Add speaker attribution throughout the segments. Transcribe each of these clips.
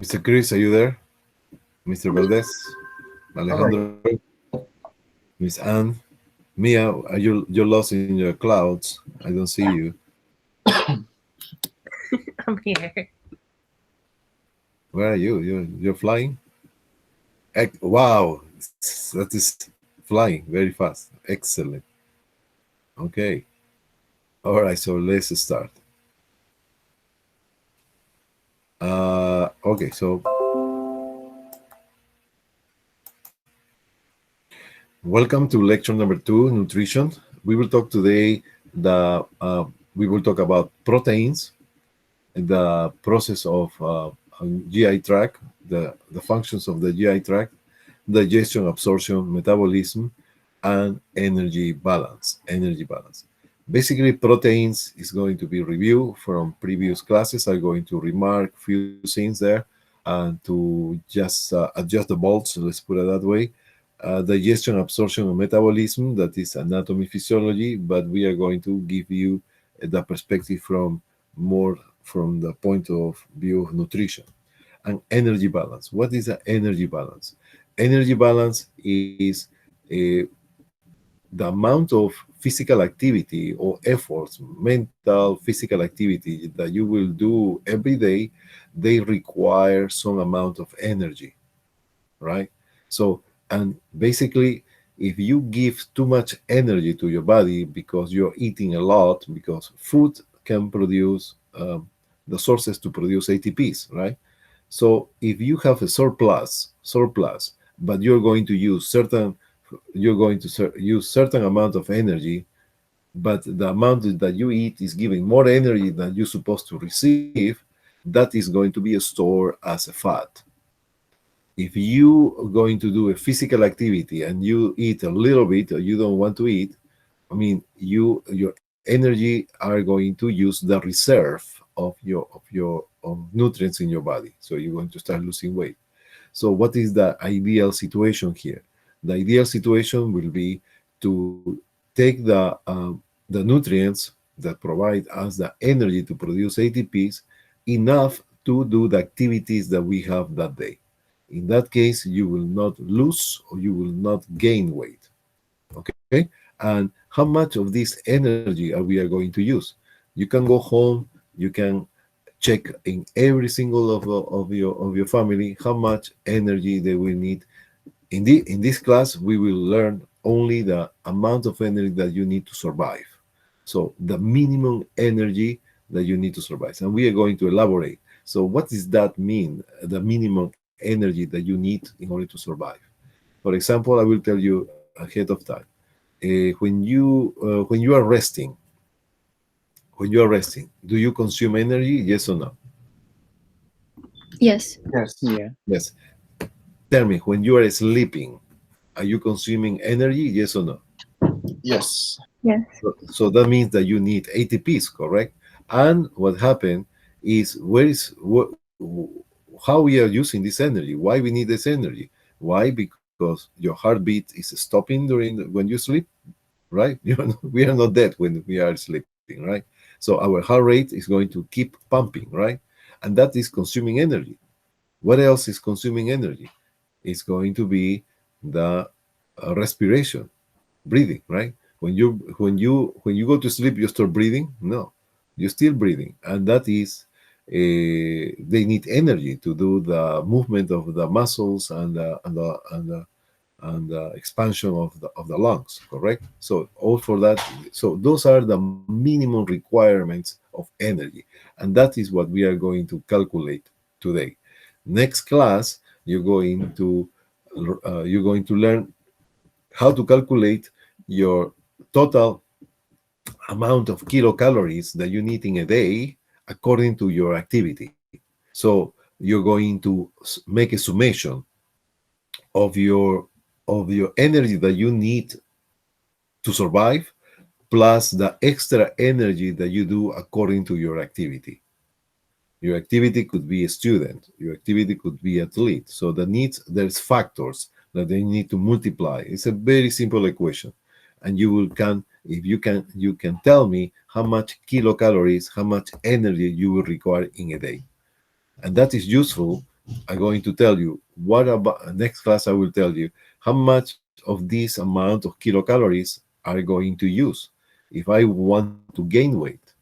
Speaker 1: Mr. Chris, are you there? Mr. Valdez,
Speaker 2: All right.
Speaker 1: Alejandro, Miss Anne, Mia, are you're lost in your clouds? I don't see you.
Speaker 3: I'm here.
Speaker 1: Where are you? You're flying? Wow, that is flying very fast. Excellent. Okay. All right, so let's start. Okay, so welcome to lecture number 2, nutrition. We will talk today we will talk about proteins, the process of GI tract, the functions of the GI tract, digestion, absorption, metabolism, and energy balance. Energy balance. Basically, proteins is going to be reviewed from previous classes. I'm going to remark few things there and to just adjust the bolts, let's put it that way. Digestion, absorption, and metabolism, that is anatomy, physiology, but we are going to give you the perspective from more from the point of view of nutrition. And energy balance. What is the energy balance? Energy balance is the amount of physical activity or efforts, mental, physical activity that you will do every day, they require some amount of energy, right? So, and basically, if you give too much energy to your body because you're eating a lot, because food can produce the sources to produce ATPs, right? So if you have a surplus, but you're going to use certain amount of energy, but the amount that you eat is giving more energy than you're supposed to receive, that is going to be stored as a fat. If you are going to do a physical activity and you eat a little bit or you don't want to eat, I mean, your energy are going to use the reserve of nutrients in your body. So you're going to start losing weight. So what is the ideal situation here? The ideal situation will be to take the nutrients that provide us the energy to produce ATPs enough to do the activities that we have that day. In that case, you will not lose or you will not gain weight. Okay, and how much of this energy are we are going to use? You can go home, you can check in every single of your family how much energy they will need. In this class we will learn only the amount of energy that you need to survive, so the minimum energy that you need to survive, and we are going to elaborate. So what does that mean, the minimum energy that you need in order to survive? For example, I will tell you ahead of time. When you are resting, do you consume energy? Yes or no?
Speaker 4: Yes.
Speaker 2: Yes.
Speaker 3: Yeah.
Speaker 1: Yes. Tell me, when you are sleeping, are you consuming energy? Yes or no?
Speaker 2: Yes.
Speaker 4: Yes.
Speaker 1: So that means that you need ATPs, correct? And what happened is how we are using this energy? Why we need this energy? Why? Because your heartbeat is stopping when you sleep, right? We are not dead when we are sleeping, right? So our heart rate is going to keep pumping, right? And that is consuming energy. What else is consuming energy? It's going to be the respiration, breathing, right? When you go to sleep, you start breathing. No, you're still breathing, and that is they need energy to do the movement of the muscles and the expansion of the lungs, correct? So all for that. So those are the minimum requirements of energy, and that is what we are going to calculate today. Next class, you're going to learn how to calculate your total amount of kilocalories that you need in a day according to your activity. So you're going to make a summation of your energy that you need to survive plus the extra energy that you do according to your activity. Your activity could be a student, your activity could be athlete. So there's factors that they need to multiply. It's a very simple equation. And you can tell me how much kilocalories, how much energy you will require in a day. And that is useful I'm going to tell you what about next class. I will tell you how much of this amount of kilocalories are going to use. If I want to gain weight,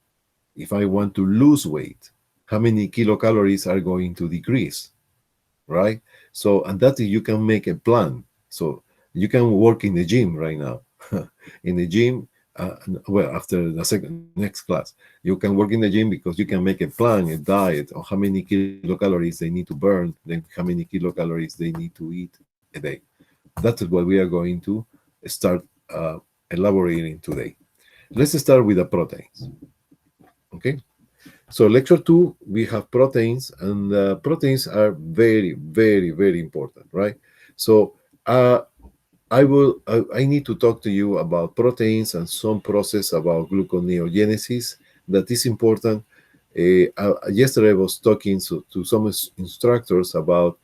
Speaker 1: if I want to lose weight, how many kilocalories are going to decrease, right? So, and that you can make a plan. So you can work in the gym right now. In the gym, well, after the next class, you can work in the gym because you can make a plan, a diet, or how many kilocalories they need to burn, then how many kilocalories they need to eat a day. That is what we are going to start elaborating today. Let's start with the proteins. Okay. So lecture two, we have proteins, and proteins are very, very, very important, right? So I need to talk to you about proteins and some process about gluconeogenesis that is important. Yesterday I was talking to some instructors about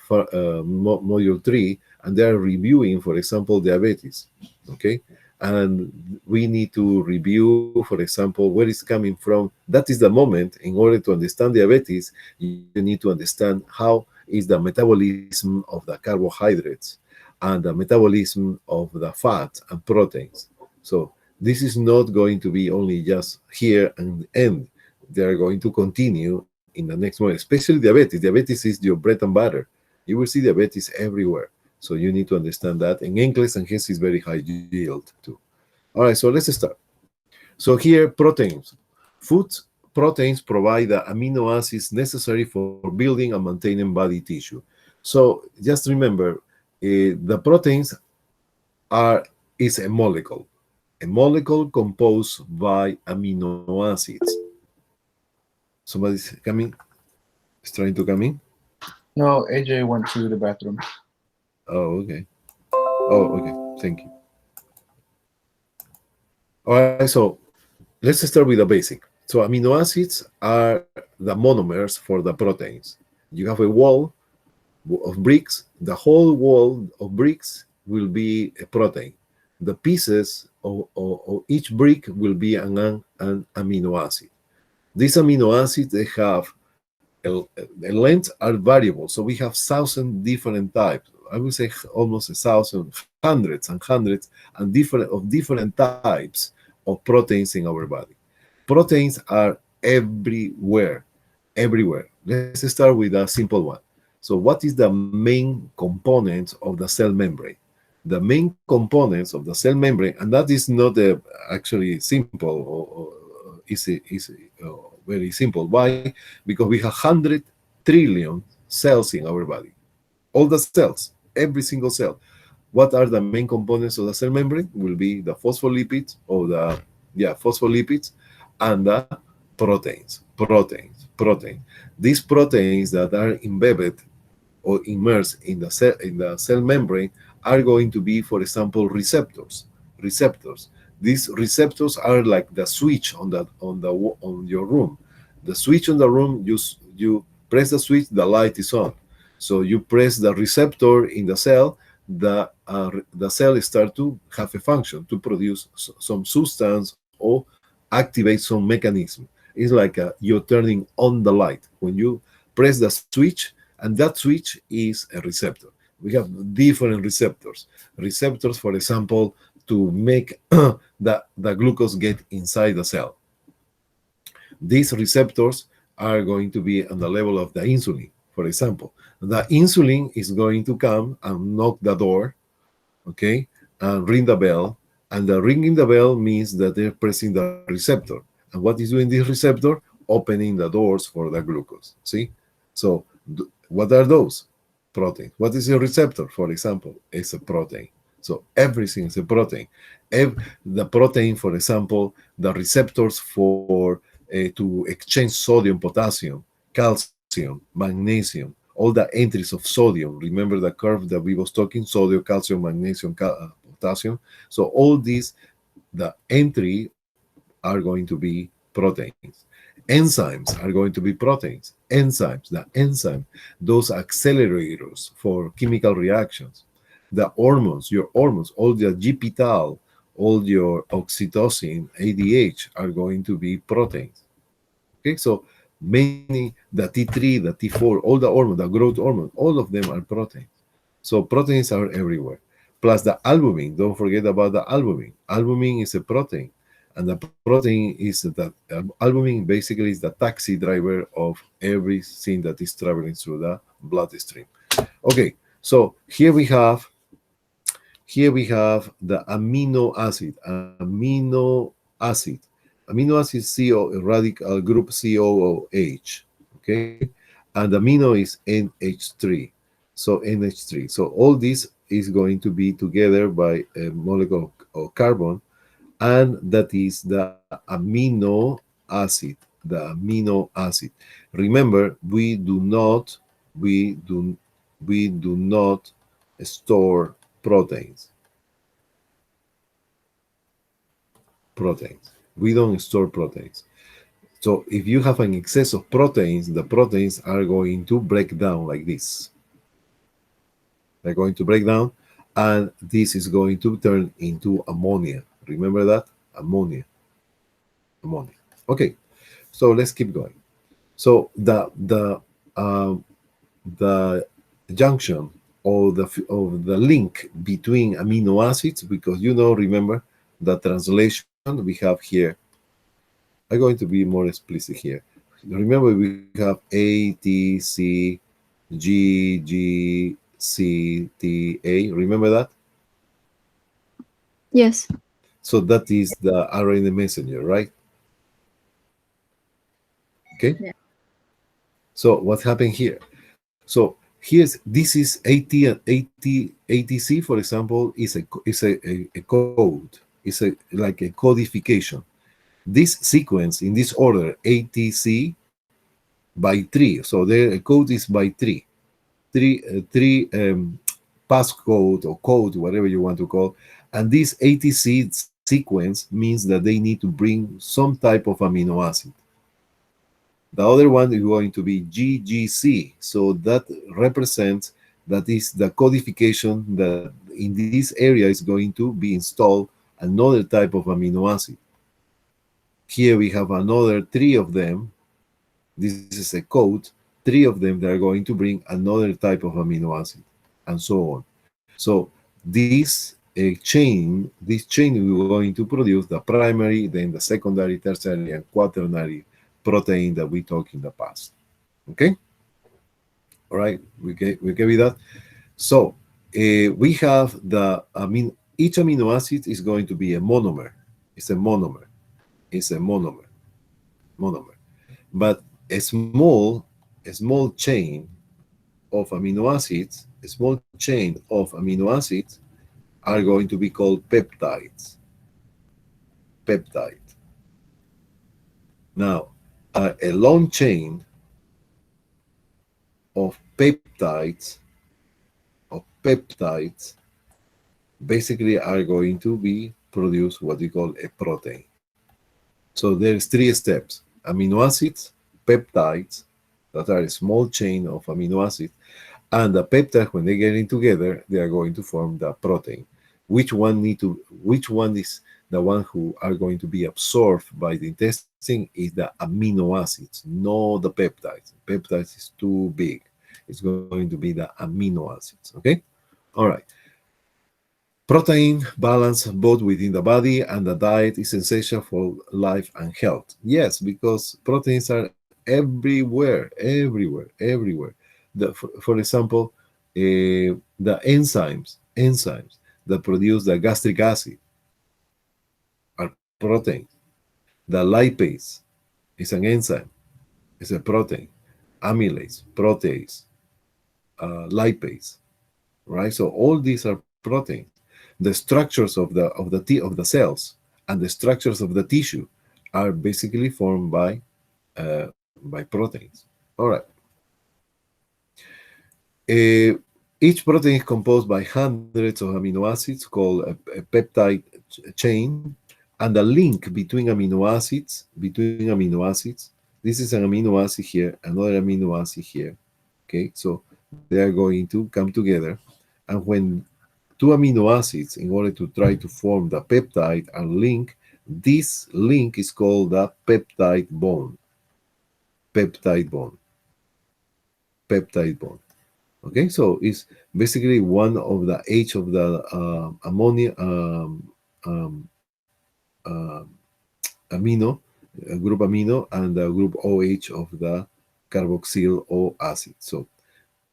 Speaker 1: module 3, and they are reviewing, for example, diabetes. Okay, and we need to review, for example, where it's coming from. That is the moment. In order to understand diabetes, you need to understand how is the metabolism of the carbohydrates and the metabolism of the fat and proteins. So this is not going to be only just here and end. They are going to continue in the next one, especially diabetes. Diabetes is your bread and butter. You will see diabetes everywhere. So you need to understand that. And English and hence is very high yield too. All right, so let's start. So here, proteins. Food proteins provide the amino acids necessary for building and maintaining body tissue. So just remember, the proteins are is a molecule composed by amino acids. Somebody's coming, is trying to come in.
Speaker 2: No, AJ went to the bathroom.
Speaker 1: Oh, okay. Oh, okay. Thank you. All right, so let's start with the basic. So amino acids are the monomers for the proteins. You have a wall of bricks. The whole wall of bricks will be a protein. The pieces of each brick will be an amino acid. These amino acids, they have the lengths are variable. So we have 1,000 different types. I would say almost 1,000, hundreds and hundreds, and different types of proteins in our body. Proteins are everywhere, everywhere. Let's start with a simple one. So what is the main component of the cell membrane? The main components of the cell membrane, and that is not actually simple or very simple. Why? Because we have 100 trillion cells in our body. All the cells, every single cell. What are the main components of the cell membrane? Will be the phospholipids or phospholipids and the proteins. These proteins that are embedded or immersed in the cell membrane are going to be, for example, receptors. These receptors are like the switch on your room. The switch on the room, you press the switch, the light is on. So you press the receptor in the cell, the cell start to have a function to produce some substance or activate some mechanism. It's like you're turning on the light when you press the switch, and that switch is a receptor. We have different receptors. Receptors, for example, to make the glucose get inside the cell. These receptors are going to be on the level of the insulin, for example. The insulin is going to come and knock the door, okay, and ring the bell. And the ringing the bell means that they're pressing the receptor. And what is doing this receptor? Opening the doors for the glucose. See? So what are those? Protein. What is a receptor, for example? It's a protein. So everything is a protein. The protein, for example, the receptors for to exchange sodium, potassium, calcium, magnesium, all the entries of sodium. Remember the curve that we was talking, sodium, calcium, magnesium, potassium. So all these, the entry are going to be proteins. Enzymes are going to be proteins. The enzyme, those accelerators for chemical reactions. The hormones, your hormones, all the GPTAL, all your oxytocin, ADH are going to be proteins. Okay, so Many, the T3, the T4, all the hormones, the growth hormone, all of them are proteins. So proteins are everywhere. Plus the albumin. Don't forget about the albumin. Albumin is a protein, and the protein is that albumin basically is the taxi driver of everything that is traveling through the bloodstream. Okay, so here we have the amino acid. Amino acid CO radical group COOH. Okay, and amino is NH3. So NH3. So all this is going to be together by a molecule of carbon, and that is the amino acid. The amino acid. Remember, we do not store proteins. We don't store proteins. So if you have an excess of proteins, the proteins are going to break down like this. They're going to break down, and this is going to turn into ammonia. Remember that? Ammonia. Okay, so let's keep going. So the junction or the link between amino acids, because remember the translation we have here. I'm going to be more explicit here. Remember, we have A, T, C, G, G, C, T, A. Remember that?
Speaker 3: Yes.
Speaker 1: So that is the RNA messenger, right? Okay.
Speaker 3: Yeah.
Speaker 1: So what happened here? So this is AT and ATC, for example, is a code. It's like a codification. This sequence in this order, ATC by 3. So the code is by 3. Three passcode or code, whatever you want to call. And this ATC sequence means that they need to bring some type of amino acid. The other one is going to be GGC. So that represents, that is the codification that in this area is going to be installed another type of amino acid. Here we have another 3 of them. This is a code. 3 of them that are going to bring another type of amino acid, and so on. So this chain we're going to produce the primary, then the secondary, tertiary, and quaternary protein that we talked in the past. Okay? All right, we get with that. So we have each amino acid is going to be a monomer. It's a monomer. But a small chain of amino acids, are going to be called peptides. Now, a long chain of peptides basically are going to be produce what we call a protein. So there's 3 steps: amino acids, peptides, that are a small chain of amino acids, and the peptides, when they get in together, they are going to form the protein. Which one is the one who are going to be absorbed by the intestine is the amino acids, not the peptides. Peptides is too big. It's going to be the amino acids. Okay? All right. Protein balance both within the body and the diet is essential for life and health. Yes, because proteins are everywhere. For example, the enzymes that produce the gastric acid are proteins. The lipase is an enzyme, it's a protein. Amylase, protease, lipase, right? So all these are proteins. The structures of the cells and the structures of the tissue are basically formed by proteins. All right. Each protein is composed by hundreds of amino acids called a peptide chain, and the link between amino acids. This is an amino acid here, another amino acid here. Okay, so they are going to come together, and when 2 amino acids, in order to try to form the peptide and link, this link is called the peptide bond. peptide bond. Peptide bond. Okay, so it's basically one of the H of the ammonia um, uh, amino, group amino, and the group OH of the carboxyl O acid. So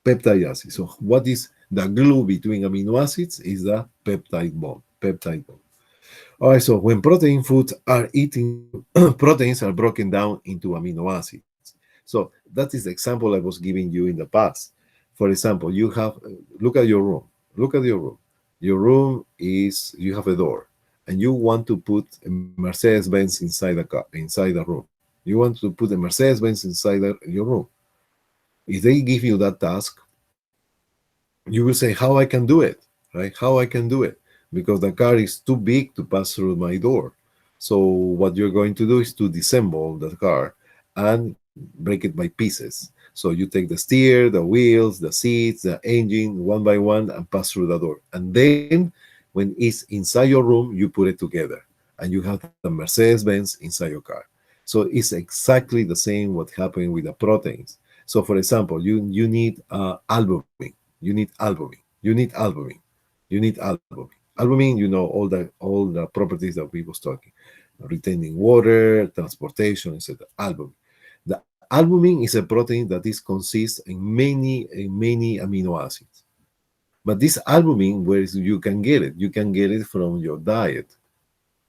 Speaker 1: peptide acid. So what is the glue between amino acids is the peptide bond. Peptide bond. All right, so when protein foods are eaten, proteins are broken down into amino acids. So that is the example I was giving you in the past. For example, you have, look at your room. Look at your room. Your room is, you have a door, and you want to put a Mercedes Benz inside the car, inside the room. You want to put a Mercedes Benz inside your room. If they give you that task, you will say, how I can do it, right? How I can do it, because the car is too big to pass through my door. So what you're going to do is to disassemble the car and break it by pieces. So you take the steer, the wheels, the seats, the engine, one by one, and pass through the door. And then when it's inside your room, you put it together, and you have the Mercedes Benz inside your car. So it's exactly the same what happened with the proteins. So for example, you need albumin. You need albumin. You need albumin. You need albumin. Albumin, you know all the properties that we was talking, retaining water, transportation, etc. Albumin. The albumin is a protein that is consists in many amino acids. But this albumin, where you can get it? You can get it from your diet.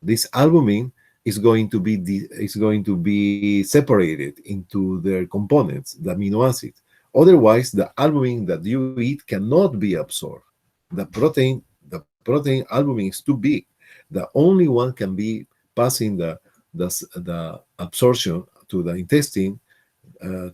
Speaker 1: This albumin is going to be separated into their components, the amino acids. Otherwise, the albumin that you eat cannot be absorbed. The protein albumin is too big. The only one can be passing the absorption to the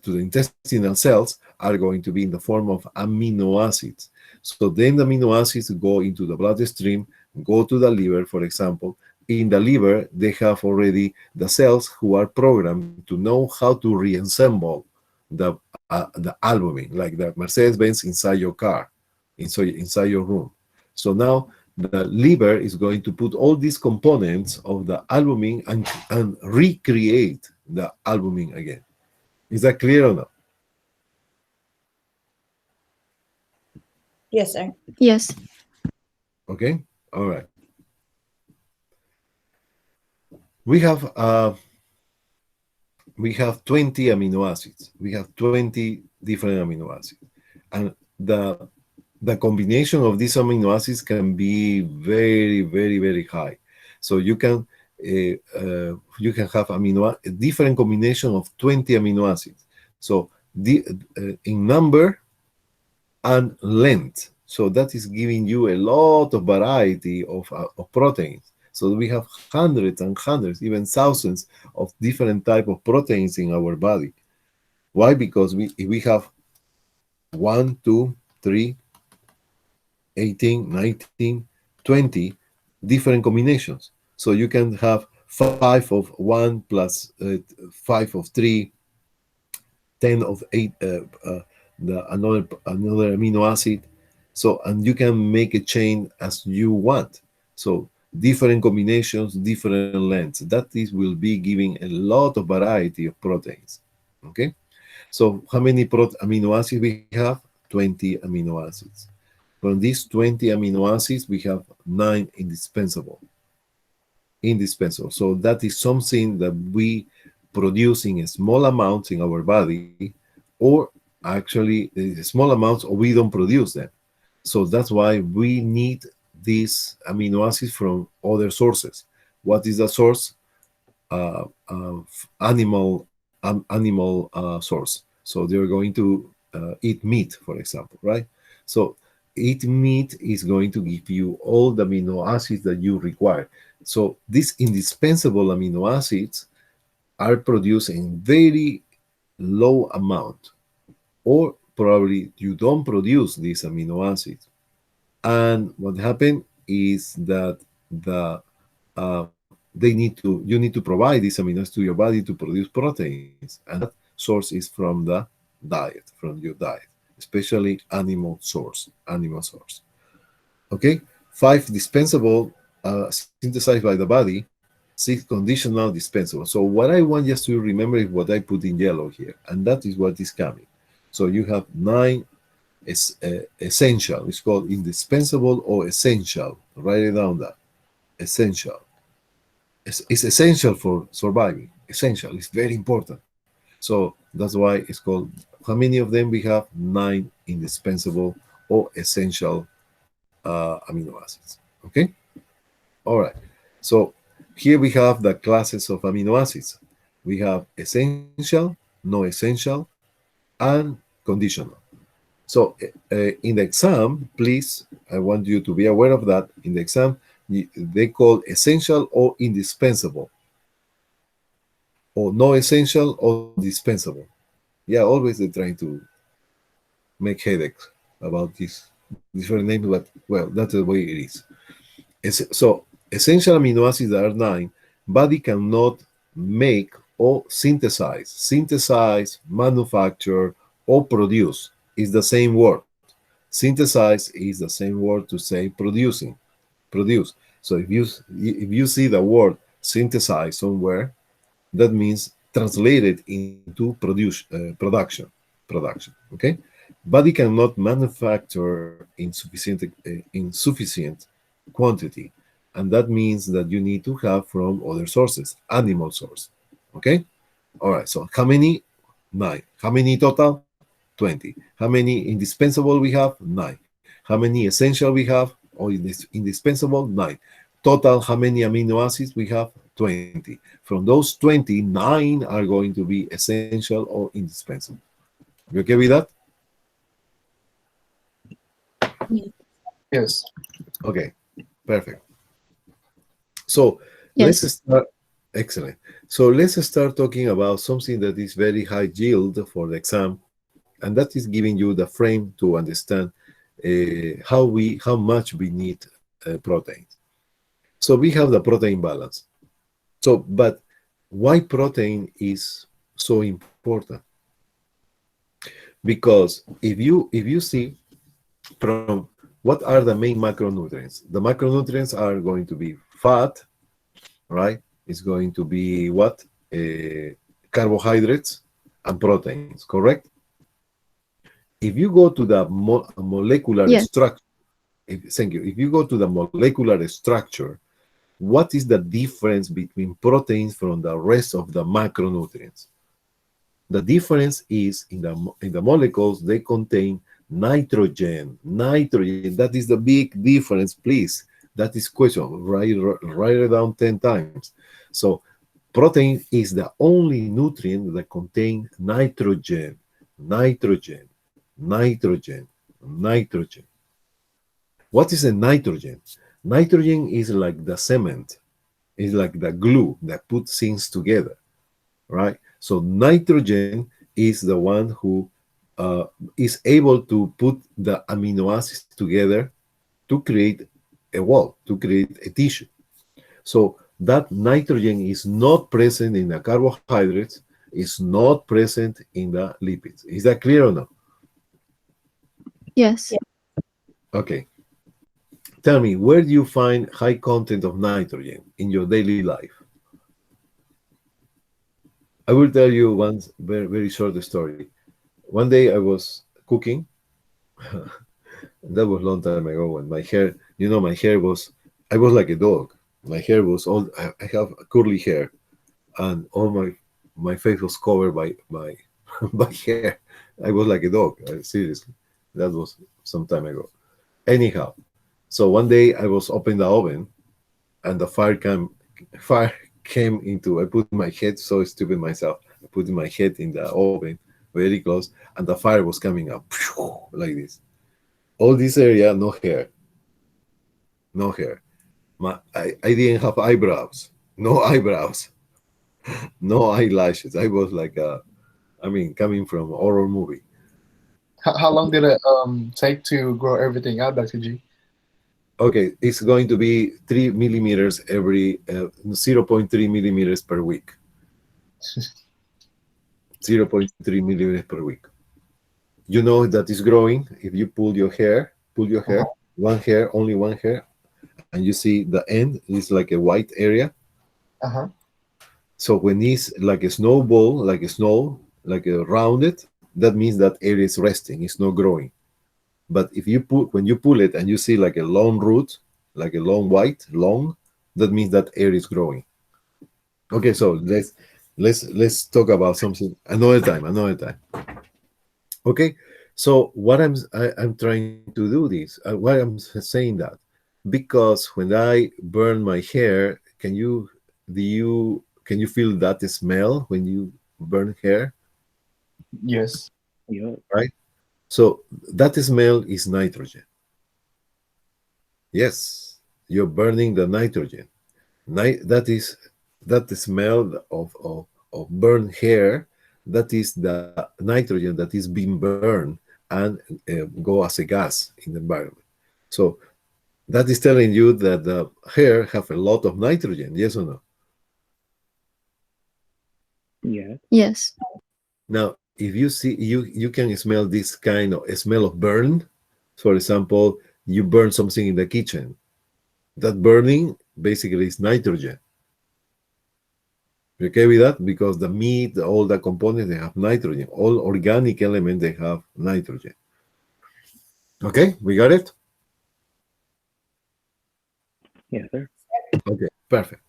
Speaker 1: intestinal cells are going to be in the form of amino acids. So then the amino acids go into the bloodstream, go to the liver, for example. In the liver, they have already the cells who are programmed to know how to reassemble the albumin, like the Mercedes Benz inside your car, inside your room. So now the liver is going to put all these components of the albumin and recreate the albumin again. Is that clear or not?
Speaker 3: Yes, sir.
Speaker 4: Yes.
Speaker 1: Okay. All right. We have uh, we have 20 amino acids. We have 20 different amino acids, and the combination of these amino acids can be very, very, very high. So you can have different combination of 20 amino acids. So in number and length. So that is giving you a lot of variety of proteins. So we have hundreds and hundreds, even thousands of different type of proteins in our body. Why? Because we have 1, 2, 3, 18, 19, 20 different combinations. So you can have 5 of 1 plus 5 of 3, 10 of 8, another amino acid. So, and you can make a chain as you want. So different combinations, different lengths. Will be giving a lot of variety of proteins. Okay. So how many amino acids we have? 20 amino acids. From these 20 amino acids, we have 9 indispensable. Indispensable. So that is something that we produce in small amounts in our body, or actually small amounts, or we don't produce them. So that's why we need these amino acids from other sources. What is the source? Animal source. So they're going to eat meat, for example, right? So eat meat is going to give you all the amino acids that you require. So these indispensable amino acids are produced in very low amount, or probably you don't produce these amino acids. And what happened is that you need to provide these amino acids to your body to produce proteins, and that source is from the diet, from your diet, especially animal source. Okay, 5 dispensable synthesized by the body, Six, conditional, dispensable. So what I want just to remember is what I put in yellow here, and that is what is coming. So you have nine is essential. It's called indispensable or essential. Write it down. That essential. It's essential for surviving. Essential. It's very important. So that's why it's called. How many of them we have? Nine indispensable or essential amino acids. Okay. All right. So here we have the classes of amino acids. We have essential, no essential, and conditional. So in the exam, please, I want you to be aware of that. In the exam, they call essential or indispensable, or no essential or dispensable. Yeah, always they're trying to make headaches about this different names, but well, that's the way it is. So essential amino acids are nine. Body cannot make or synthesize. Synthesize, manufacture, or produce is the same word. Synthesize is the same word to say producing. Produce. So if you see the word synthesize somewhere, that means translated into production. Okay, body cannot manufacture in sufficient quantity, and that means that you need to have from other sources, animal source. Okay, all right. So how many? Nine. How many total? 20. How many indispensable we have? Nine. How many essential we have? Or indispensable? Nine. Total, how many amino acids we have? 20. From those 20, 9 are going to be essential or indispensable. You okay with that?
Speaker 2: Yes.
Speaker 1: Okay, perfect. So let's
Speaker 3: Yes.
Speaker 1: start. Excellent. So let's start talking about something that is very high yield for the exam, and that is giving you the frame to understand how much we need protein. So we have the protein balance. So, but why protein is so important? Because if you see from what are the main macronutrients, the macronutrients are going to be fat, right? It's going to be what? Carbohydrates and proteins, correct? If you go to the molecular
Speaker 3: Yes.
Speaker 1: structure, thank you. If you go to the molecular structure, what is the difference between proteins from the rest of the macronutrients? The difference is in the molecules, they contain nitrogen. Nitrogen, that is the big difference, please. That is question. Write it down 10 times. So protein is the only nutrient that contains nitrogen, nitrogen, nitrogen, nitrogen. What is a nitrogen? Nitrogen is like the cement, is like the glue that puts things together, right? So nitrogen is the one who is able to put the amino acids together to create a wall, to create a tissue. So that nitrogen is not present in the carbohydrates, is not present in the lipids. Is that clear or no?
Speaker 3: Yes.
Speaker 1: Okay. Tell me, where do you find high content of nitrogen in your daily life? I will tell you one very, very short story. One day I was cooking. That was a long time ago when my hair, my hair was, I was like a dog. My hair was all, I have curly hair, and all my face was covered by by hair. I was like a dog, seriously. That was some time ago. Anyhow, so one day I was opening the oven, and the fire came into. I put my head, so stupid myself. I put my head in the oven, very close, and the fire was coming up like this. All this area, no hair, no hair. I didn't have eyebrows, no eyebrows, no eyelashes. I was like coming from a horror movie.
Speaker 2: How long did it take to grow everything out, Dr. G?
Speaker 1: Okay, it's going to be 3 millimeters every 0.3 millimeters per week. 0.3 millimeters per week. You know that is growing if you pull your hair, only one hair, and you see the end is like a white area.
Speaker 2: Uh-huh.
Speaker 1: So when it's like a snowball, like a snow, like a rounded, that means that air is resting, it's not growing. But if you put when you pull it and you see like a long root, like a long white, long, that means that air is growing. Okay, so let's talk about something another time, another time. Okay, so I'm trying to do this. Why I'm saying that? Because when I burn my hair, can you feel that smell when you burn hair,
Speaker 2: Yes.
Speaker 3: Yeah.
Speaker 1: right? So that smell is nitrogen. Yes, you're burning the nitrogen. That is that smell of burned hair. That is the nitrogen that is being burned and go as a gas in the environment. So that is telling you that the hair have a lot of nitrogen. Yes or no?
Speaker 3: Yeah.
Speaker 4: Yes.
Speaker 1: Now, if you see you can smell this kind of a smell of burn. For example, you burn something in the kitchen. That burning basically is nitrogen. You okay with that? Because the meat, all the components, they have nitrogen. All organic elements, they have nitrogen. Okay, we got it?
Speaker 3: Yes, sir.
Speaker 1: Okay, perfect.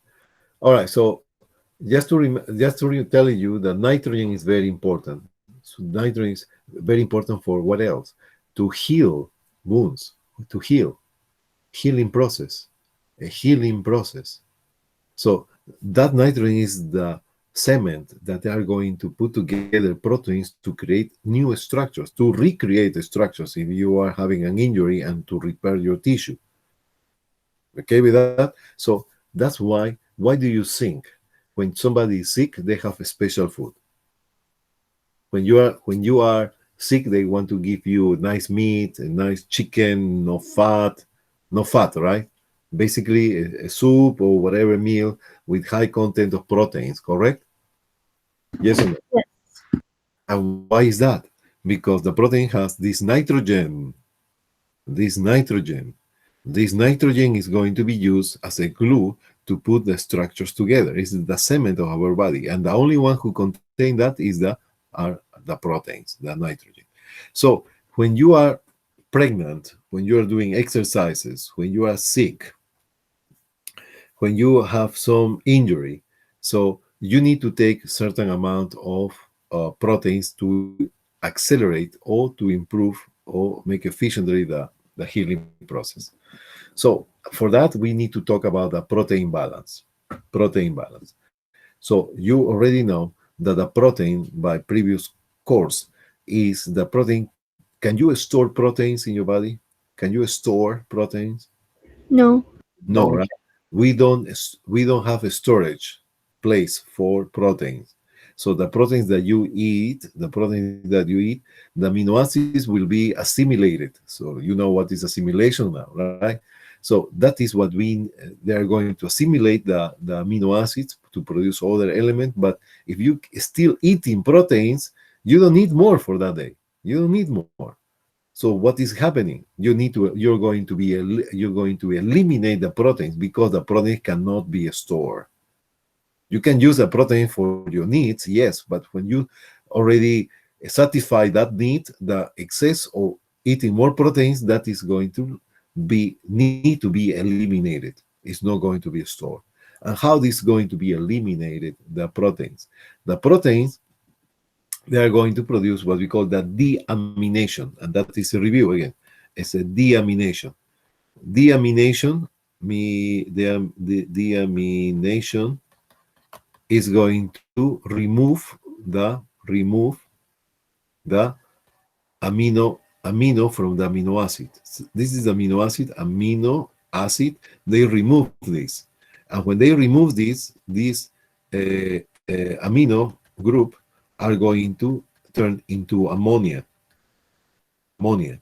Speaker 1: All right, so telling you that nitrogen is very important. So nitrogen is very important for what else? To heal wounds, to healing process, a healing process. So that nitrogen is the cement that they are going to put together proteins to create new structures, to recreate the structures if you are having an injury and to repair your tissue. Okay with that? So that's why do you think when somebody is sick, they have a special food? When you are sick, they want to give you nice meat, a nice chicken, no fat, right? Basically, a soup or whatever meal with high content of proteins, correct? Yes or no?
Speaker 4: Yes.
Speaker 1: And why is that? Because the protein has this nitrogen. This nitrogen. This nitrogen is going to be used as a glue to put the structures together. It's the cement of our body, and the only one who contain that are the proteins, the nitrogen. So when you are pregnant, when you are doing exercises, when you are sick, when you have some injury, so you need to take certain amount of proteins to accelerate or to improve or make efficiently the healing process. So for that, we need to talk about the protein balance. Protein balance. So you already know that the protein by previous course is the protein. Can you store proteins in your body? Can you store proteins?
Speaker 4: No.
Speaker 1: No,
Speaker 2: No, we
Speaker 1: right? We don't have a storage place for proteins. So the proteins that you eat, the amino acids will be assimilated. So you know what is assimilation now, right? So that is what they are going to assimilate the amino acids to produce other element. But if you still eating proteins, you don't need more for that day. You don't need more. So what is happening? You're going to eliminate the proteins because the proteins cannot be stored. You can use the protein for your needs, yes, but when you already satisfy that need, the excess of eating more proteins, that is going to need to be eliminated. It's not going to be stored. And how this is going to be eliminated? The proteins. The proteins, they are going to produce what we call the deamination, and that is a review again. It's a deamination. Deamination, the deamination is going to remove the amino from the amino acid. This is amino acid, They remove this, and when they remove this amino group are going to turn into ammonia. Ammonia.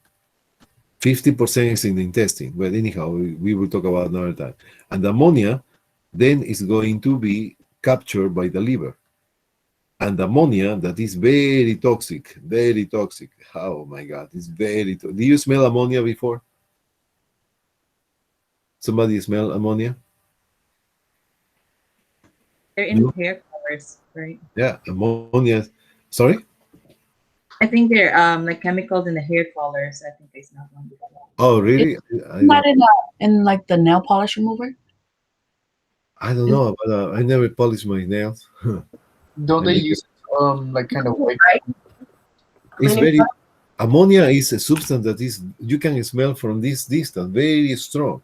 Speaker 1: 50% is in the intestine, but anyhow, we will talk about another time. And the ammonia then is going to be captured by the liver. And ammonia, that is very toxic, very toxic. Oh my God, it's very toxic. Do you smell ammonia before? Somebody smell ammonia?
Speaker 4: They're
Speaker 1: You
Speaker 4: in
Speaker 1: know?
Speaker 4: hair colors, right?
Speaker 1: Yeah, ammonia. Sorry.
Speaker 4: I think they're like chemicals in the hair colors. I think I smelled one before.
Speaker 1: Oh,
Speaker 5: It's
Speaker 1: really? I
Speaker 5: not
Speaker 1: don't.
Speaker 5: in like the nail polish remover.
Speaker 1: I don't
Speaker 5: Is
Speaker 1: know, but I never polish my nails.
Speaker 2: Don't
Speaker 1: I
Speaker 2: they
Speaker 1: mean,
Speaker 2: use it like kind of wake
Speaker 5: right?
Speaker 1: it's
Speaker 5: Cleaning
Speaker 1: very
Speaker 5: stuff.
Speaker 1: ammonia is a substance that is you can smell from this distance, very strong,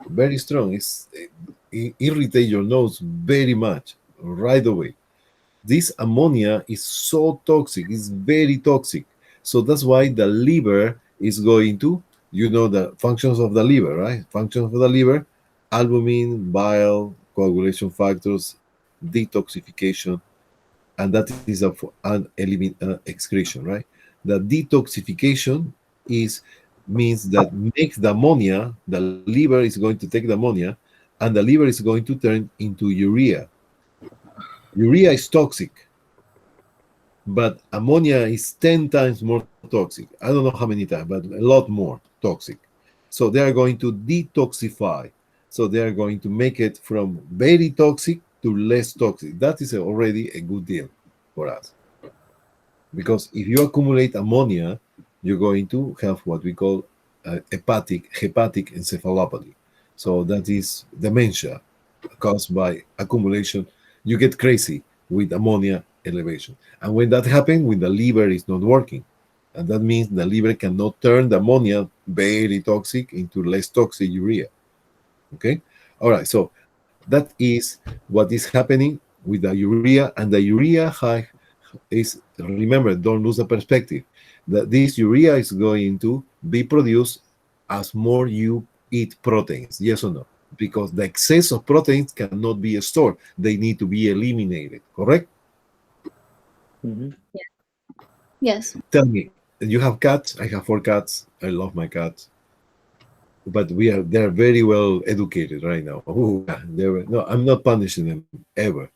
Speaker 1: very strong. It irritate your nose very much right away. This ammonia is so toxic, it's very toxic. So that's why the liver is going to, the functions of the liver, right? Functions of the liver, albumin, bile, coagulation factors, detoxification, and that is excretion, right? The detoxification is means that makes the ammonia, the liver is going to take the ammonia, and the liver is going to turn into urea. Urea is toxic, but ammonia is 10 times more toxic. I don't know how many times, but a lot more toxic. So they are going to detoxify. So they are going to make it from very toxic to less toxic. That is already a good deal for us. Because if you accumulate ammonia, you're going to have what we call hepatic encephalopathy. So that is dementia caused by accumulation. You get crazy with ammonia elevation. And when that happens, when the liver is not working, and that means the liver cannot turn the ammonia, very toxic, into less toxic urea. Okay? All right, so that is what is happening with the urea, and the urea is, remember, don't lose the perspective that this urea is going to be produced as more you eat proteins, yes or no? Because the excess of proteins cannot be stored, they need to be eliminated, correct?
Speaker 3: Mm-hmm.
Speaker 5: Yes.
Speaker 1: Tell me, you have cats? I have 4 cats. I love my cats, but they're very well educated right now. Oh yeah, no, I'm not punishing them ever,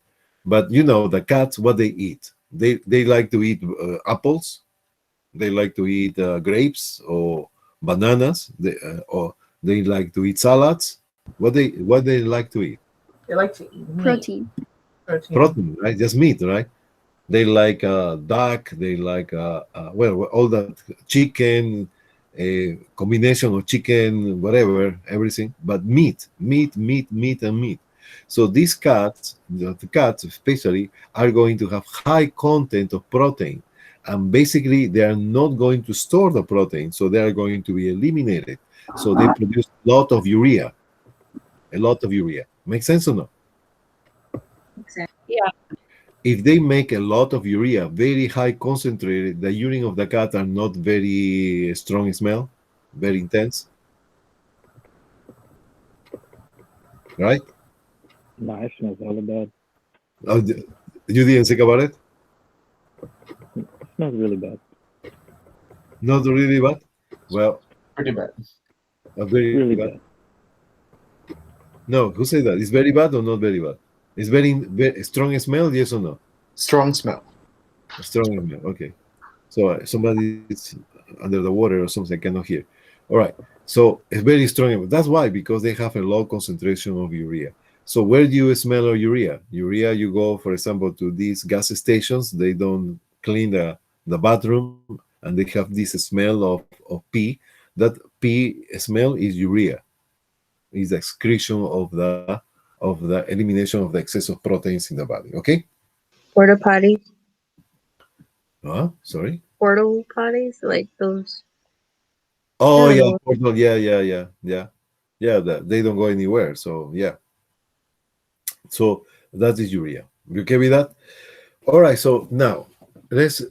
Speaker 1: but the cats, what they eat, they like to eat apples. They like to eat grapes or bananas. Or they like to eat salads. What they like to eat?
Speaker 4: They like to eat meat,
Speaker 5: Protein.
Speaker 4: protein.
Speaker 1: Protein, right? Just meat, right? They like duck. They like well, all that chicken, combination of chicken, whatever, everything. But meat, meat, meat, meat, and meat. So these cats, the cats especially, are going to have high content of protein, and basically they are not going to store the protein, so they are going to be eliminated. So they produce a lot of urea. Make sense or no?
Speaker 4: Exactly.
Speaker 5: Yeah.
Speaker 1: If they make a lot of urea, very high concentrated, the urine of the cat are not very strong smell, very intense, right?
Speaker 3: No, it smells hella bad.
Speaker 1: Oh, you didn't think about it?
Speaker 3: It smells really bad.
Speaker 1: Not really bad. Well,
Speaker 2: pretty bad.
Speaker 1: very
Speaker 3: Really
Speaker 1: bad.
Speaker 3: bad.
Speaker 1: No, who said that? It's very bad or not very bad? It's very strong smell, yes or no?
Speaker 2: Strong smell.
Speaker 1: Strong smell. Okay. So somebody's under the water or something. I cannot hear. All right. So it's very strong. That's why, because they have a low concentration of urea. So where do you smell of urea? Urea, you go, for example, to these gas stations. They don't clean the bathroom, and they have this smell of pee. That pee smell is urea. Is the excretion of the elimination of the excess of proteins in the body. Okay.
Speaker 6: Porta potties,
Speaker 1: Sorry.
Speaker 6: portal potties, like those. I
Speaker 1: Oh
Speaker 6: don't
Speaker 1: yeah,
Speaker 6: know.
Speaker 1: portal. Yeah. They don't go anywhere. So yeah. So that is urea. You okay with that? All right. So now let's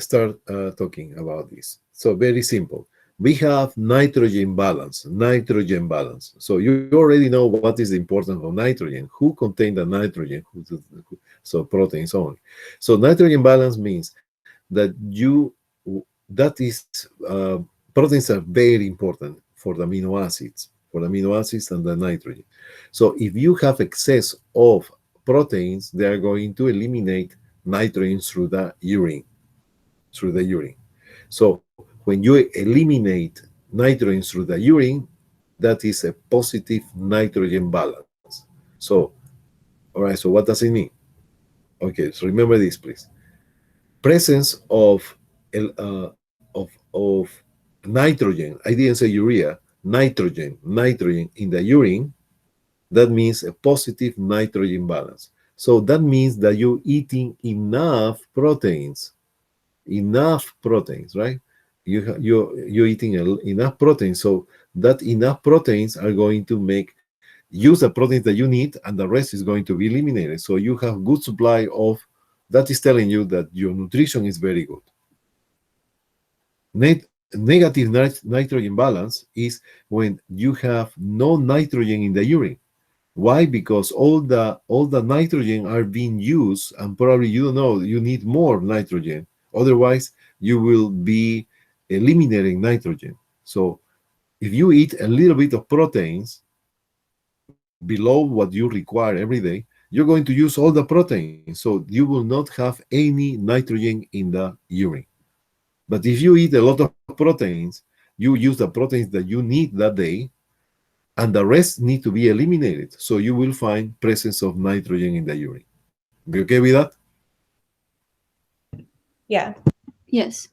Speaker 1: start talking about this. So very simple. We have nitrogen balance. Nitrogen balance. So you already know what is the importance of nitrogen. Who contain the nitrogen? So proteins only. So nitrogen balance means that that is proteins are very important for the amino acids, and the nitrogen. So if you have excess of proteins, they are going to eliminate nitrogen through the urine. So when you eliminate nitrogen through the urine, that is a positive nitrogen balance. So All right, so what does it mean? Okay, so remember this, please. Presence of nitrogen. I didn't say urea. Nitrogen in the urine. That means a positive nitrogen balance. So that means that you're eating enough proteins, right? You're eating enough proteins. So that enough proteins are going to use the proteins that you need, and the rest is going to be eliminated. So you have good supply of. That is telling you that your nutrition is very good. Negative nitrogen balance is when you have no nitrogen in the urine. Why? Because all the nitrogen are being used, and probably you don't know you need more nitrogen. Otherwise, you will be eliminating nitrogen. So if you eat a little bit of proteins below what you require every day, you're going to use all the protein. So you will not have any nitrogen in the urine. But if you eat a lot of proteins, you use the proteins that you need that day, and the rest need to be eliminated. So you will find presence of nitrogen in the urine. You okay with that?
Speaker 6: Yeah.
Speaker 5: Yes.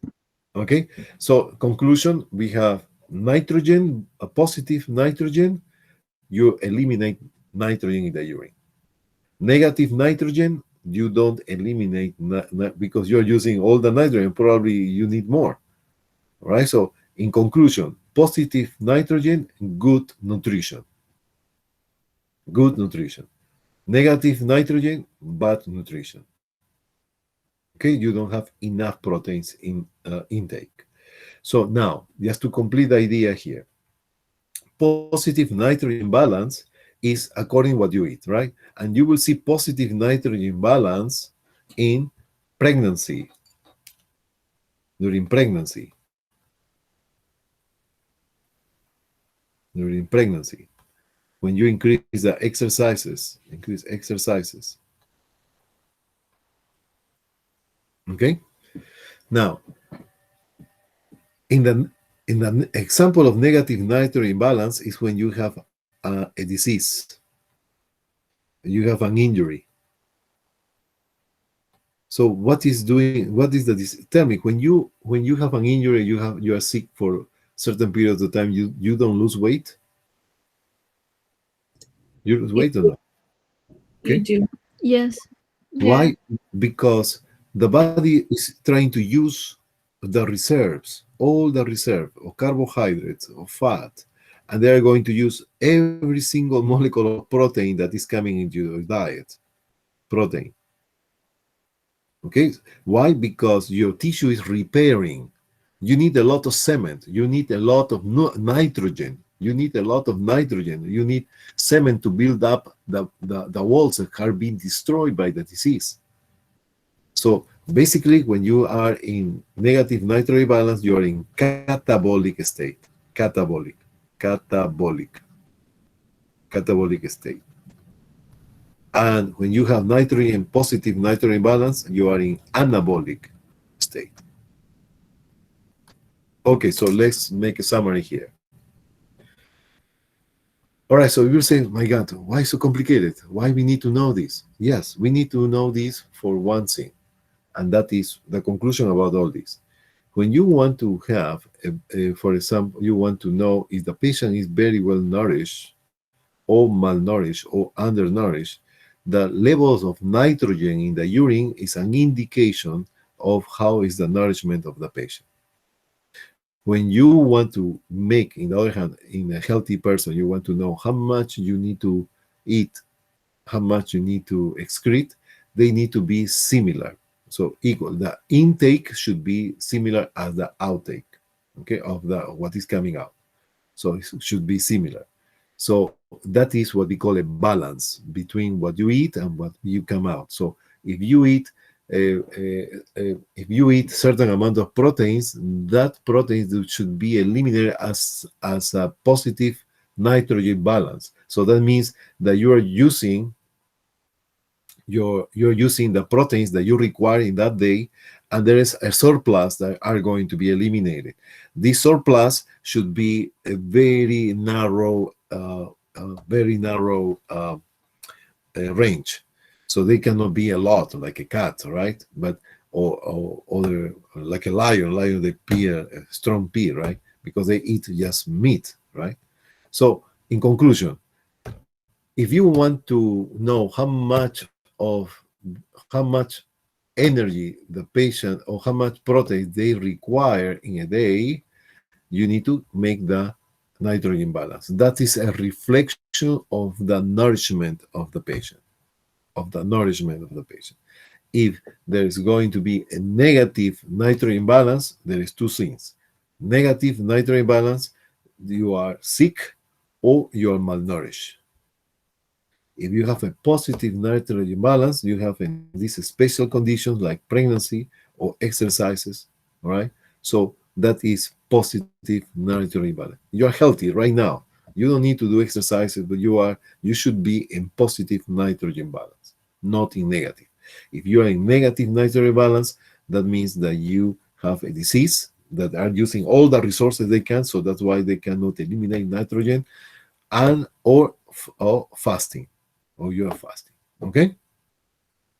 Speaker 1: Okay. So conclusion, we have nitrogen, a positive nitrogen, you eliminate nitrogen in the urine. Negative nitrogen, you don't eliminate because you're using all the nitrogen, probably you need more. All right. So in conclusion, positive nitrogen, good nutrition. Good nutrition. Negative nitrogen, bad nutrition. Okay, you don't have enough proteins in intake. So now, just to complete the idea here, positive nitrogen balance is according what you eat, right? And you will see positive nitrogen balance in pregnancy, during pregnancy, when you increase the exercises, Okay. Now, in the example of negative nitrogen balance is when you have a disease, you have an injury. So what is the disease? Tell me, when you have an injury, you are sick for certain periods of time, you don't lose weight? You lose weight or not?
Speaker 4: You
Speaker 1: Okay.
Speaker 4: do.
Speaker 5: Yes.
Speaker 1: Why? Because the body is trying to use the reserves, all the reserve of carbohydrates, of fat, and they are going to use every single molecule of protein that is coming into your diet. Protein. Okay? Why? Because your tissue is repairing. You need a lot of cement. You need a lot of nitrogen. You need a lot of nitrogen. You need cement to build up the walls that are being destroyed by the disease. So basically, when you are in negative nitrogen balance, you are in catabolic state. Catabolic state. And when you have nitrogen, positive nitrogen balance, you are in anabolic state. Okay, so let's make a summary here. All right, so you're saying, my God, why so complicated? Why we need to know this? Yes, we need to know this for one thing, and that is the conclusion about all this. When you want to have, for example, you want to know if the patient is very well nourished or malnourished or undernourished, the levels of nitrogen in the urine is an indication of how is the nourishment of the patient. When you want to make, in the other hand, in a healthy person, you want to know how much you need to eat, how much you need to excrete, they need to be similar. So equal. The intake should be similar as the outtake, okay, of what is coming out. So it should be similar. So that is what we call a balance between what you eat and what you come out. So if you eat certain amount of proteins, that proteins should be eliminated as a positive nitrogen balance. So that means that you are using you're using the proteins that you require in that day, and there is a surplus that are going to be eliminated. This surplus should be a very narrow range. So they cannot be a lot like a cat, right? But or other like a lion. Lion they pee a strong pee, right? Because they eat just meat, right? So in conclusion, if you want to know how much energy the patient or how much protein they require in a day, you need to make the nitrogen balance. That is a reflection of the nourishment of the patient, If there is going to be a negative nitrogen balance, there is two things. Negative nitrogen balance, you are sick or you are malnourished. If you have a positive nitrogen balance, you have in these special conditions like pregnancy or exercises, all right? So that is positive nitrogen balance. You are healthy right now. You don't need to do exercises, but you should be in positive nitrogen balance, not in negative. If you are in negative nitrogen balance, that means that you have a disease that are using all the resources they can, so that's why they cannot eliminate nitrogen, and or fasting, or you are fasting, okay?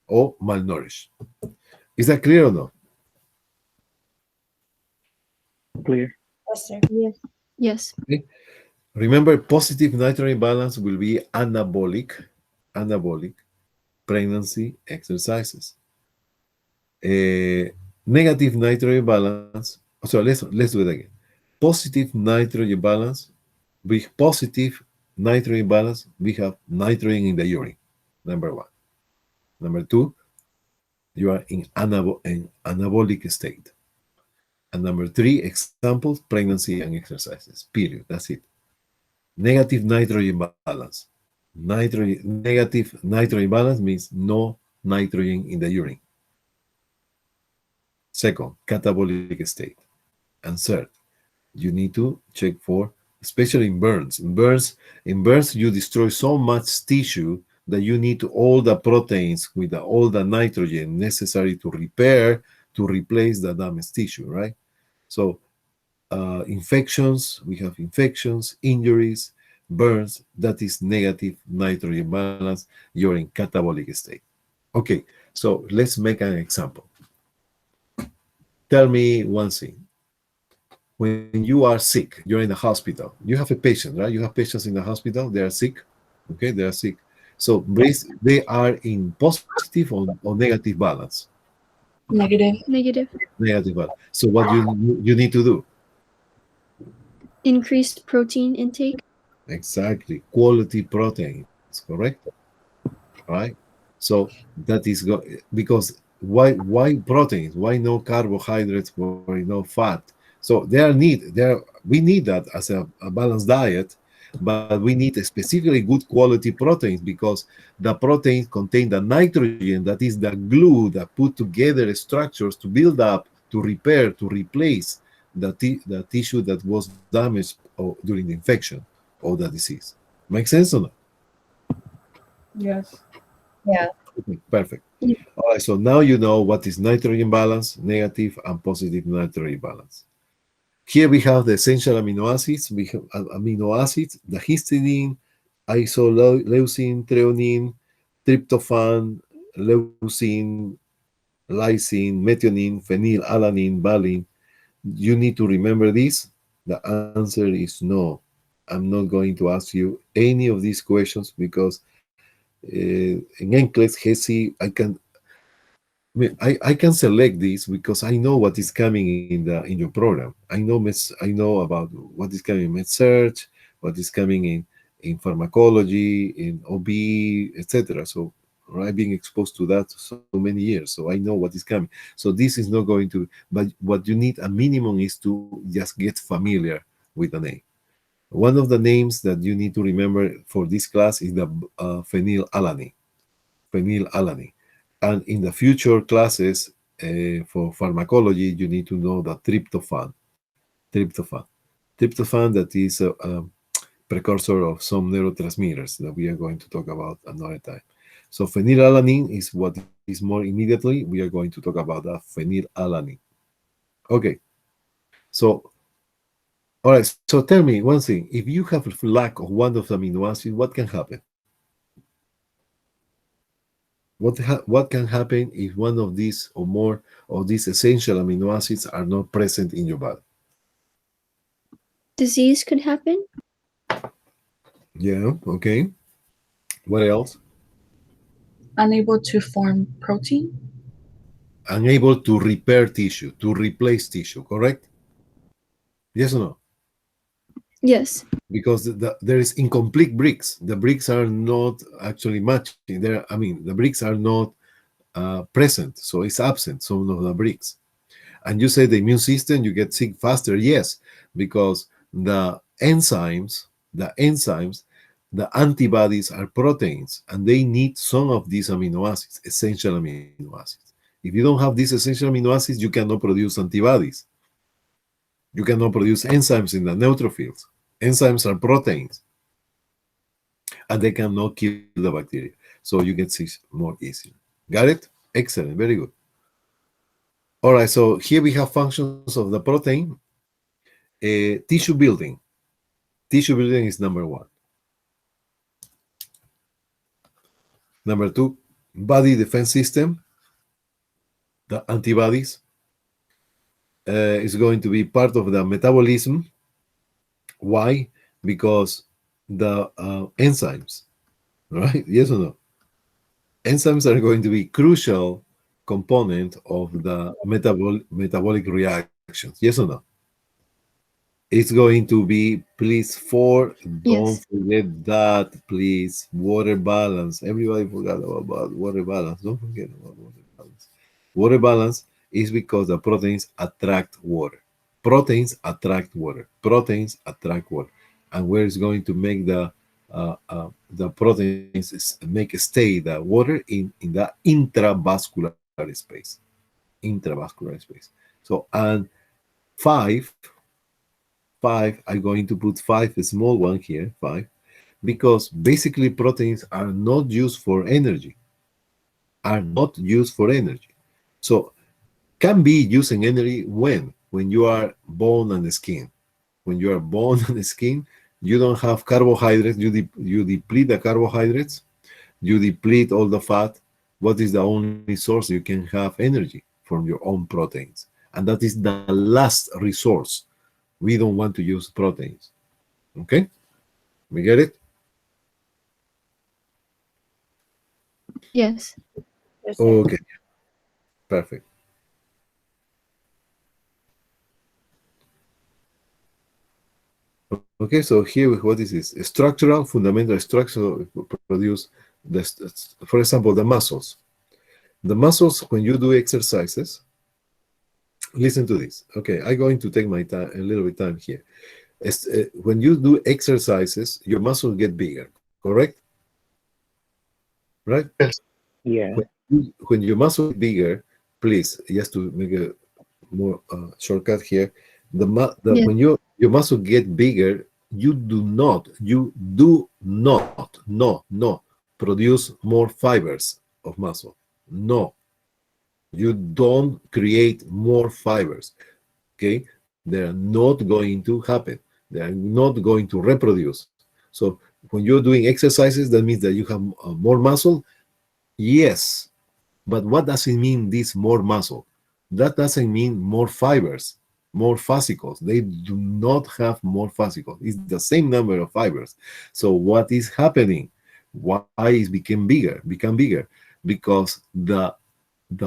Speaker 1: Or malnourished. Is that clear or no?
Speaker 3: Clear.
Speaker 5: Yes, sir.
Speaker 6: Yes.
Speaker 5: Yes.
Speaker 1: Okay. Remember, positive nitrogen balance will be anabolic, pregnancy exercises. Negative nitrogen balance. So let's do it again. Positive nitrogen balance. With positive nitrogen balance, we have nitrogen in the urine. Number one. Number two, you are in anabolic state. And number three, examples, pregnancy and exercises. Period. That's it. Negative nitrogen balance. Negative nitrogen balance means no nitrogen in the urine. Second, catabolic state. And third, you need to check for, especially in burns. In burns, you destroy so much tissue that you need all the proteins with all the nitrogen necessary to repair, to replace the damaged tissue, right? So infections, we have infections, injuries, burns, that is negative nitrogen balance. You're in catabolic state. Okay, so let's make an example. Tell me one thing. When you are sick, you're in the hospital, you have a patient, right? You have patients in the hospital, they are sick, okay? They are sick. So they are in positive or negative balance?
Speaker 5: Negative.
Speaker 7: Negative.
Speaker 1: Negative balance. So what you need to do?
Speaker 7: Increased protein intake.
Speaker 1: Exactly. Quality proteins, correct? Right? So that is because why proteins? Why no carbohydrates? Why no fat? So we need that as a balanced diet, but we need specifically good quality proteins because the proteins contain the nitrogen that is the glue that put together structures to build up, to repair, to replace the tissue that was damaged during the infection or the disease. Make sense or not?
Speaker 2: Yes.
Speaker 4: Yeah.
Speaker 1: Okay, perfect. All right, so now you know what is nitrogen balance, negative and positive nitrogen balance. Here we have the essential amino acids. We have amino acids, the histidine, isoleucine, threonine, tryptophan, leucine, lysine, methionine, phenylalanine, valine. You need to remember this. The answer is no. I'm not going to ask you any of these questions because in NCLEX, HESI, I can select this because I know what is coming in your program. I know about what is coming in MedSearch, what is coming in pharmacology, in OB, etc. So I've been exposed to that so many years, so I know what is coming. So this is not going to, but what you need a minimum is to just get familiar with the name. One of the names that you need to remember for this class is the phenylalanine. Phenylalanine. And in the future classes for pharmacology, you need to know the tryptophan. Tryptophan that is a precursor of some neurotransmitters that we are going to talk about another time. So phenylalanine is what is more immediately. We are going to talk about the phenylalanine. Okay. So, all right. So tell me one thing. If you have lack of one of the amino acids, what can happen? what can happen if one of these or more of these essential amino acids are not present in your body?
Speaker 5: Disease could happen.
Speaker 1: Yeah, okay. What else?
Speaker 7: Unable to form protein.
Speaker 1: Unable to repair tissue, to replace tissue, correct? Yes or no?
Speaker 5: Yes.
Speaker 1: Because there is incomplete bricks. The bricks are not actually matching. The bricks are not present, so it's absent, some of the bricks. And you say the immune system, you get sick faster. Yes, because the enzymes, the antibodies are proteins, and they need some of these amino acids, essential amino acids. If you don't have these essential amino acids, you cannot produce antibodies. You cannot produce enzymes in the neutrophils. Enzymes are proteins, and they cannot kill the bacteria. So you get sick more easily. Got it? Excellent. Very good. All right, so here we have functions of the protein. Tissue building. Tissue building is number 1. Number 2, body defense system. The antibodies is going to be part of the metabolism. Why? Because the enzymes, right? Yes or no? Enzymes are going to be crucial component of the metabolic reactions. Yes or no? It's going to be, please, don't
Speaker 5: Yes.
Speaker 1: forget that, please. Water balance. Everybody forgot about water balance. Don't forget about water balance. Water balance is because the proteins attract water. Proteins attract water. Proteins attract water. And where it's going to make the proteins make stay the water in the intravascular space. Intravascular space. So, and 5, I'm going to put 5, a small one here, 5, because basically proteins are not used for energy. So can be using energy when you are bone and skin. When you are bone and skin, you don't have carbohydrates. You deplete the carbohydrates. You deplete all the fat. What is the only source you can have energy? From your own proteins. And that is the last resource. We don't want to use proteins. Okay? We get it?
Speaker 5: Yes.
Speaker 6: Yes, sir.
Speaker 1: Okay. Perfect. Okay, so here, what is this? Structural, fundamental structure produce, for example, the muscles. The muscles, when you do exercises, listen to this. Okay, I'm going to take my time, a little bit time here. When you do exercises, your muscles get bigger, correct? Right?
Speaker 2: Yes.
Speaker 3: Yeah.
Speaker 1: When your muscle is bigger, please, just to make a more shortcut here,
Speaker 5: Yes.
Speaker 1: when your muscle get bigger, you do not produce more fibers of muscle. No, you don't create more fibers. Okay, they're not going to happen. They are not going to reproduce. So when you're doing exercises, that means that you have more muscle. Yes, but what does it mean, this more muscle? That doesn't mean more fibers, more fascicles. They do not have more fascicles. It's the same number of fibers. So what is happening? Why it become bigger? Because the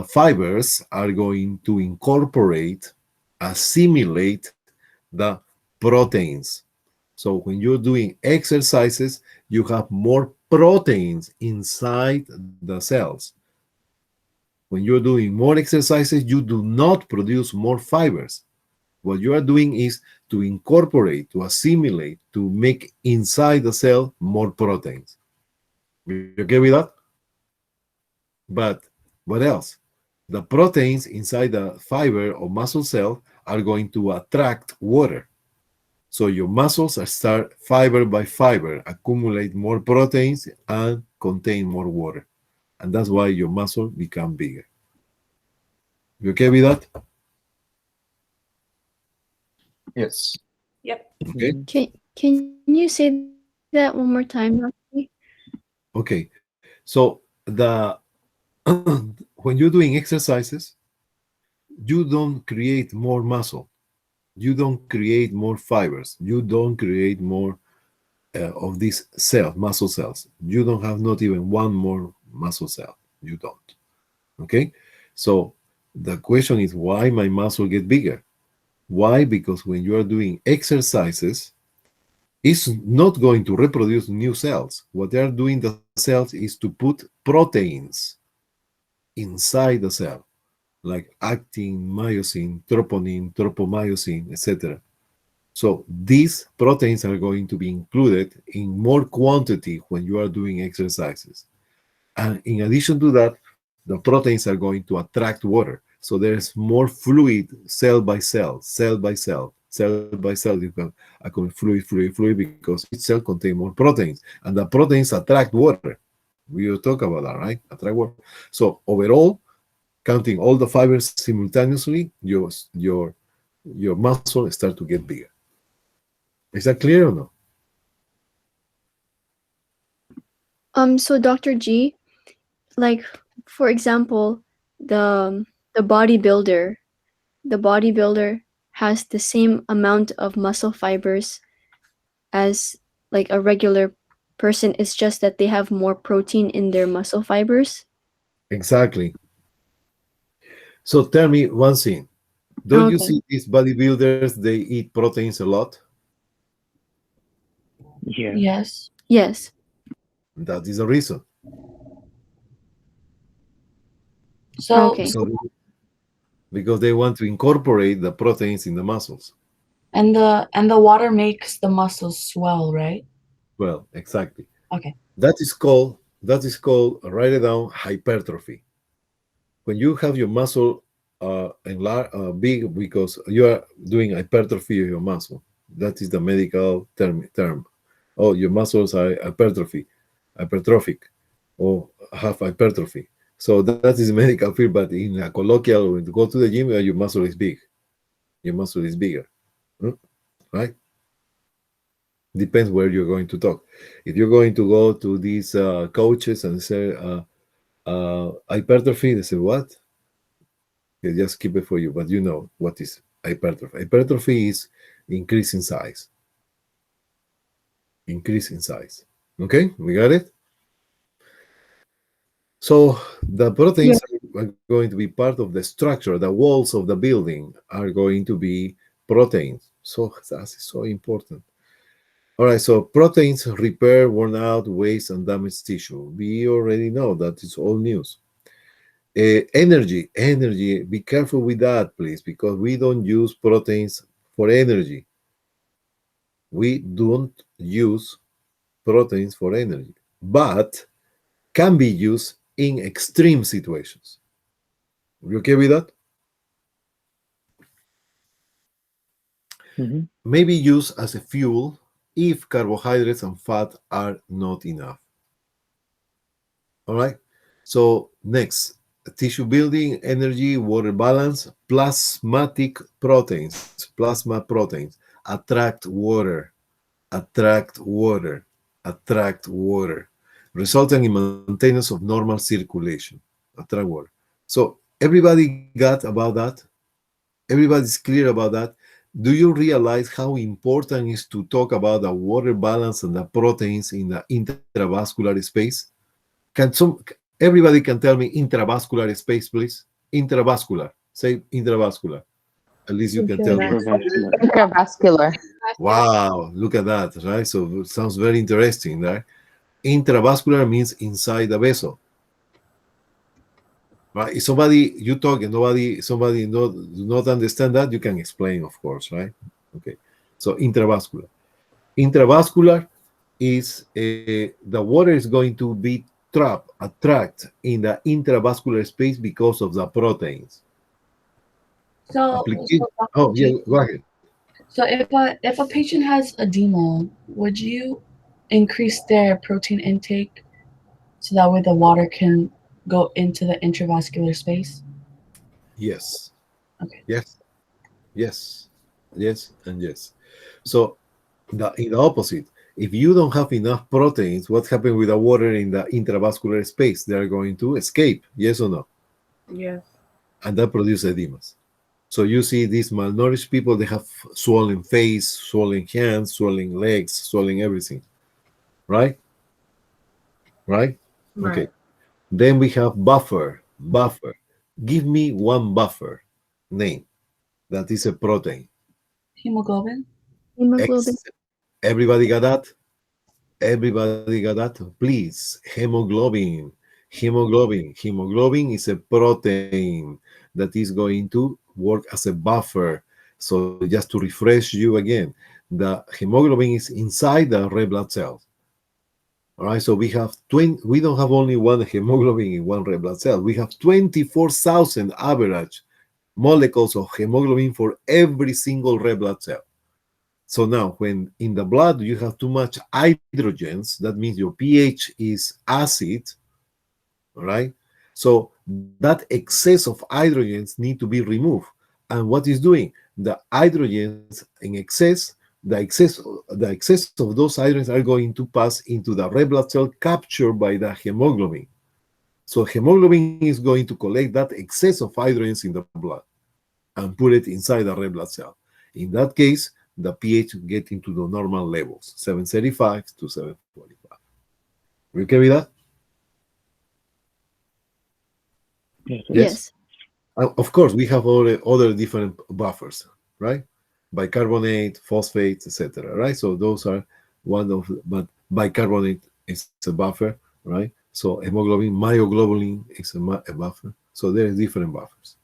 Speaker 1: fibers are going to incorporate, assimilate the proteins. So when you're doing exercises, you have more proteins inside the cells. When you're doing more exercises, you do not produce more fibers. What you are doing is to incorporate, to assimilate, to make inside the cell more proteins. You okay with that? But what else? The proteins inside the fiber or muscle cell are going to attract water. So your muscles start fiber by fiber, accumulate more proteins and contain more water. And that's why your muscle become bigger. You okay with that?
Speaker 2: Yes.
Speaker 6: Yep.
Speaker 1: Okay.
Speaker 5: Can you say that one more time, Rocky?
Speaker 1: Okay. So the when you're doing exercises, you don't create more muscle. You don't create more fibers. You don't create more of these cells, muscle cells. You don't have not even one more muscle cell. You don't. Okay? So the question is, why my muscle get bigger? Why? Because when you are doing exercises, it's not going to reproduce new cells. What they are doing, the cells, is to put proteins inside the cell, like actin, myosin, troponin, tropomyosin, etc. So these proteins are going to be included in more quantity when you are doing exercises. And in addition to that, the proteins are going to attract water. So there's more fluid cell by cell, cell by cell, cell by cell. You can fluid, because each cell contains more proteins. And the proteins attract water. We will talk about that, right? Attract water. So overall, counting all the fibers simultaneously, your muscle start to get bigger. Is that clear or no?
Speaker 5: So Dr. G, like for example, the bodybuilder, the bodybuilder has the same amount of muscle fibers as like a regular person. It's just that they have more protein in their muscle fibers.
Speaker 1: Exactly. So tell me one thing. Don't you
Speaker 5: Okay.
Speaker 1: see these bodybuilders, they eat proteins a lot?
Speaker 3: Yeah.
Speaker 7: Yes.
Speaker 5: Yes.
Speaker 1: That is the reason.
Speaker 7: So,
Speaker 5: Okay.
Speaker 1: Because they want to incorporate the proteins in the muscles.
Speaker 7: and the water makes the muscles swell, right?
Speaker 1: Well, exactly.
Speaker 7: Okay.
Speaker 1: That is called, write it down, hypertrophy. When you have your muscle big because you are doing hypertrophy of your muscle. That is the medical term. Oh, your muscles are hypertrophic, or have hypertrophy. So that is medical field, but in a colloquial, when you go to the gym, your muscle is big. Your muscle is bigger, right? Depends where you're going to talk. If you're going to go to these coaches and say hypertrophy, they say what? They just keep it for you, but you know what is hypertrophy. Hypertrophy is increase in size. Increase in size. Okay, we got it? So the proteins are going to be part of the structure. The walls of the building are going to be proteins. So that's so important. All right, so proteins repair worn out, waste, and damaged tissue. We already know that it's all news. Energy, be careful with that, please, because we don't use proteins for energy. We don't use proteins for energy, but can be used in extreme situations. You okay with that?
Speaker 3: Mm-hmm.
Speaker 1: Maybe used as a fuel if carbohydrates and fat are not enough. All right. So next, tissue building, energy, water balance, plasmatic proteins. Plasma proteins attract water, resulting in maintenance of normal circulation. Attract water. So everybody got about that? Everybody's clear about that? Do you realize how important it is to talk about the water balance and the proteins in the intravascular space? Everybody can tell me intravascular space, please? Intravascular. Say intravascular. At least you can tell me.
Speaker 3: Intravascular.
Speaker 8: Intravascular.
Speaker 1: Wow, look at that, right? So it sounds very interesting, right? Intravascular means inside the vessel. Right? If somebody you talk and somebody do not understand that, you can explain, of course, right? Okay. So intravascular. Intravascular is the water is going to be attract in the intravascular space because of the proteins.
Speaker 7: So,
Speaker 1: Oh, yeah, go ahead.
Speaker 7: So if a patient has edema, would you increase their protein intake so that way the water can go into the intravascular space?
Speaker 1: Yes.
Speaker 7: Okay.
Speaker 1: Yes, and yes. So in the opposite, If you don't have enough proteins, what happens with the water in the intravascular space? They are going to escape, yes or no?
Speaker 4: Yes.
Speaker 1: And that produces edemas. So you see these malnourished people, they have swollen face, swollen hands, swollen legs, swollen everything. Right? Right?
Speaker 4: Right.
Speaker 1: Okay. Then we have buffer. Buffer. Give me one buffer name that is a protein.
Speaker 7: Hemoglobin.
Speaker 5: Hemoglobin.
Speaker 1: Everybody got that? Everybody got that? Please. Hemoglobin. Hemoglobin. Hemoglobin is a protein that is going to work as a buffer. So just to refresh you again, the hemoglobin is inside the red blood cells. All right, so we have we don't have only one hemoglobin in one red blood cell. We have 24,000 average molecules of hemoglobin for every single red blood cell. So now, when in the blood you have too much hydrogens, that means your pH is acid, all right? So that excess of hydrogens need to be removed. And what is doing? The hydrogens in excess, the excess of those hydrogens are going to pass into the red blood cell captured by the hemoglobin. So hemoglobin is going to collect that excess of hydrogens in the blood and put it inside the red blood cell. In that case, the pH get into the normal levels, 735 to 745. You okay with that?
Speaker 5: Yes.
Speaker 1: Of course, we have all the other different buffers, right? Bicarbonate, phosphates, etc. Right? So those are one of, but bicarbonate is a buffer, right? So hemoglobin, myoglobin is a buffer. So there are different buffers.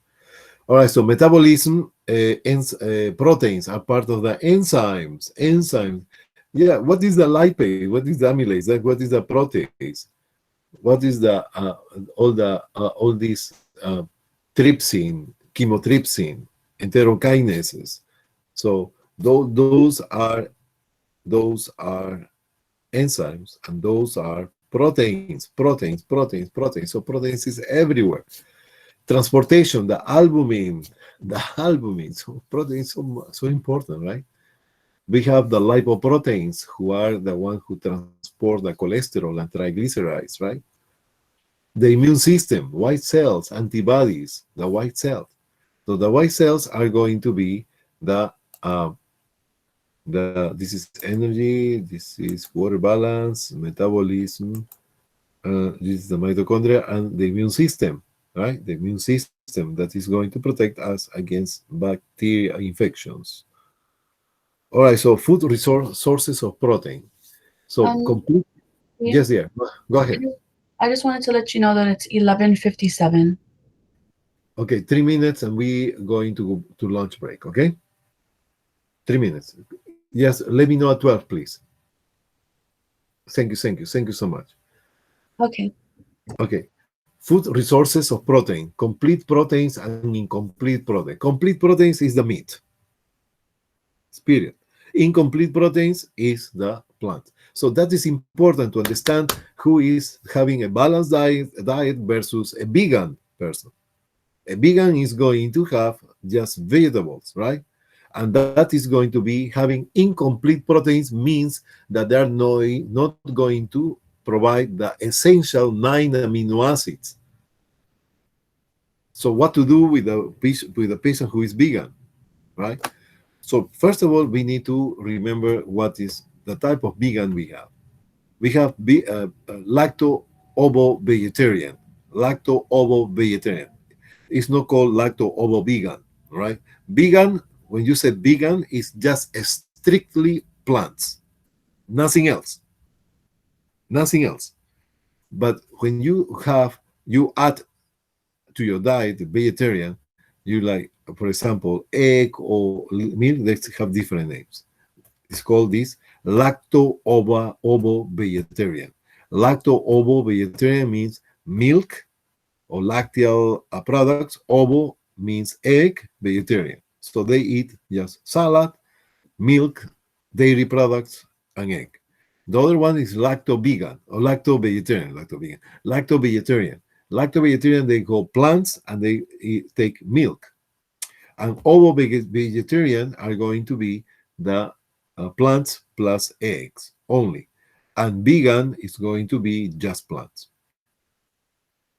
Speaker 1: All right, so metabolism, proteins are part of the enzymes. Enzymes, yeah. What is the lipase? What is the amylase? Like, what is the protease? What is the all these trypsin, chymotrypsin, enterokinases? So those are enzymes, and those are proteins. So proteins is everywhere. Transportation, the albumin. So proteins so important, right? We have the lipoproteins, who are the ones who transport the cholesterol and triglycerides, right? The immune system, white cells, antibodies, the white cells. So the white cells are going to be this is energy, this is water balance, metabolism, this is the mitochondria and the immune system, right? The immune system that is going to protect us against bacteria infections. All right, so food sources of protein. So complete.
Speaker 7: Yeah.
Speaker 1: Yes, go ahead.
Speaker 7: I just wanted to let you know that it's 11:57.
Speaker 1: Okay, 3 minutes and we going to go to lunch break, okay? 3 minutes. Yes, let me know at 12, please. Thank you so much.
Speaker 7: Okay.
Speaker 1: Okay. Food resources of protein, complete proteins and incomplete protein. Complete proteins is the meat. Period. Incomplete proteins is the plant. So that is important to understand who is having a balanced diet versus a vegan person. A vegan is going to have just vegetables, right? And that is going to be having incomplete proteins, means that they are not going to provide the essential 9 amino acids. So what to do with the patient who is vegan, right? So first of all, we need to remember what is the type of vegan we have. We have lacto-ovo-vegetarian. Lacto-ovo-vegetarian. It's not called lacto-ovo-vegan, right? Vegan, when you say vegan, is just strictly plants, nothing else. Nothing else. But when you add to your diet vegetarian, you like, for example, egg or milk, they have different names. It's called this lacto-ovo-vegetarian. Lacto-ovo-vegetarian means milk or lacteal products. Ovo means egg, vegetarian. So they eat just salad, milk, dairy products, and egg. The other one is lacto-vegan or lacto-vegetarian. Lacto-vegetarian. Lacto-vegetarian, they go plants and they take milk. And ovo-vegetarian are going to be the plants plus eggs. only. And vegan is going to be just plants.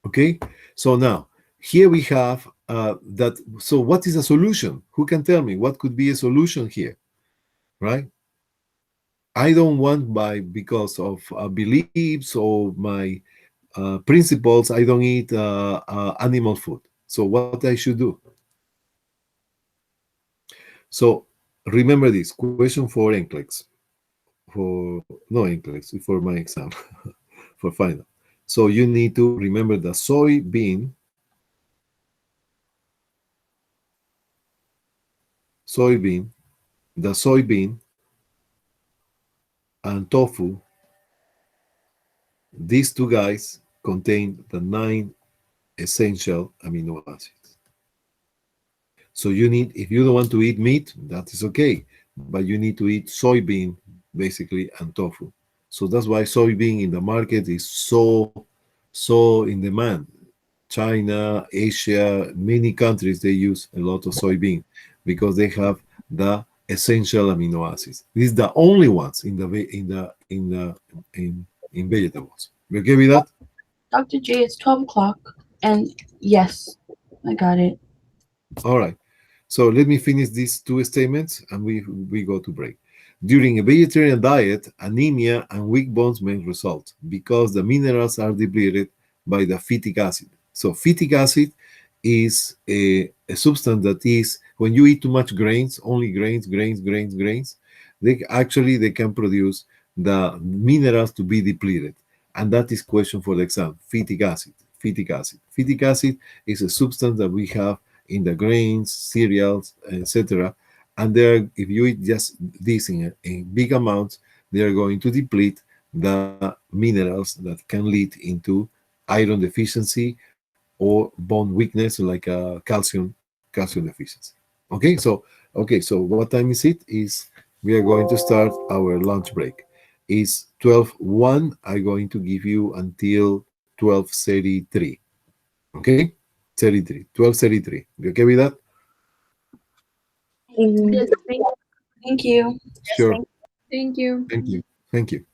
Speaker 1: Okay, so now here we have that. So what is a solution? Who can tell me what could be a solution here, right? I don't want because of beliefs or my principles, I don't eat animal food. So what I should do? So remember this question for NCLEX, for no NCLEX, for my exam, for final. So you need to remember the soybean, the soybean and tofu. These two guys contain the 9 essential amino acids. So you need, if you don't want to eat meat, that is okay, but you need to eat soybean basically and tofu. So that's why soybean in the market is so in demand. China, Asia, many countries they use a lot of soybean because they have the essential amino acids. These are the only ones in vegetables. You okay with that?
Speaker 7: Dr. J, it's 12 o'clock. And yes, I got it.
Speaker 1: All right. So let me finish these two statements and we go to break. During a vegetarian diet, anemia and weak bones may result because the minerals are depleted by the phytic acid. So phytic acid is a substance that is when you eat too much grains, only grains, they can produce the minerals to be depleted. And that is question for the exam. Phytic acid. Phytic acid is a substance that we have in the grains, cereals, etc. And there, if you eat just this in big amounts, they are going to deplete the minerals that can lead into iron deficiency or bone weakness like calcium deficiency. Okay, so what time is it? Is we are going to start our lunch break. Is 12:01. I'm going to give you until 12:33. Okay, 33, 12:33. You okay with that?
Speaker 6: Mm,
Speaker 7: Yes, thank you.
Speaker 1: Sure.
Speaker 5: Thank you.
Speaker 1: Thank you. Thank you.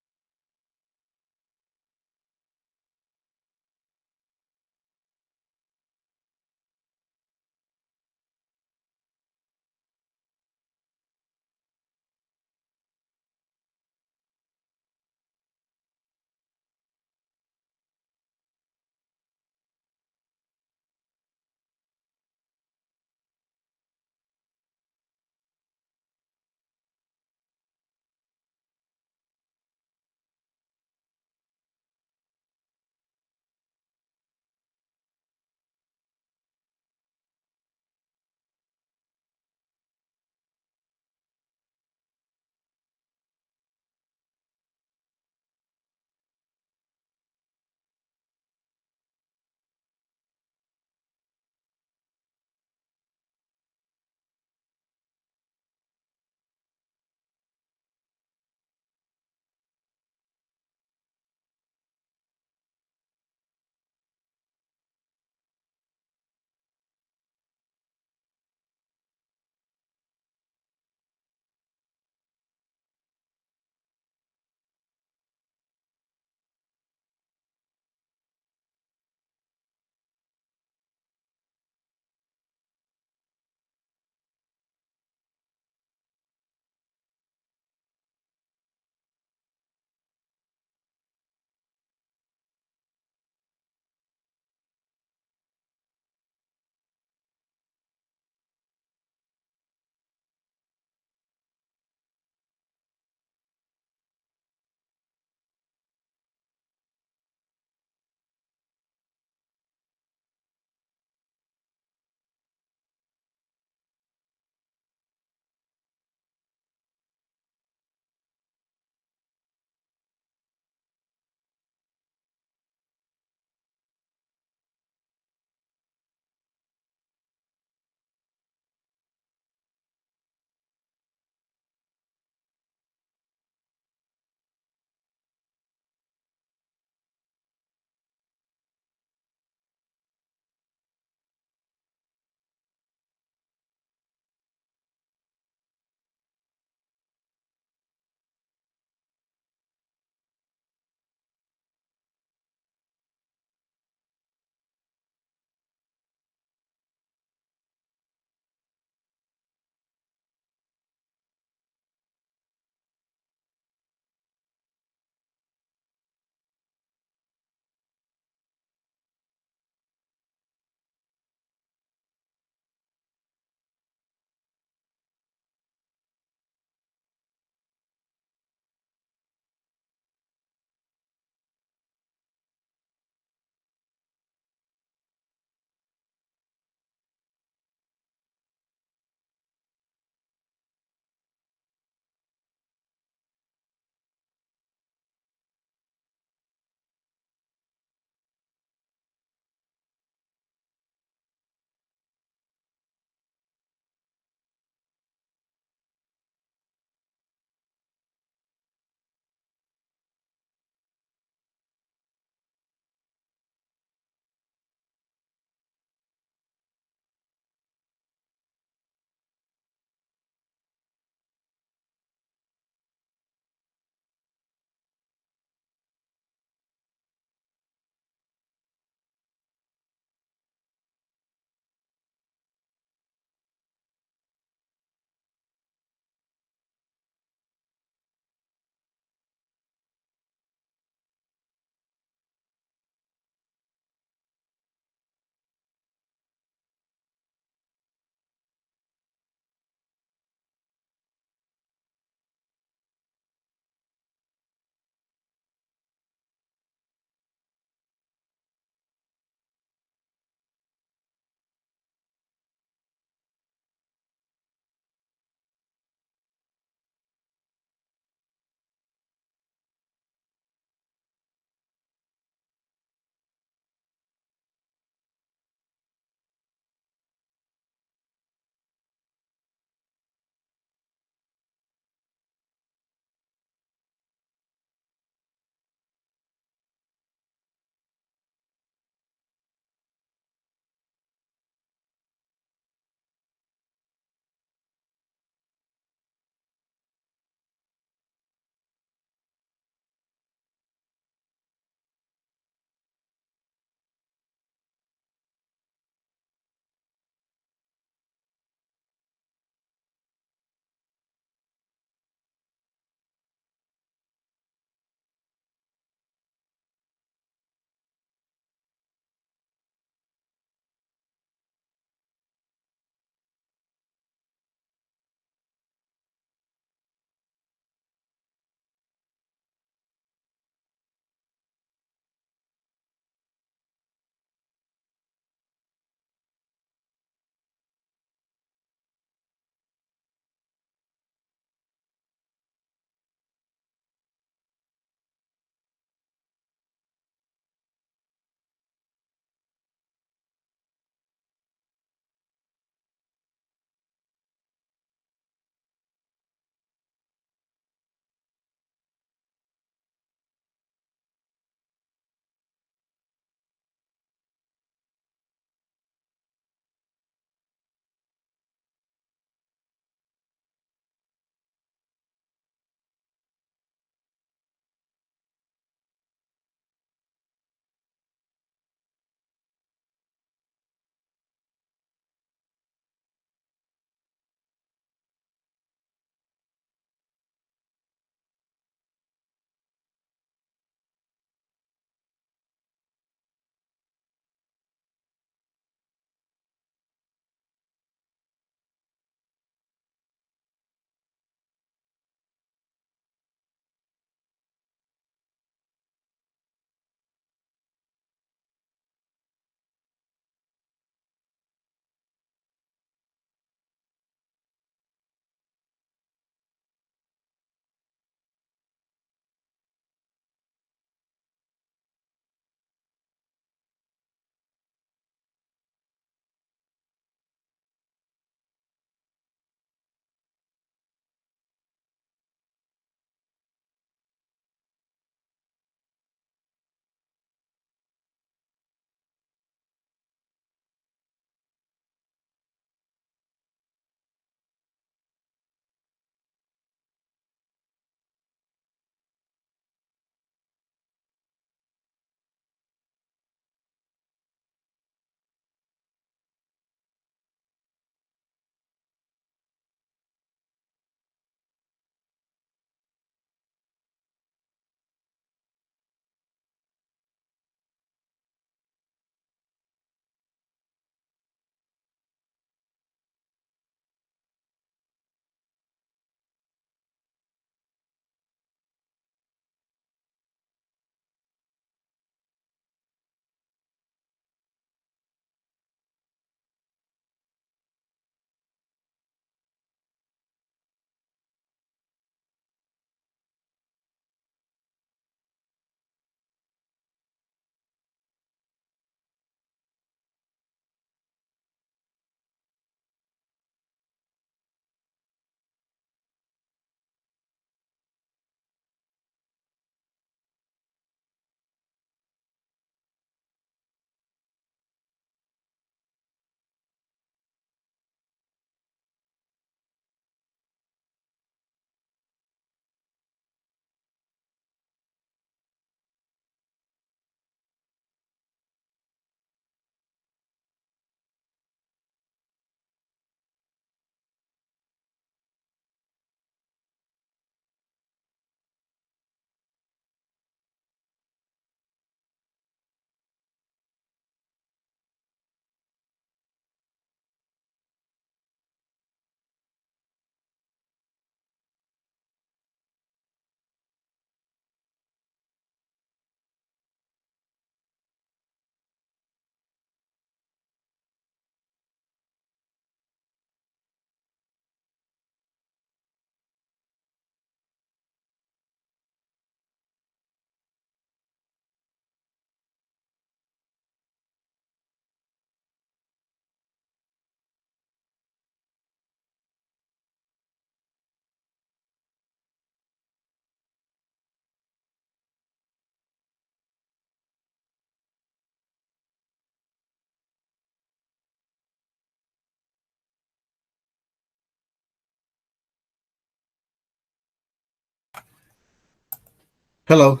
Speaker 1: Hello.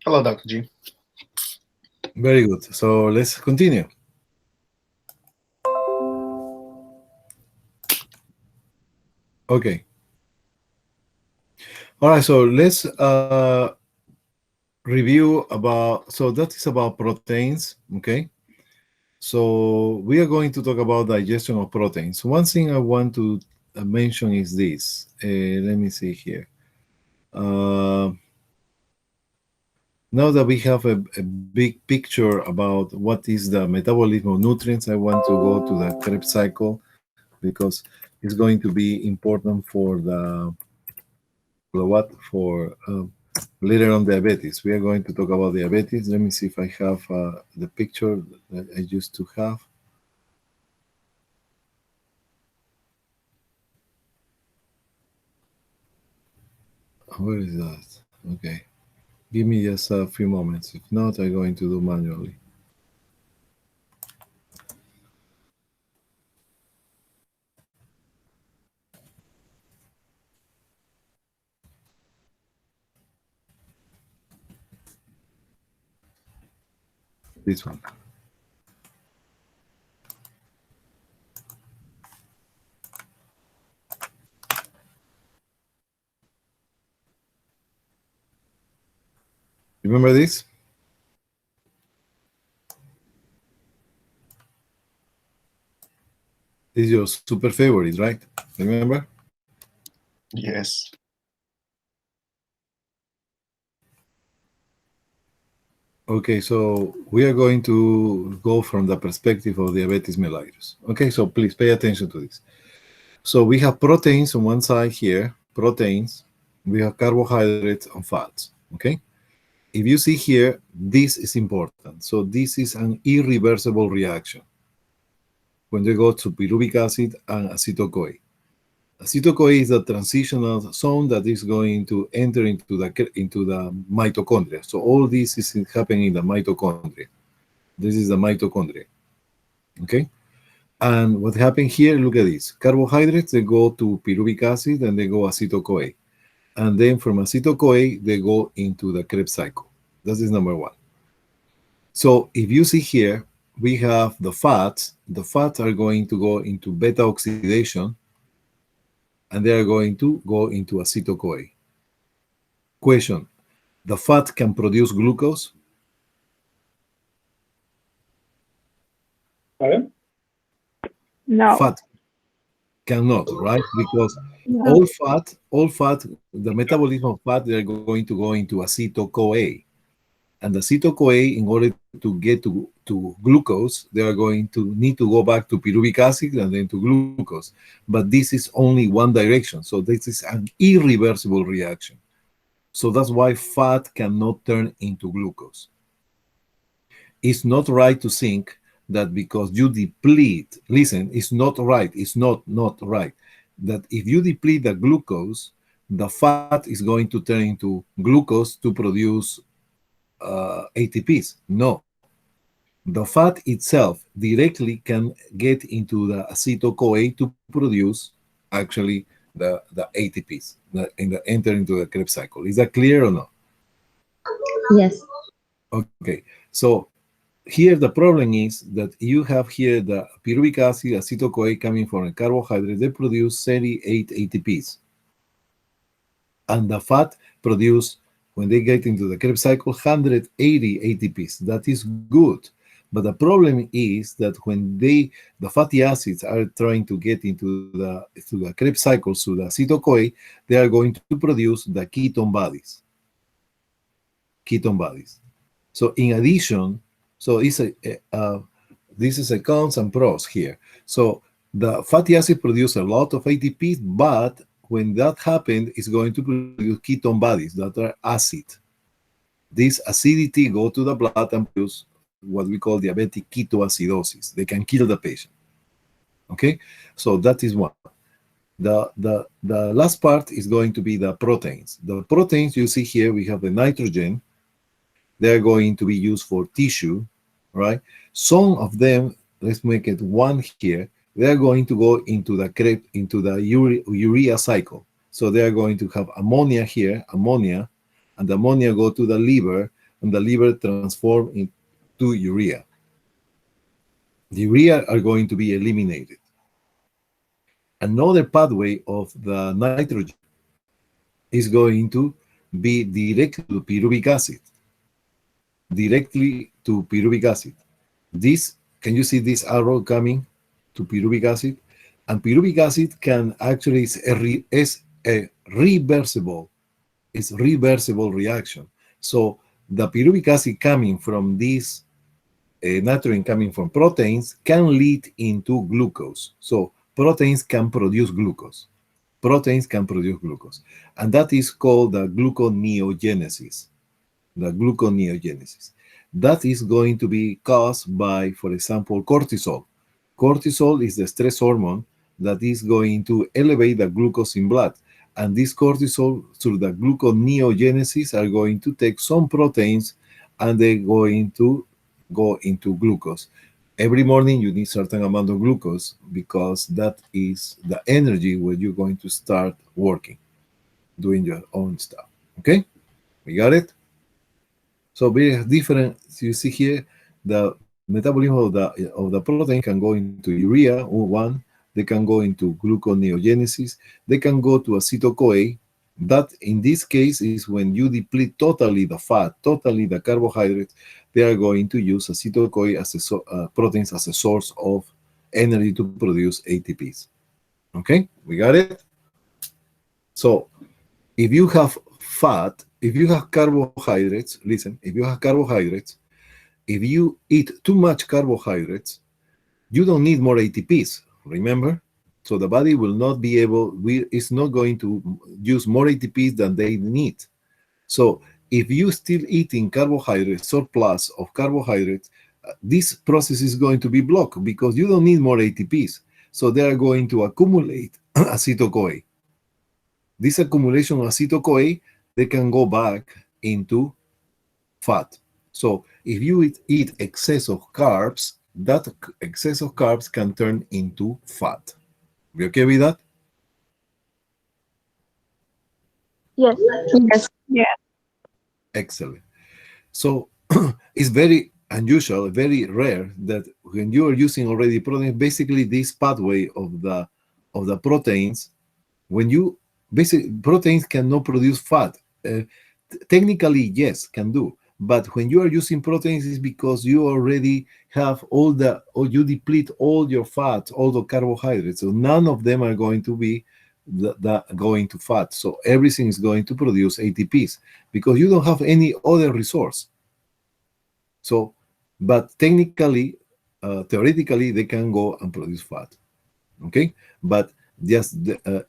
Speaker 2: Hello, Dr. G.
Speaker 1: Very good. So let's continue. Okay. All right. So let's review about. So that is about proteins. Okay. So we are going to talk about digestion of proteins. One thing I want to mention is this. Let me see here. Now that we have a big picture about what is the metabolism of nutrients, I want to go to the Krebs cycle because it's going to be important for for later on diabetes. We are going to talk about diabetes. Let me see if I have the picture that I used to have. Where is that? Okay. Give me just a few moments. If not, I'm going to do manually. This one. Remember this? This is your super favorite, right? Remember?
Speaker 2: Yes.
Speaker 1: Okay, so we are going to go from the perspective of diabetes mellitus. Okay, so please pay attention to this. So we have proteins on one side here, proteins. We have carbohydrates and fats, okay? If you see here, this is important. So this is an irreversible reaction when they go to pyruvic acid and acetyl-CoA. Acetyl-CoA is the transitional zone that is going to enter into the mitochondria. So all this is happening in the mitochondria. This is the mitochondria, okay? And what happened here, look at this. Carbohydrates, they go to pyruvic acid and they go acetyl-CoA. And then from acetyl-CoA, they go into the Krebs cycle. That is number one. So if you see here, we have the fats. The fats are going to go into beta oxidation, and they are going to go into acetyl-CoA. Question, the fat can produce glucose?
Speaker 3: Pardon? No.
Speaker 1: Fat cannot, right? Because
Speaker 3: No.
Speaker 1: all fat, the metabolism of fat, they're going to go into acetyl-CoA. And the acetyl-CoA, in order to get to glucose, they are going to need to go back to pyruvic acid and then to glucose. But this is only one direction. So this is an irreversible reaction. So that's why fat cannot turn into glucose. It's not right to think that because you deplete, listen, it's not right, it's not right, that if you deplete the glucose, the fat is going to turn into glucose to produce ATPs. No. The fat itself directly can get into the acetyl-CoA to produce actually the ATPs, enter into the Krebs cycle. Is that clear or not?
Speaker 6: Yes.
Speaker 1: Okay. So here the problem is that you have here the pyruvic acid, acetyl-CoA coming from a carbohydrate. They produce 38 ATPs. And the fat produce, when they get into the Krebs cycle, 180 ATPs. That is good. But the problem is that when the fatty acids are trying to get into the Krebs cycle, through the acetyl-CoA, they are going to produce the ketone bodies. Ketone bodies. So in addition, so it's this is a cons and pros here. So the fatty acid produce a lot of ATPs, but when that happens, it's going to produce ketone bodies that are acid. This acidity go to the blood and produce what we call diabetic ketoacidosis. They can kill the patient. Okay, so that is one. The last part is going to be the proteins. The proteins you see here, we have the nitrogen. They're going to be used for tissue, right? Some of them, let's make it one here, they're going to go into the urea cycle. So they are going to have ammonia here, ammonia, and the ammonia go to the liver, and the liver transform into urea. The urea are going to be eliminated. Another pathway of the nitrogen is going to be directly to pyruvic acid. Directly to pyruvic acid. This, can you see this arrow coming to pyruvic acid? And pyruvic acid can actually is a reversible reaction. So the pyruvic acid coming from this nitrogen coming from proteins can lead into glucose. So proteins can produce glucose. Proteins can produce glucose. And that is called the gluconeogenesis. The gluconeogenesis. That is going to be caused by, for example, cortisol. Cortisol is the stress hormone that is going to elevate the glucose in blood. And this cortisol, through the gluconeogenesis, are going to take some proteins and they're going to go into glucose. Every morning you need certain amount of glucose because that is the energy where you're going to start working, doing your own stuff. Okay? We got it? So very different. You see here, the metabolism of the protein can go into urea, one. They can go into gluconeogenesis. They can go to acetyl-CoA. That, in this case, is when you deplete totally the fat, totally the carbohydrates. They are going to use acetyl-CoA as proteins as a source of energy to produce ATPs. Okay, we got it? So if you have fat, if you have carbohydrates, listen, if you have carbohydrates, if you eat too much carbohydrates, you don't need more ATPs, remember? So the body will not be able, it's not going to use more ATPs than they need. So if you still eating carbohydrates, surplus of carbohydrates, this process is going to be blocked because you don't need more ATPs. So they are going to accumulate acetyl-CoA. This accumulation of acetyl-CoA, they can go back into fat. So if you eat excess of carbs, that excess of carbs can turn into fat. We okay with that?
Speaker 3: Yes.
Speaker 6: Yes.
Speaker 3: Yeah.
Speaker 1: Excellent. So it's very unusual, very rare that when you are using already protein, basically this pathway of the proteins, when you proteins cannot produce fat. Technically, yes, can do. But when you are using proteins, it's because you already have or you deplete all your fat, all the carbohydrates. So none of them are going to be going to fat. So everything is going to produce ATPs because you don't have any other resource. So, but technically, theoretically, they can go and produce fat. Okay, but just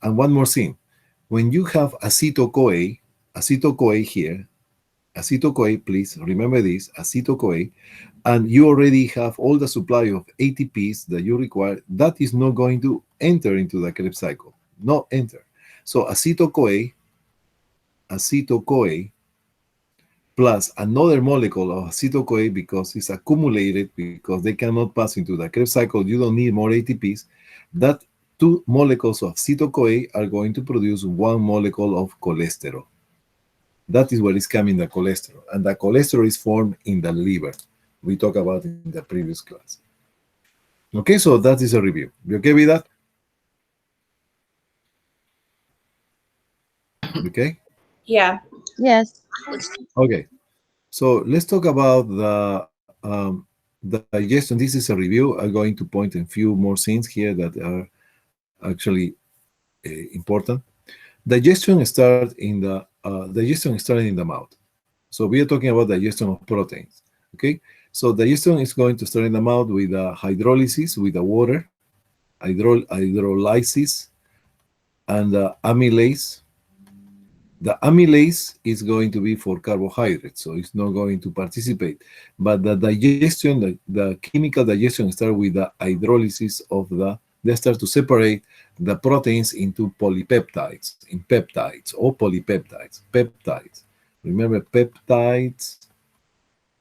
Speaker 1: and one more thing, when you have acetyl-CoA here, acetyl-CoA, please remember this, acetyl-CoA, and you already have all the supply of ATPs that you require, that is not going to enter into the Krebs cycle. Not enter. So acetyl-CoA plus another molecule of acetyl-CoA, because it's accumulated, because they cannot pass into the Krebs cycle, you don't need more ATPs, that two molecules of acetyl-CoA are going to produce one molecule of cholesterol. That is where is coming the cholesterol. And the cholesterol is formed in the liver. We talked about it in the previous class. Okay, so that is a review. You okay with that? Okay?
Speaker 4: Yeah.
Speaker 6: Yes.
Speaker 1: Okay. So let's talk about the digestion. This is a review. I'm going to point a few more things here that are actually important. Digestion starts in the mouth. So we are talking about digestion of proteins. Okay. So digestion is going to start in the mouth with hydrolysis, with the water, hydrolysis, and amylase. The amylase is going to be for carbohydrates, so it's not going to participate. But the digestion, the chemical digestion starts with the hydrolysis of they start to separate the proteins into polypeptides, in peptides or polypeptides, peptides. Remember, peptides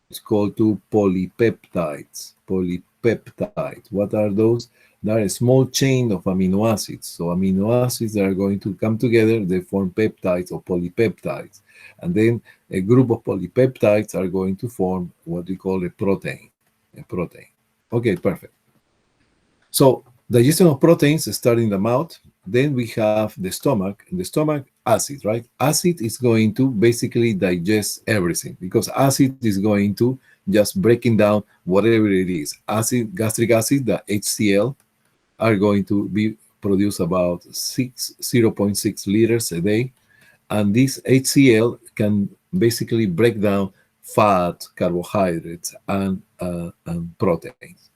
Speaker 1: is called to polypeptides. Polypeptides. What are those? There are a small chain of amino acids. So amino acids that are going to come together, they form peptides or polypeptides. And then a group of polypeptides are going to form what we call a protein. A protein. Okay, perfect. So digestion of proteins start in the mouth. Then we have the stomach. In the stomach, acid, right? Acid is going to basically digest everything because acid is going to just breaking down whatever it is. Acid, gastric acid, the HCl, are going to be produced about 0.6 liters a day. And this HCl can basically break down fat, carbohydrates, and proteins.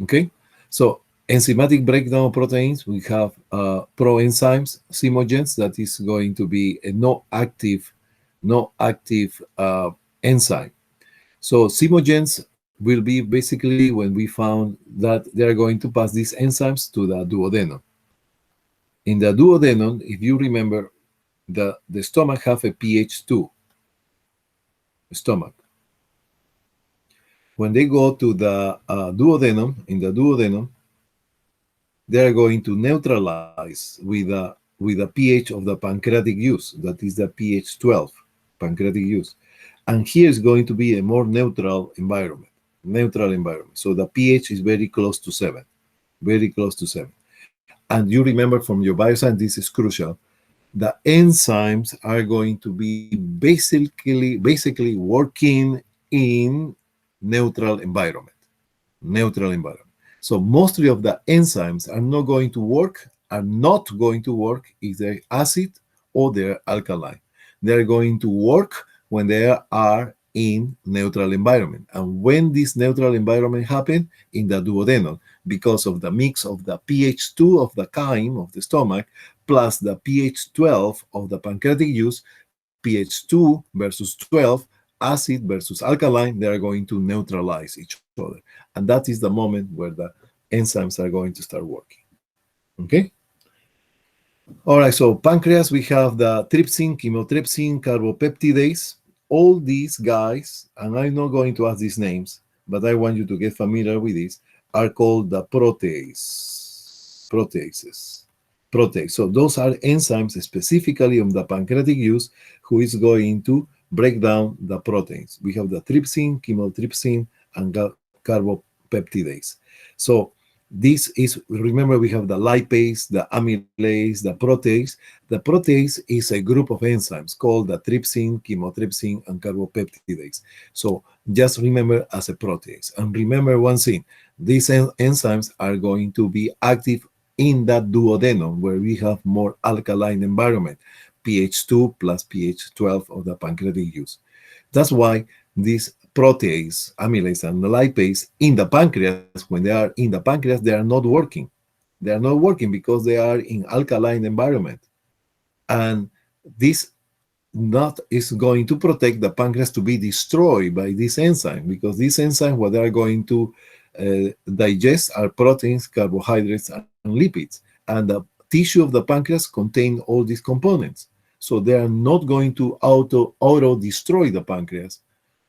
Speaker 1: Okay? So enzymatic breakdown of proteins, we have proenzymes, cymogens, that is going to be a no active enzyme. So cymogens will be basically when we found that they are going to pass these enzymes to the duodenum. In the duodenum, if you remember, the stomach have a pH 2 stomach. When they go to the duodenum, in the duodenum, they are going to neutralize with the pH of the pancreatic juice, that is the pH 12 pancreatic juice. And here is going to be a more neutral environment. So the pH is very close to 7, very close to 7. And you remember from your bioscience, this is crucial. The enzymes are going to be basically working in neutral environment. So mostly of the enzymes are not going to work if they're acid or they're alkaline. They're going to work when they are in neutral environment. And when this neutral environment happens in the duodenum, because of the mix of the pH 2 of the chyme of the stomach plus the pH 12 of the pancreatic juice, pH 2 versus 12, acid versus alkaline, they are going to neutralize each other. And that is the moment where the enzymes are going to start working. Okay? All right, so pancreas, we have the trypsin, chymotrypsin, carbopeptidase. All these guys, and I'm not going to ask these names, but I want you to get familiar with this, are called the proteases. So those are enzymes specifically on the pancreatic juice who is going to break down the proteins. We have the trypsin, chymotrypsin, and carbopeptidase. So this is, remember, we have the lipase, the amylase, the protease. The protease is a group of enzymes called the trypsin, chymotrypsin, and carbopeptidase. So just remember as a protease. And remember one thing, these enzymes are going to be active in that duodenum where we have more alkaline environment, pH 2 plus pH 12 of the pancreatic juice. That's why this protease, amylase, and the lipase in the pancreas, when they are in the pancreas, they are not working. They are not working because they are in alkaline environment. And this not is going to protect the pancreas to be destroyed by this enzyme, because these enzymes, what they are going to digest are proteins, carbohydrates, and lipids. And the tissue of the pancreas contain all these components. So they are not going to auto-destroy the pancreas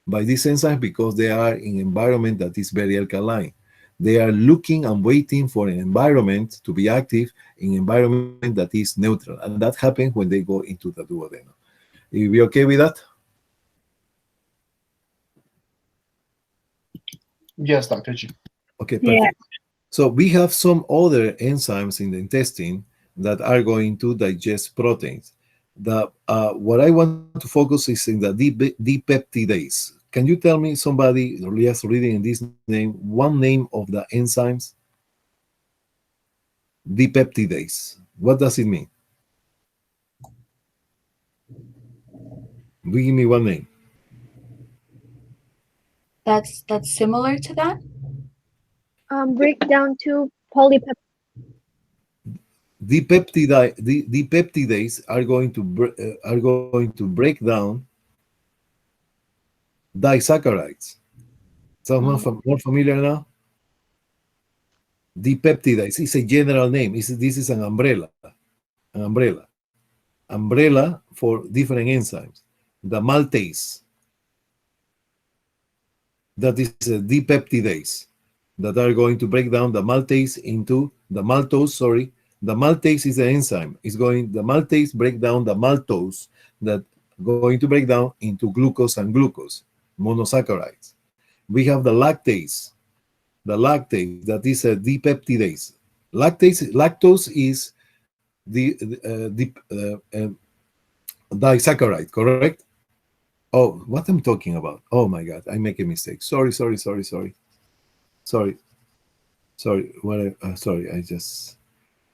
Speaker 1: by this enzyme because they are in an environment that is very alkaline. They are looking and waiting for an environment to be active in an environment that is neutral. And that happens when they go into the duodenum. You be okay with that?
Speaker 2: Yes, Dr. G.
Speaker 1: Okay, perfect.
Speaker 4: Yeah.
Speaker 1: So we have some other enzymes in the intestine that are going to digest proteins. What I want to focus is in the dipeptidase. Can you tell me, somebody just reading this name, one name of the enzymes? Dipeptidase. What does it mean? Give me one name.
Speaker 7: That's similar to that.
Speaker 3: Break down to polypeptide.
Speaker 1: Dipeptidase are going to break down disaccharides. Someone more familiar now? Dipeptidase is a general name. This is an umbrella. Umbrella for different enzymes. The maltase, that is a dipeptidase. that are going to break down the maltase into the maltose. Sorry, the maltase is the enzyme. The maltase break down the maltose that going to break down into glucose and glucose monosaccharides. We have the lactase that is a dipeptidase. Lactose is the disaccharide, correct? Oh, what I'm talking about? Oh my God, I make a mistake. Sorry. Sorry.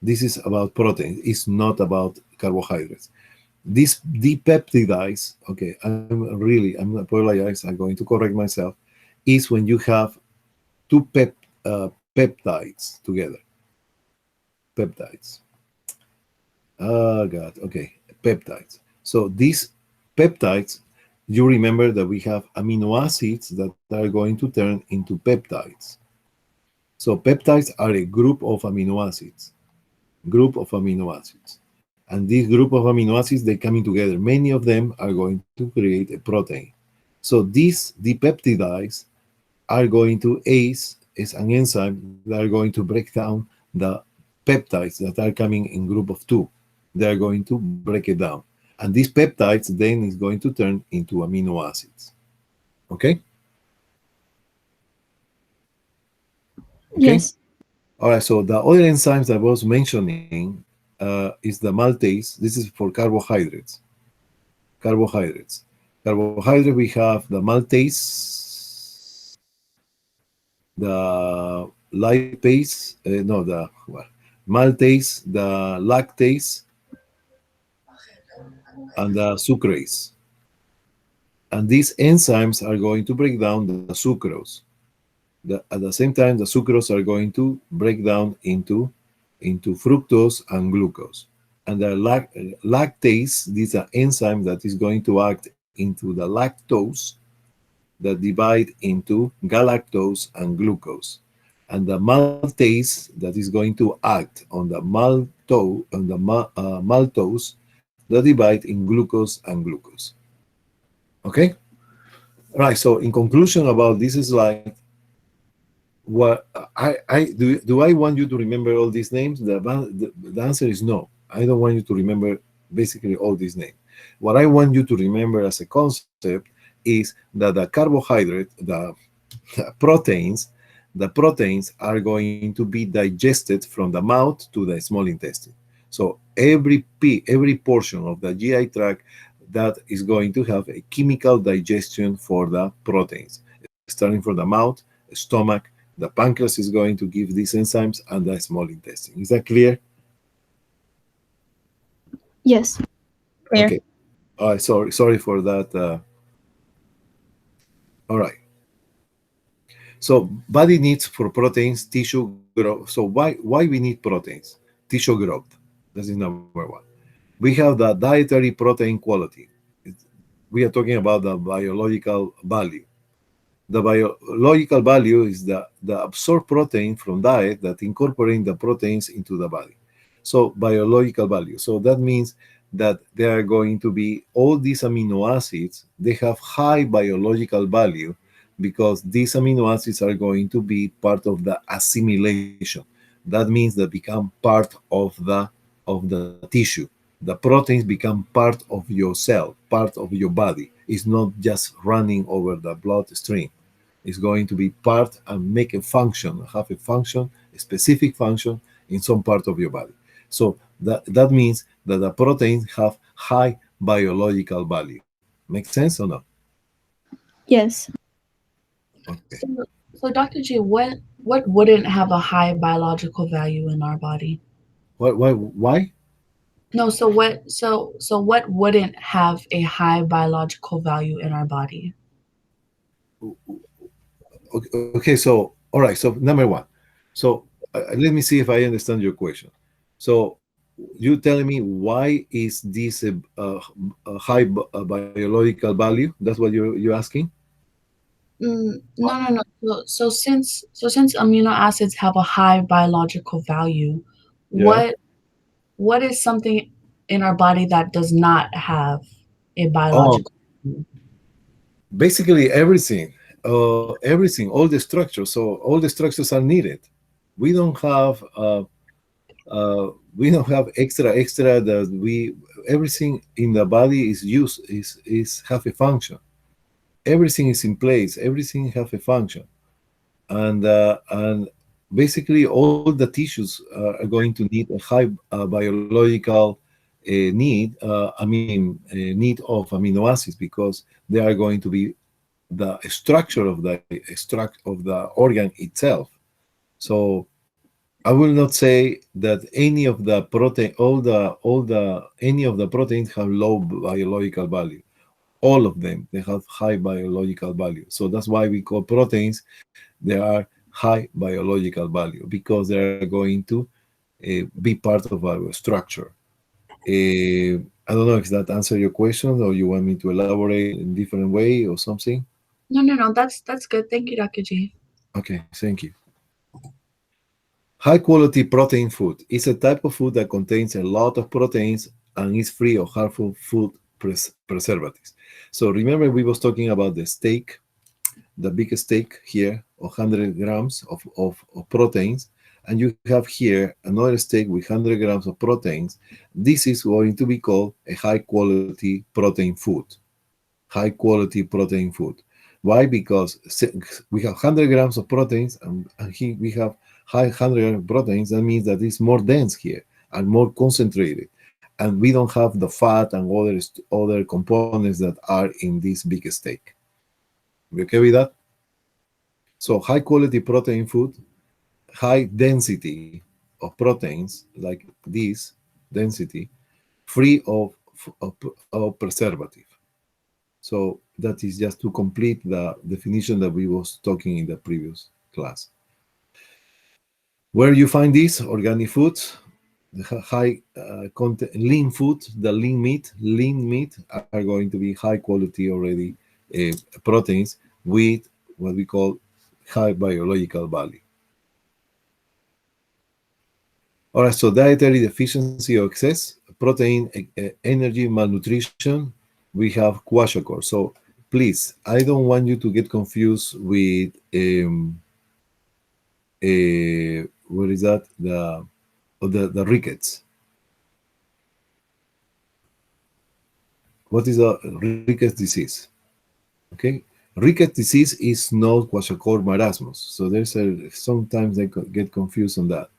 Speaker 1: This is about protein. It's not about carbohydrates. This dipeptidase, okay, I'm apologize. I'm going to correct myself. Is when you have two peptides together. Peptides. Oh God. Okay, peptides. So these peptides, you remember that we have amino acids that are going to turn into peptides. So peptides are a group of amino acids. And this group of amino acids, they coming together. Many of them are going to create a protein. So these dipeptides are going to ACE is an enzyme that are going to break down the peptides that are coming in group of two. They are going to break it down. And these peptides then is going to turn into amino acids. Okay?
Speaker 5: Yes.
Speaker 1: All right, so the other enzymes I was mentioning is the maltase. This is for carbohydrates. Carbohydrate, we have the maltase, the lipase, maltase, the lactase, and the sucrase. And these enzymes are going to break down the sucrose. At the same time, the sucrose are going to break down into fructose and glucose. And the lactase, this is an enzyme that is going to act into the lactose that divide into galactose and glucose. And the maltase that is going to act on the maltose that divide in glucose and glucose. Okay? Right, so in conclusion about this slide, what do I want you to remember all these names? The answer is no. I don't want you to remember basically all these names. What I want you to remember as a concept is that the carbohydrate, the proteins are going to be digested from the mouth to the small intestine. So every portion of the GI tract that is going to have a chemical digestion for the proteins, starting from the mouth, stomach. The pancreas is going to give these enzymes and the small intestine. Is that clear?
Speaker 5: Yes.
Speaker 4: Clear.
Speaker 1: Okay. All right. Sorry for that. All right. So body needs for proteins, tissue growth. So why we need proteins? Tissue growth. This is number one. We have the dietary protein quality. We are talking about the biological value. The biological value is the absorbed protein from diet that incorporate the proteins into the body. So biological value. So that means that there are going to be all these amino acids. They have high biological value because these amino acids are going to be part of the assimilation. That means they become part of the tissue. The proteins become part of your cell, part of your body. It's not just running over the bloodstream. It's going to be part and make a function, have a function, a specific function in some part of your body. So that means that the proteins have high biological value. Make sense or not?
Speaker 5: Yes.
Speaker 1: Okay.
Speaker 7: So Dr. G, what wouldn't have a high biological value in our body?
Speaker 1: Why?
Speaker 7: No, so what wouldn't have a high biological value in our body?
Speaker 1: Okay, so all right, so number one. So let me see if I understand your question. So you telling me why is this a high biological value? That's what you're asking?
Speaker 7: No. So since amino acids have a high biological value,
Speaker 1: Yeah.
Speaker 7: what is something in our body that does not have a
Speaker 1: Oh,
Speaker 7: biological value?
Speaker 1: basically everything. everything, all the structures. So all the structures are needed. We don't have extra that we everything in the body is used is have a function. Everything is in place. Everything have a function, and basically all the tissues are going to need a high biological need. Need of amino acids because they are going to be the structure of the organ itself. So I will not say that any of the protein, any of the proteins have low biological value. All of them, they have high biological value. So that's why we call proteins, they are high biological value because they are going to be part of our structure. I don't know if that answers your question or you want me to elaborate in different way or something.
Speaker 7: No. That's good. Thank you, Dr. G.
Speaker 1: Okay, thank you. High quality protein food is a type of food that contains a lot of proteins and is free of harmful food preservatives. So remember we was talking about the steak, the big steak here, 100 grams of proteins, and you have here another steak with 100 grams of proteins. This is going to be called a high quality protein food. High quality protein food. Why? Because we have 100 grams of proteins and here we have high 100 grams of proteins. That means that it's more dense here and more concentrated. And we don't have the fat and other components that are in this big steak. We okay with that? So high quality protein food, high density of proteins like this density, free of preservative. So that is just to complete the definition that we was talking in the previous class. Where you find this organic foods, the high content lean food, the lean meat are going to be high quality already proteins with what we call high biological value. All right, so dietary deficiency or excess, protein, energy, malnutrition, we have kwashiorkor. So please, I don't want you to get confused with what is that? The rickets. What is a rickets disease? Okay, rickets disease is not kwashiorkor marasmus. So sometimes they get confused on that.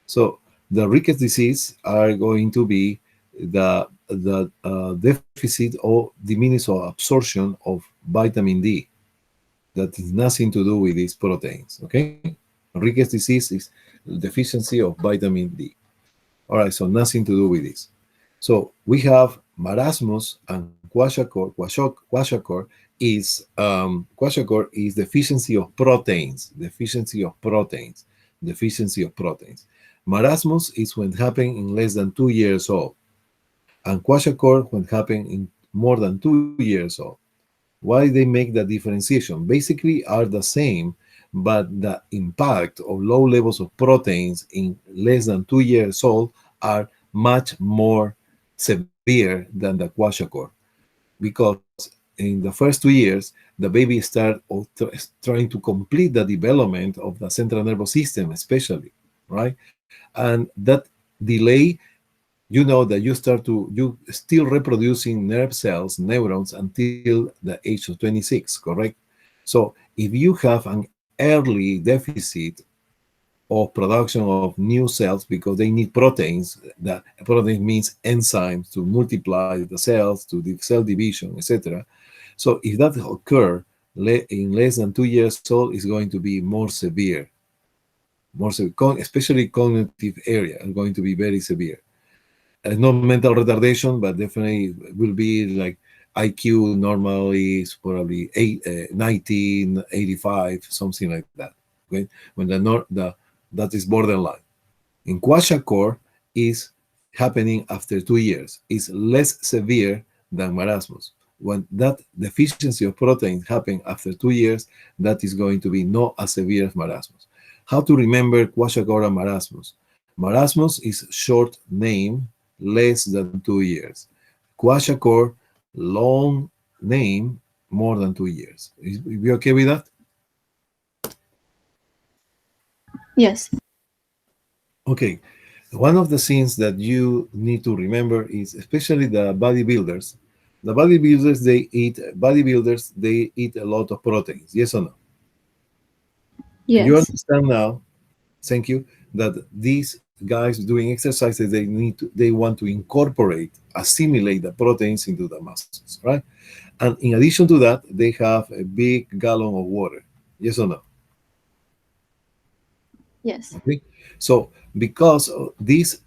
Speaker 1: So the rickets disease are going to be the deficit or diminished absorption of vitamin D. That is nothing to do with these proteins. Okay, rickets disease is deficiency of vitamin D. All right, so nothing to do with this. So we have marasmus and kwashiorkor. Kwashiorkor is deficiency of proteins. Deficiency of proteins. Marasmus is when it happens in less than 2 years old, and kwashiorkor when it happens in more than 2 years old. Why they make the differentiation? Basically are the same, but the impact of low levels of proteins in less than 2 years old are much more severe than the kwashiorkor, because in the first 2 years, the baby starts trying to complete the development of the central nervous system, especially, right? And that delay, you know that you still reproducing nerve cells, neurons, until the age of 26, correct? So if you have an early deficit of production of new cells because they need proteins, that protein means enzymes to multiply the cells, to the cell division, etc. So if that occur in less than 2 years old, it's going to be more severe, especially cognitive area is going to be very severe. Not mental retardation, but definitely will be like IQ normally is probably 19, 85, something like that. Okay, when that is borderline. In kwashiorkor is happening after 2 years. It's less severe than marasmus. When that deficiency of protein happens after 2 years, that is going to be not as severe as marasmus. How to remember kwashiorkor and marasmus? Marasmus is short name, less than 2 years. Kwashiorkor, long name, more than 2 years. Is you okay with that?
Speaker 5: Yes.
Speaker 1: Okay. One of the things that you need to remember is, especially the bodybuilders. The bodybuilders they eat a lot of proteins. Yes or no? And you
Speaker 5: Yes.
Speaker 1: understand now, thank you, that these guys doing exercises they want to incorporate, assimilate the proteins into the muscles, right? And in addition to that, they have a big gallon of water. Yes or no?
Speaker 5: Yes.
Speaker 1: Okay. So because these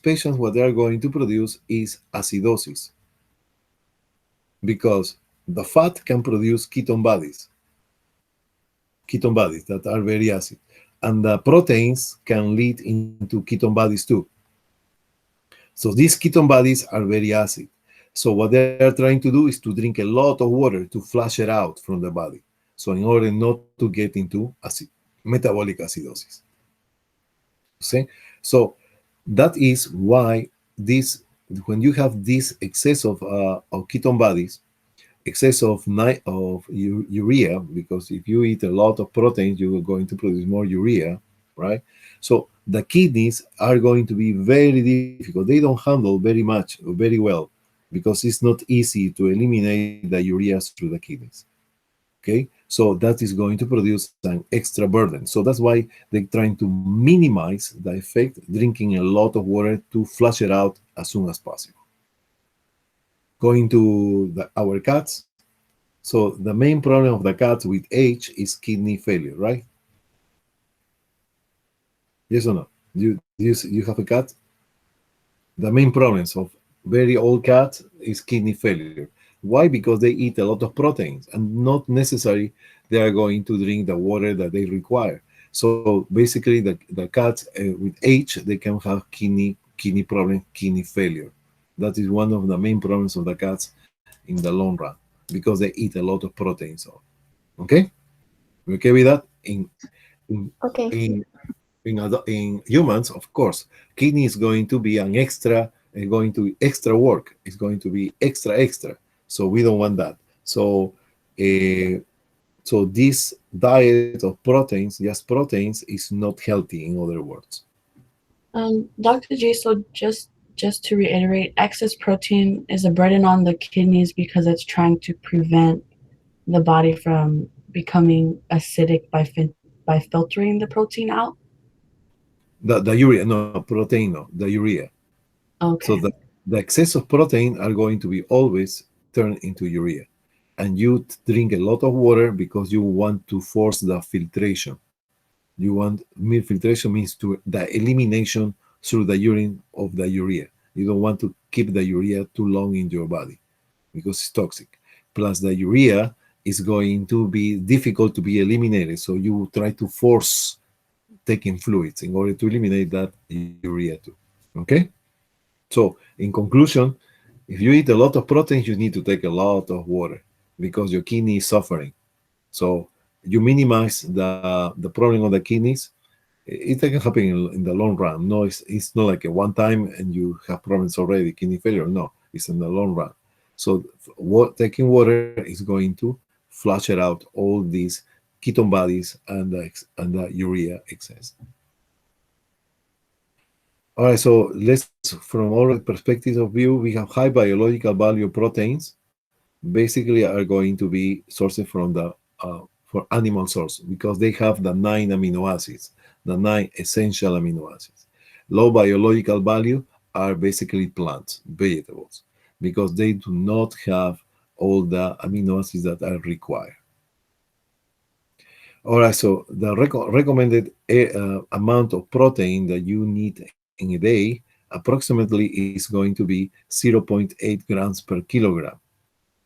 Speaker 1: patients, what they are going to produce is acidosis, because the fat can produce ketone bodies that are very acid, and the proteins can lead into ketone bodies too. So these ketone bodies are very acid. So what they are trying to do is to drink a lot of water to flush it out from the body. So in order not to get into metabolic acidosis. See? So that is why this, when you have this excess of ketone bodies, excess of urea, because if you eat a lot of proteins, you are going to produce more urea, right? So the kidneys are going to be very difficult. They don't handle very much, very well, because it's not easy to eliminate the urea through the kidneys. Okay, so that is going to produce an extra burden. So that's why they're trying to minimize the effect, drinking a lot of water to flush it out as soon as possible. Going to our cats. So the main problem of the cats with age is kidney failure, right? Yes or no? You have a cat? The main problems of very old cats is kidney failure. Why? Because they eat a lot of proteins, and not necessarily they are going to drink the water that they require. So basically, the cats with age, they can have kidney problem, kidney failure. That is one of the main problems of the cats in the long run, because they eat a lot of proteins. Okay, we okay with that? In
Speaker 5: Okay.
Speaker 1: in in humans, of course, kidney is going to be an extra, going to be extra work. It's going to be extra. So we don't want that. So, so this diet of proteins, just proteins, is not healthy. In other words,
Speaker 7: Dr. J, so just to reiterate, excess protein is a burden on the kidneys because it's trying to prevent the body from becoming acidic by filtering the protein out.
Speaker 1: the urea, no protein, no the urea. So
Speaker 7: Okay.
Speaker 1: the excess of protein are going to be always turned into urea, and you drink a lot of water because you want to force the filtration. You want filtration means to the elimination through the urine of the urea. You don't want to keep the urea too long in your body because it's toxic. Plus, the urea is going to be difficult to be eliminated, so you try to force taking fluids in order to eliminate that urea too. Okay. So, in conclusion, if you eat a lot of proteins, you need to take a lot of water because your kidney is suffering. So you minimize the problem of the kidneys. It can happen in the long run. No, it's not like a one time and you have problems already, kidney failure. No, it's in the long run. So taking water is going to flush it out all these ketone bodies and the urea excess. All right, so let's, from all perspectives of view, we have high biological value proteins. Basically, are going to be sourced from the for animal source because they have the 9 amino acids, the 9 essential amino acids. Low biological value are basically plants, vegetables, because they do not have all the amino acids that are required. All right, so the recommended amount of protein that you need in a day approximately is going to be 0.8 grams per kilogram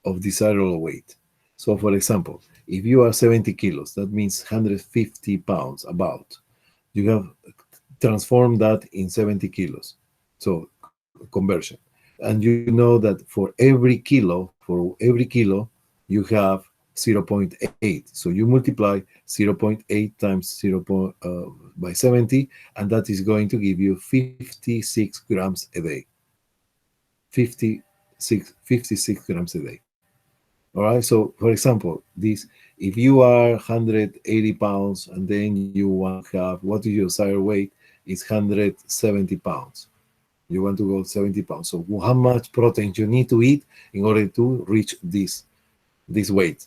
Speaker 1: of desirable weight. So, for example, if you are 70 kilos, that means 150 pounds about. You have transformed that in 70 kilos. So, conversion. And you know that for every kilo, you have 0.8. So you multiply 0.8 times 0. By 70, and that is going to give you 56 grams a day. 56 grams a day. All right. So, for example, this if you are 180 pounds and then you want to have what is your desired weight is 170 pounds. You want to go 70 pounds. So, how much protein you need to eat in order to reach this weight?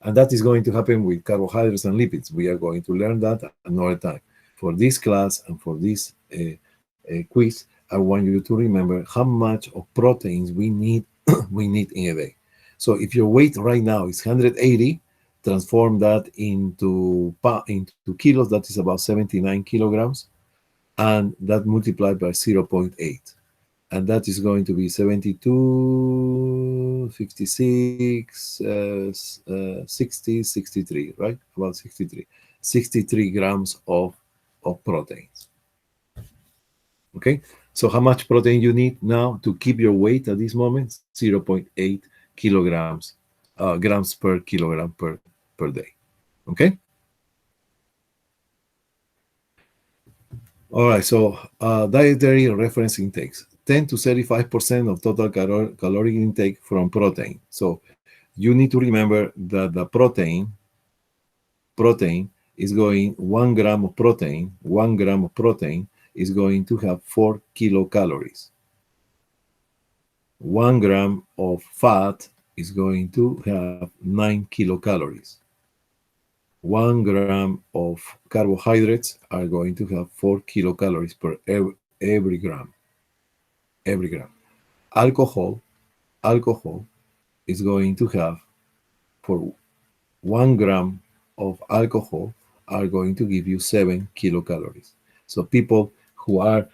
Speaker 1: And that is going to happen with carbohydrates and lipids. We are going to learn that another time. For this class and for this quiz, I want you to remember how much of proteins we need we need in a day. So if your weight right now is 180, transform that into kilos. That is about 79 kilograms, and that multiplied by 0.8. And that is going to be 72, 56, 60, 63, right? About 63. 63 grams of proteins. Okay, so how much protein you need now to keep your weight at this moment? 0.8 kilograms, grams per kilogram per day. Okay? All right, so dietary reference intakes. 10 to 35% of total caloric intake from protein. So you need to remember that the protein is going 1 gram of protein, 1 gram of protein is going to have 4 kilocalories. 1 gram of fat is going to have 9 kilocalories. 1 gram of carbohydrates are going to have 4 kilocalories per every gram. Every gram. Alcohol is going to have, for 1 gram of alcohol, are going to give you 7 kilocalories. So people who are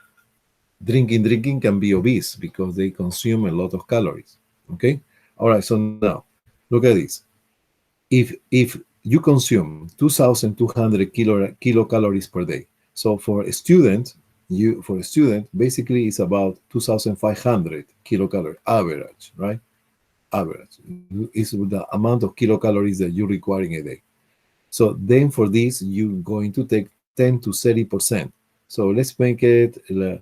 Speaker 1: drinking can be obese because they consume a lot of calories. Okay? All right, so now look at this. If you consume 2,200 kilocalories per day, so for a student, basically it's about 2,500 kilocalories average, right? Average is the amount of kilocalories that you require in a day. So then for this, you're going to take 10 to 30%. So let's make it 10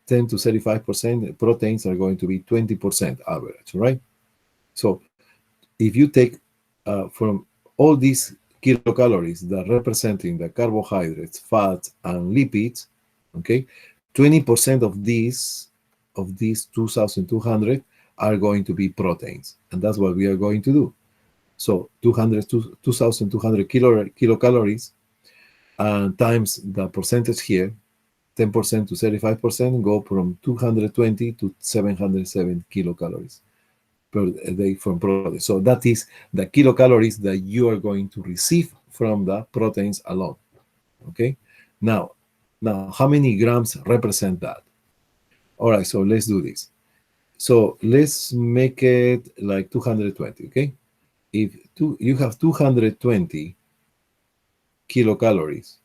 Speaker 1: to 35%. Proteins are going to be 20% average, right? So if you take from all these kilocalories that representing the carbohydrates, fats, and lipids, okay, 20% of these 2,200 are going to be proteins, and that's what we are going to do. So 2,200 kilocalories times the percentage here, 10% to 35%, go from 220 to 707 kilocalories per day from protein. So that is the kilocalories that you are going to receive from the proteins alone. Okay. Now, how many grams represent that? All right. So let's do this. So let's make it like 220. Okay. If you have 220 kilocalories,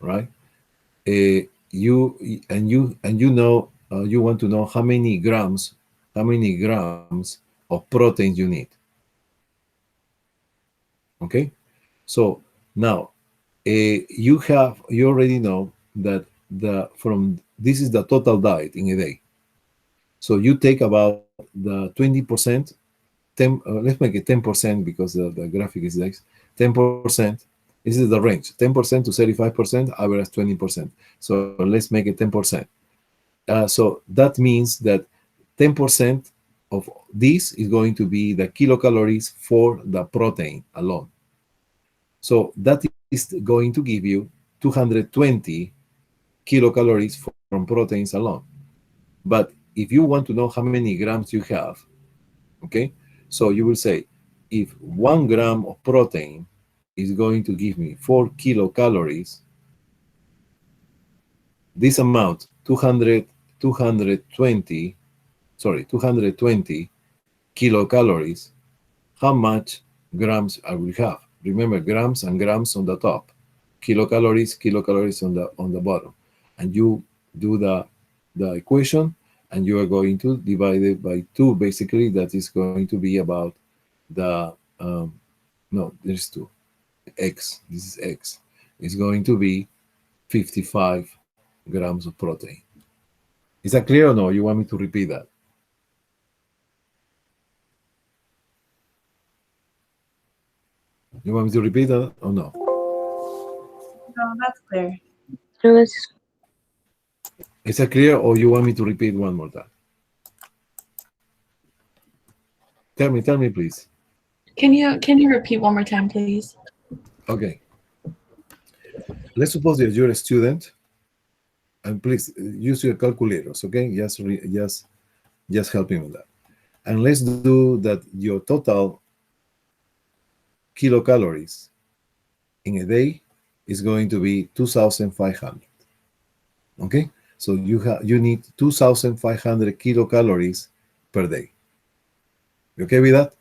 Speaker 1: right? You know you want to know how many grams of protein you need. Okay, so now you already know that this is the total diet in a day. So you take about the 20%. Let's make it 10% because the graphic is like 10%. This is the range, 10% to 35%, average 20%. So let's make it 10%. So that means that 10% of this is going to be the kilocalories for the protein alone. So that is going to give you 220 kilocalories from proteins alone. But if you want to know how many grams you have, okay, so you will say, if 1 gram of protein is going to give me 4 kilocalories, this amount, 220 kilocalories, how much grams I will have? Remember, grams and grams on the top, kilocalories on the bottom, and you do the equation, and you are going to divide it by 2. Basically, that is going to be about the no, there's 2 x. This is x. It's going to be 55 grams of protein. Is that clear or no? You want me to repeat that? You want me to repeat that or no?
Speaker 4: No, that's clear.
Speaker 6: It was
Speaker 1: Is that clear, or you want me to repeat one more time? Tell me, please.
Speaker 7: Can you repeat one more time, please?
Speaker 1: Okay. Let's suppose that you're a student, and please use your calculators. Okay, just help me with that. And let's do that. Your total kilocalories in a day is going to be 2,500. Okay, so you need 2,500 kilocalories per day. You okay with that?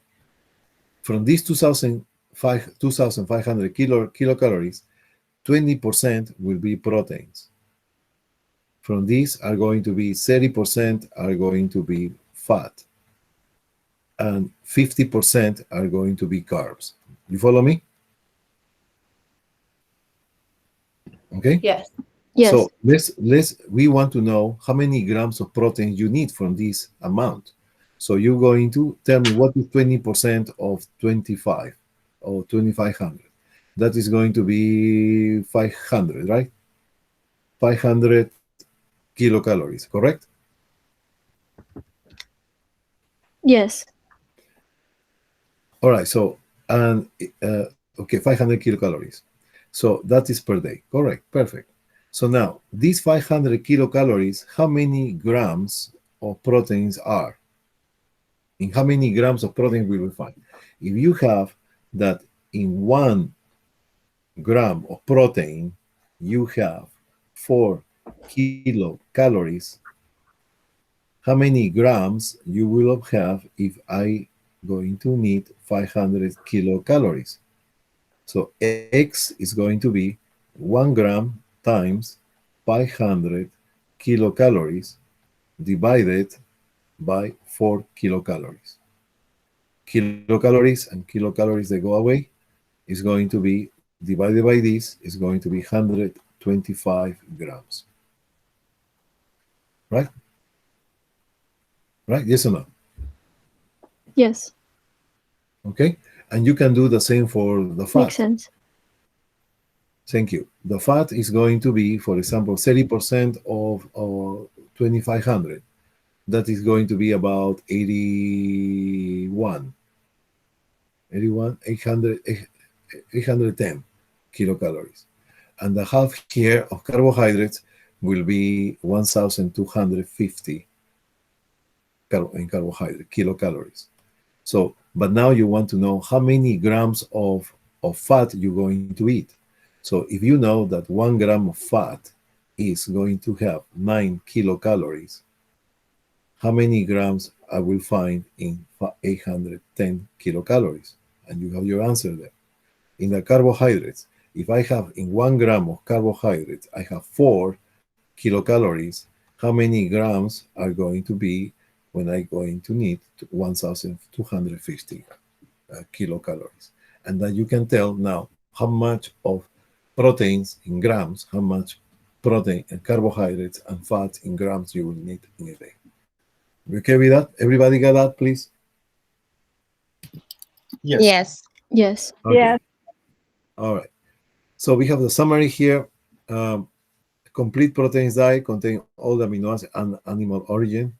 Speaker 1: From these 2,500 kilocalories, 20% will be proteins. From these are going to be 30% are going to be fat, and 50% are going to be carbs. You follow me? Okay.
Speaker 7: Yes.
Speaker 5: Yes.
Speaker 1: So we want to know how many grams of protein you need from this amount. So you're going to tell me what is 20% of 25 or 2,500. That is going to be 500, right? 500 kilocalories, correct?
Speaker 5: Yes.
Speaker 1: All right. So and okay, 500 kilocalories. So that is per day. Correct. Perfect. So now these 500 kilocalories, how many grams of proteins are? In how many grams of protein will we find? If you have that in 1 gram of protein, you have 4 kilocalories, how many grams you will have if I going to need 500 kilocalories? So X is going to be 1 gram times 500 kilocalories divided by 4 kilocalories. Kilocalories and kilocalories that go away is going to be divided by this is going to be 125 grams. Right? Right? Yes or no?
Speaker 5: Yes.
Speaker 1: Okay? And you can do the same for the fat.
Speaker 5: Makes sense.
Speaker 1: Thank you. The fat is going to be, for example, 30% of 2,500. That is going to be about 810 kilocalories. And the half here of carbohydrates will be 1,250 in carbohydrate, kilocalories. So, but now you want to know how many grams of fat you're going to eat. So if you know that 1 gram of fat is going to have 9 kilocalories, how many grams I will find in 810 kilocalories? And you have your answer there. In the carbohydrates, if I have in 1 gram of carbohydrates, I have 4 kilocalories, how many grams are going to be when I'm going to need 1,250 kilocalories? And then you can tell now how much of proteins in grams, how much protein and carbohydrates and fat in grams you will need in a day. You okay with that? Everybody got that, please?
Speaker 2: Yes.
Speaker 6: yes.
Speaker 5: Yes.
Speaker 1: Okay.
Speaker 3: Yes.
Speaker 1: All right. So we have the summary here. Complete proteins diet contain all the amino acids and animal origin.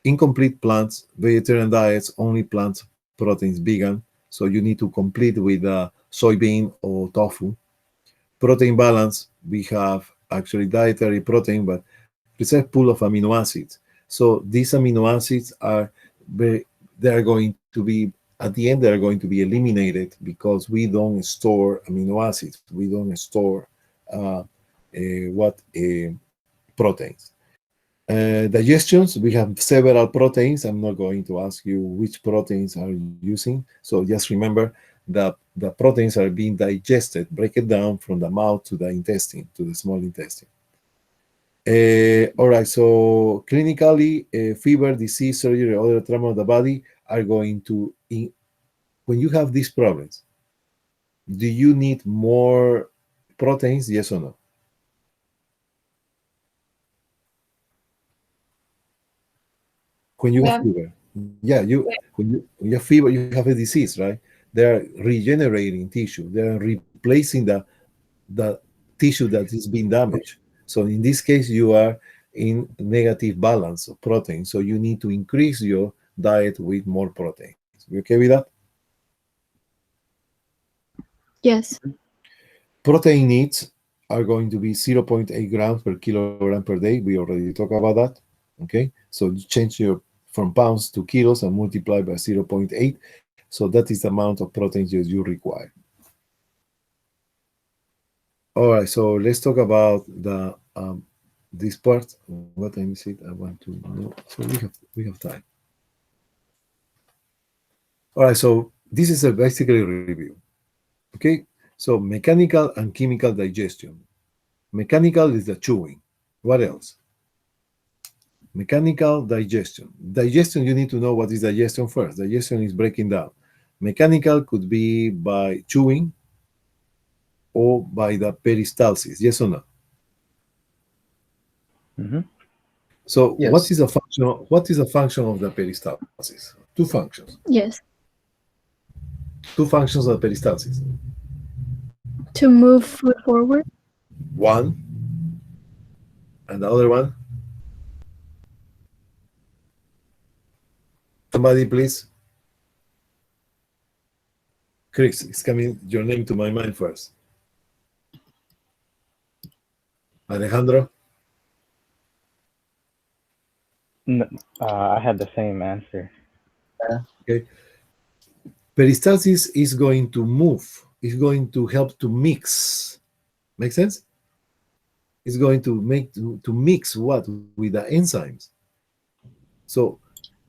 Speaker 1: Incomplete plants, vegetarian diets, only plants, proteins, vegan. So you need to complete with soybean or tofu. Protein balance, we have actually dietary protein, but it's a pool of amino acids. So these amino acids they are going to be, at the end, they are going to be eliminated because we don't store amino acids. We don't store proteins. Digestions, we have several proteins. I'm not going to ask you which proteins are you using. So just remember that the proteins are being digested, break it down from the mouth to the intestine, to the small intestine. All right, so clinically, fever, disease, surgery, or other trauma of the body are going to, when you have these problems, do you need more proteins, yes or no? When you have fever, yeah, when you have fever, you have a disease, right? They are regenerating tissue. They are replacing the tissue that is being damaged. So in this case, you are in negative balance of protein. So you need to increase your diet with more proteins. You okay with that?
Speaker 5: Yes.
Speaker 1: Protein needs are going to be 0.8 grams per kilogram per day. We already talked about that. Okay, so you change your from pounds to kilos and multiply by 0.8. So that is the amount of proteins you require. All right, so let's talk about the this part. What time is it? I want to know. So we have time. All right, so this is a basically review. Okay, so mechanical and chemical digestion. Mechanical is the chewing. What else? Mechanical digestion. Digestion, you need to know what is digestion first. Digestion is breaking down. Mechanical could be by chewing or by the peristalsis. Yes or no?
Speaker 8: Mm-hmm.
Speaker 1: So
Speaker 2: Yes.
Speaker 1: what is a function? What is a function of the peristalsis? Two functions.
Speaker 5: Yes.
Speaker 1: Two functions of the peristalsis.
Speaker 5: To move food forward.
Speaker 1: One, and the other one. Somebody, please. Chris, it's coming your name to my mind first. Alejandro.
Speaker 8: I had the same answer.
Speaker 1: Okay. Peristalsis is going to move. It's going to help to mix. Make sense? It's going to make to mix what with the enzymes. So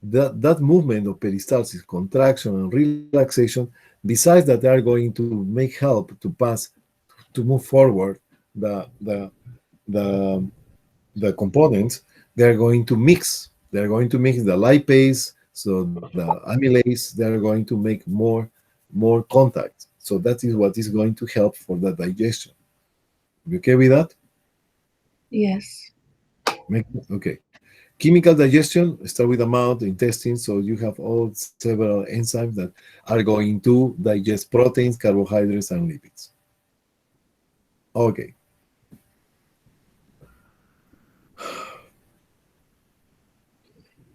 Speaker 1: that movement of peristalsis, contraction and relaxation, besides that, they are going to make help to pass to move forward the components. They're going to mix. They're going to mix the lipase, so the amylase. They're going to make more contact. So that is what is going to help for the digestion. You okay with that?
Speaker 7: Yes.
Speaker 1: Okay. Chemical digestion start with the mouth, the intestines. So you have all several enzymes that are going to digest proteins, carbohydrates, and lipids. Okay.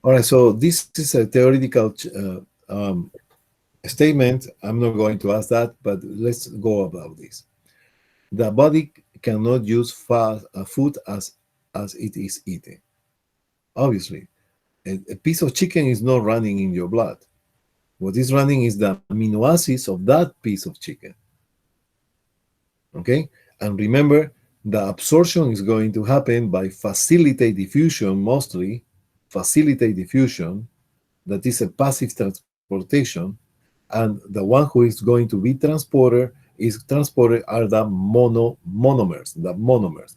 Speaker 1: All right, so this is a theoretical statement. I'm not going to ask that, but let's go about this. The body cannot use food as it is eaten. Obviously, a piece of chicken is not running in your blood. What is running is the amino acids of that piece of chicken. Okay? And remember, the absorption is going to happen by facilitate diffusion mostly, facilitate diffusion, that is a passive transportation, and the one who is going to be transported are the monomers, the monomers.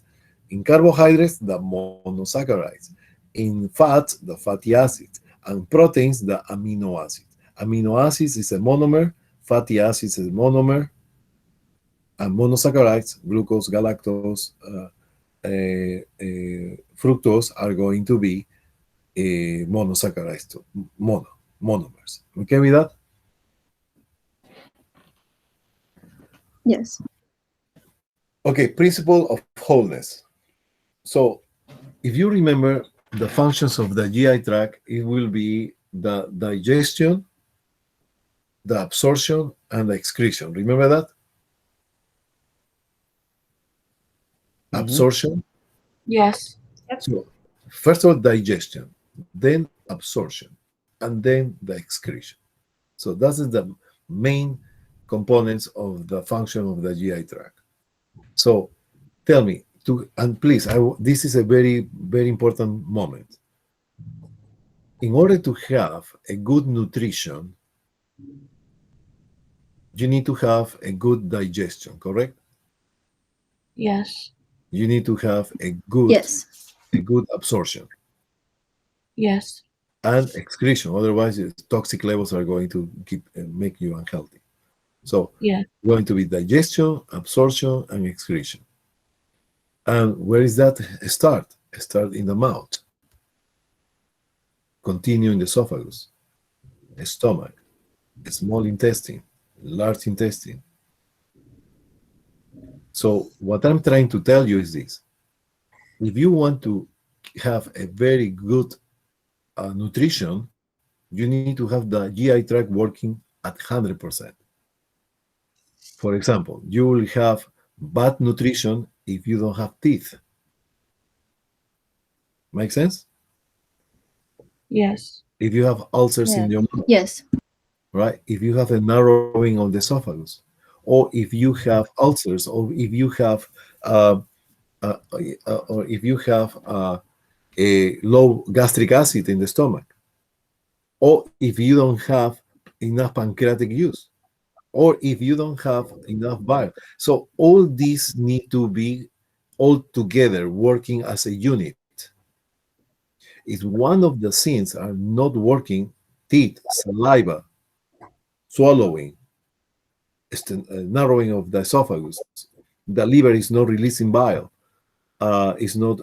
Speaker 1: In carbohydrates, the monosaccharides. In fats, the fatty acids. And proteins, the amino acids. Amino acids is a monomer, fatty acids is a monomer, and monosaccharides, glucose, galactose, fructose are going to be monosaccharides too, monomers. Okay with that?
Speaker 5: Yes.
Speaker 1: Okay, principle of wholeness. So if you remember the functions of the GI tract, it will be the digestion, the absorption, and the excretion. Remember that?
Speaker 8: Mhm.
Speaker 1: Absorption.
Speaker 7: Yes.
Speaker 1: So first of all, digestion, then absorption, and then the excretion. So that is the main components of the function of the GI tract. So tell me, and please, this is a very, very important moment. In order to have a good nutrition, you need to have a good digestion, correct?
Speaker 7: Yes.
Speaker 1: You need to have a good absorption
Speaker 7: Yes.
Speaker 1: and excretion. Otherwise, the toxic levels are going to make you unhealthy. So,
Speaker 7: Yeah.
Speaker 1: going to be digestion, absorption, and excretion. And where is that start? Start in the mouth. Continue in the esophagus, stomach, small intestine, large intestine. So what I'm trying to tell you is this. If you want to have a very good nutrition, you need to have the GI tract working at 100%. For example, you will have bad nutrition if you don't have teeth. Make sense?
Speaker 7: Yes.
Speaker 1: If you have ulcers in
Speaker 6: Yes.
Speaker 1: your mouth,
Speaker 5: Yes.
Speaker 1: right? If you have a narrowing of the esophagus, or if you have ulcers, or if you have a low gastric acid in the stomach, or if you don't have enough pancreatic juice, or if you don't have enough bile. So all these need to be all together working as a unit. If one of the sins are not working, teeth, saliva, swallowing, narrowing of the esophagus, the liver is not releasing bile, is not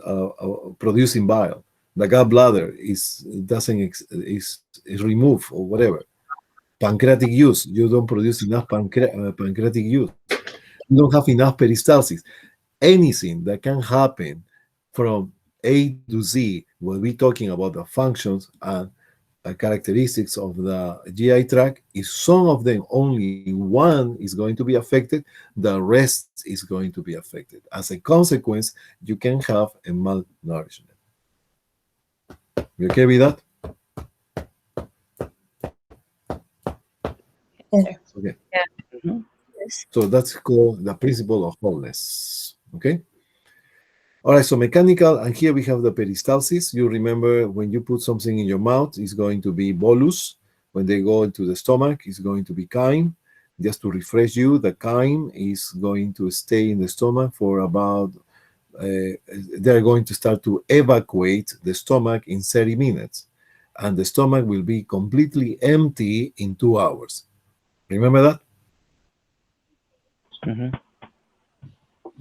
Speaker 1: producing bile, the gallbladder is removed or whatever. Pancreatic juice, you don't produce enough pancreatic juice. You don't have enough peristalsis. Anything that can happen from A to Z when we're talking about the functions and characteristics of the GI tract, if some of them only one is going to be affected, the rest is going to be affected. As a consequence, you can have a malnourishment. You okay with that? Okay.
Speaker 4: Yeah.
Speaker 1: So that's called the principle of wholeness. Okay. All right. So mechanical, and here we have the peristalsis. You remember when you put something in your mouth, it's going to be bolus. When they go into the stomach, it's going to be chyme. Just to refresh you, the chyme is going to stay in the stomach for about. They're going to start to evacuate the stomach in 30 minutes, and the stomach will be completely empty in 2 hours. Remember that?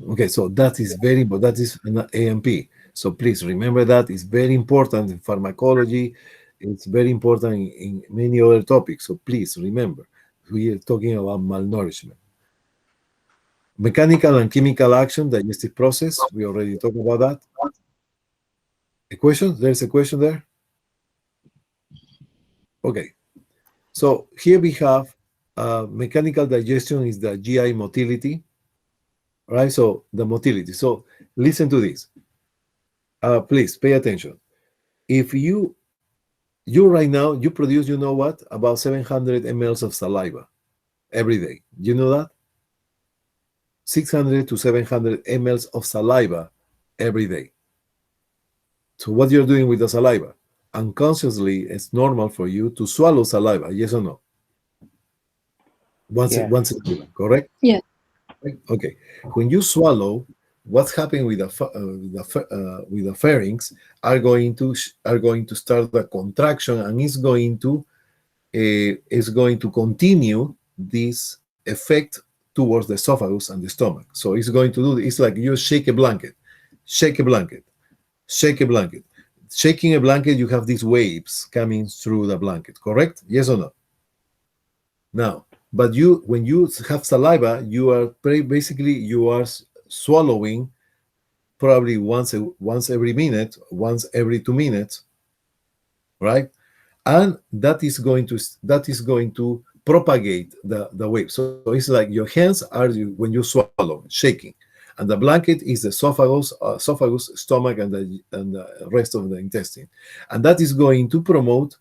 Speaker 1: Okay, so that is very, but that is an AMP. So please remember that it's very important in pharmacology. It's very important in many other topics. So please remember, we are talking about malnourishment. Mechanical and chemical action, digestive process. We already talked about that. A question? There's a question there? Okay. So here we have mechanical digestion is the GI motility. Right? So the motility. So listen to this. Please pay attention. If you right now, you produce, you know what? About 700 mLs of saliva every day. You know that? 600 to 700 mLs of saliva every day. So what you're doing with the saliva? Unconsciously, it's normal for you to swallow saliva, yes or no? Once a day, correct?
Speaker 5: Yeah.
Speaker 1: Okay. When you swallow, what's happening with the pharynx are going to start the contraction, and is going to continue this effect towards the esophagus and the stomach. So it's going to do. It's like you shake a blanket, shake a blanket, shake a blanket. Shaking a blanket, you have these waves coming through the blanket. Correct? Yes or no? Now. But when you have saliva, you are basically you are swallowing probably once every minute, once every 2 minutes, right? And that is going to propagate the wave. So it's like your hands are when you swallow, shaking, and the blanket is the esophagus, stomach, and the rest of the intestine, and that is going to promote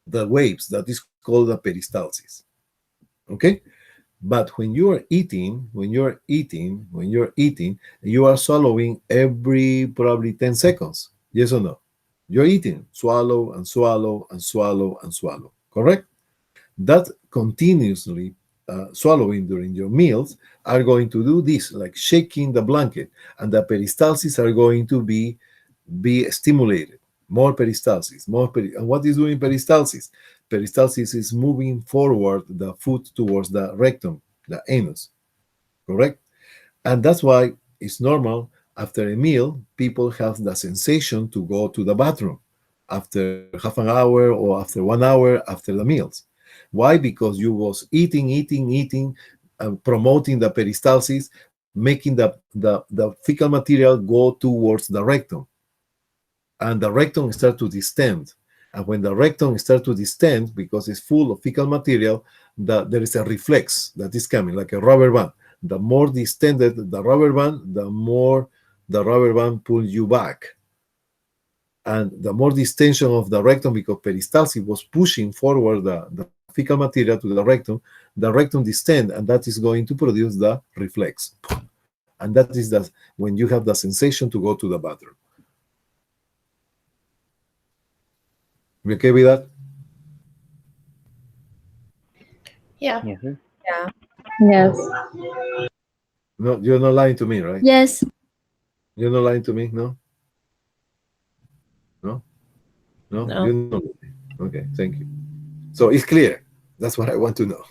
Speaker 1: the waves. That is called the peristalsis. Okay, but when you are eating, you are swallowing every probably 10 seconds. Yes or no? You're eating, swallow and swallow and swallow and swallow. Correct? That continuously swallowing during your meals are going to do this, like shaking the blanket, and the peristalsis are going to be stimulated. More peristalsis, and what is doing peristalsis? Peristalsis is moving forward the food towards the rectum, the anus, correct? And that's why it's normal after a meal, people have the sensation to go to the bathroom after half an hour or after 1 hour after the meals. Why? Because you was eating, promoting the peristalsis, making the fecal material go towards the rectum, and the rectum start to distend. And when the rectum starts to distend, because it's full of fecal material, there is a reflex that is coming, like a rubber band. The more distended the rubber band, the more the rubber band pulls you back. And the more distension of the rectum, because peristalsis was pushing forward the fecal material to the rectum distend, and that is going to produce the reflex. And that is when you have the sensation to go to the bathroom. You okay with that?
Speaker 9: Yeah.
Speaker 8: Yes, sir.
Speaker 4: Yeah.
Speaker 6: Yes.
Speaker 1: No, you're not lying to me, right?
Speaker 5: Yes.
Speaker 1: You're not lying to me, no? No? No?
Speaker 9: No.
Speaker 1: You're not. Okay, thank you. So it's clear. That's what I want to know.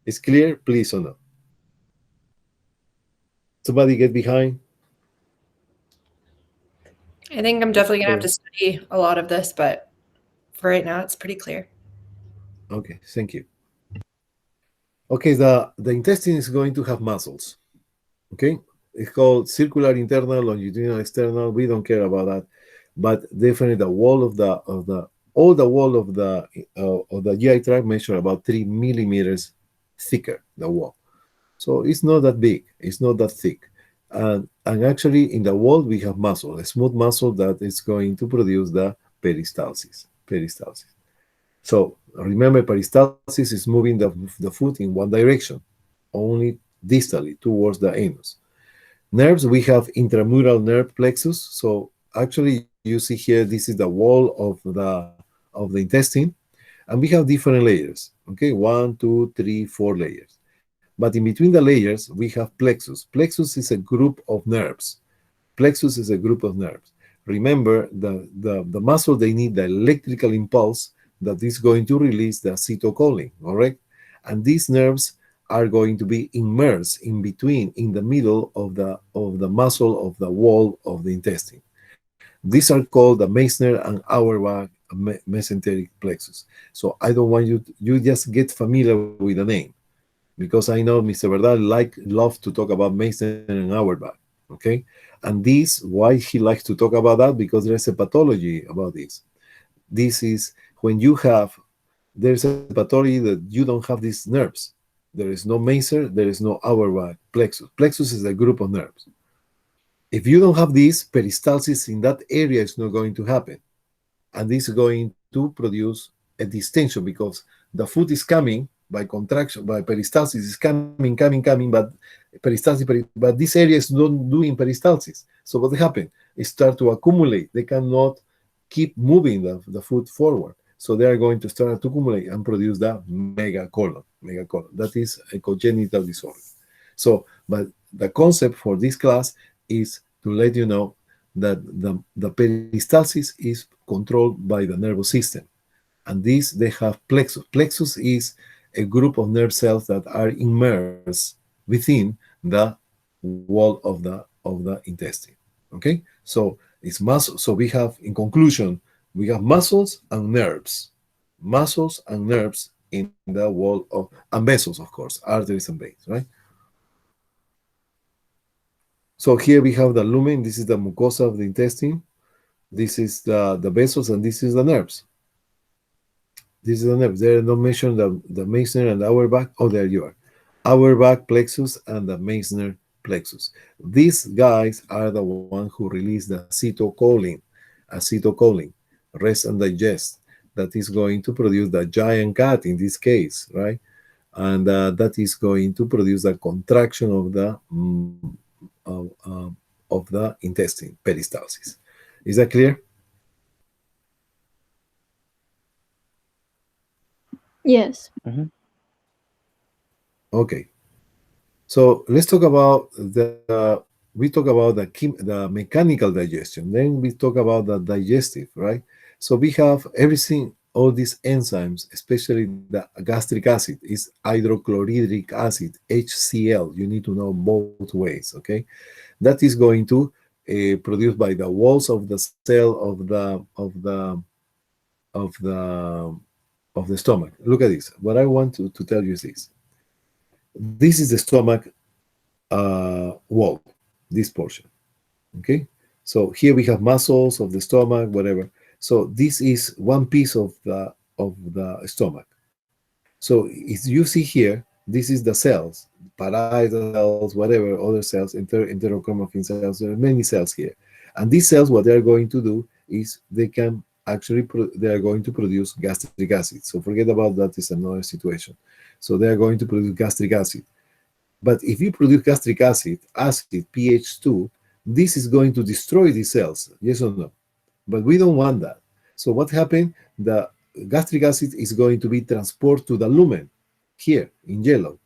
Speaker 1: It's clear, please or no? Somebody get behind?
Speaker 9: I think I'm definitely gonna have to study a lot of this, but for right now, it's pretty clear.
Speaker 1: Okay, thank you. Okay, the intestine is going to have muscles. Okay, it's called circular internal, longitudinal external. We don't care about that, but definitely the wall of the wall of the GI tract measure about 3 millimeters thicker, the wall. So it's not that big. It's not that thick. And actually, in the wall, we have muscle, a smooth muscle that is going to produce the peristalsis. So remember, peristalsis is moving the foot in one direction, only distally towards the anus. Nerves, we have intramural nerve plexus. So actually, you see here, this is the wall of the intestine, and we have different layers. Okay, 1, 2, 3, 4 layers. But in between the layers, we have plexus. Plexus is a group of nerves. Plexus is a group of nerves. Remember, the muscle, they need the electrical impulse that is going to release the acetylcholine, all right? And these nerves are going to be immersed in between, in the middle of the muscle of the wall of the intestine. These are called the Meissner and Auerbach mesenteric plexus. So I don't want you just get familiar with the name, because I know Mr. Verdad love to talk about Meissner and Auerbach, okay? And why he likes to talk about that, because there's a pathology about this. This is when there's a pathology that you don't have these nerves. There is no Meissner, there is no Auerbach plexus. Plexus is a group of nerves. If you don't have this, peristalsis in that area is not going to happen. And this is going to produce a distension, because the foot is coming by contraction, by peristalsis is coming, but but this area is not doing peristalsis. So what happened? It starts to accumulate. They cannot keep moving the foot forward. So they are going to start to accumulate and produce the megacolon. That is a congenital disorder. So, but the concept for this class is to let you know that the peristalsis is controlled by the nervous system. And they have plexus. Plexus is a group of nerve cells that are immersed within the wall of the intestine. Okay, so it's muscle. So we have, in conclusion, we have muscles and nerves in the wall and vessels, of course, arteries and veins, right? So here we have the lumen. This is the mucosa of the intestine. This is the vessels, and this is the nerves. This is the nerves. They are not mentioned the Meissner and the Auerbach. Oh, there you are. Auerbach plexus and the Meissner plexus. These guys are the ones who release the acetylcholine, rest and digest, that is going to produce the giant cat in this case, right? And that is going to produce the contraction of the intestine, peristalsis. Is that clear?
Speaker 5: Yes.
Speaker 8: Mm-hmm.
Speaker 1: Okay. So let's talk about we talk about the mechanical digestion. Then we talk about the digestive, right? So we have everything, all these enzymes, especially the gastric acid, is hydrochlorhydric acid, HCl. You need to know both ways, okay? That is going to produced by the walls of the cell of the of the stomach. Look at this. What I want to tell you is this. This is the stomach wall, this portion. Okay? So here we have muscles of the stomach, whatever. So this is one piece of the stomach. So if you see here, this is the cells, parietal cells, whatever, other cells, enterochromaffin cells. There are many cells here. And these cells, what they are going to do is they can actually, they are going to produce gastric acid. So forget about that, is another situation. So they are going to produce gastric acid. But if you produce gastric acid, pH 2, this is going to destroy these cells, yes or no? But we don't want that. So what happened? The gastric acid is going to be transported to the lumen, here in yellow.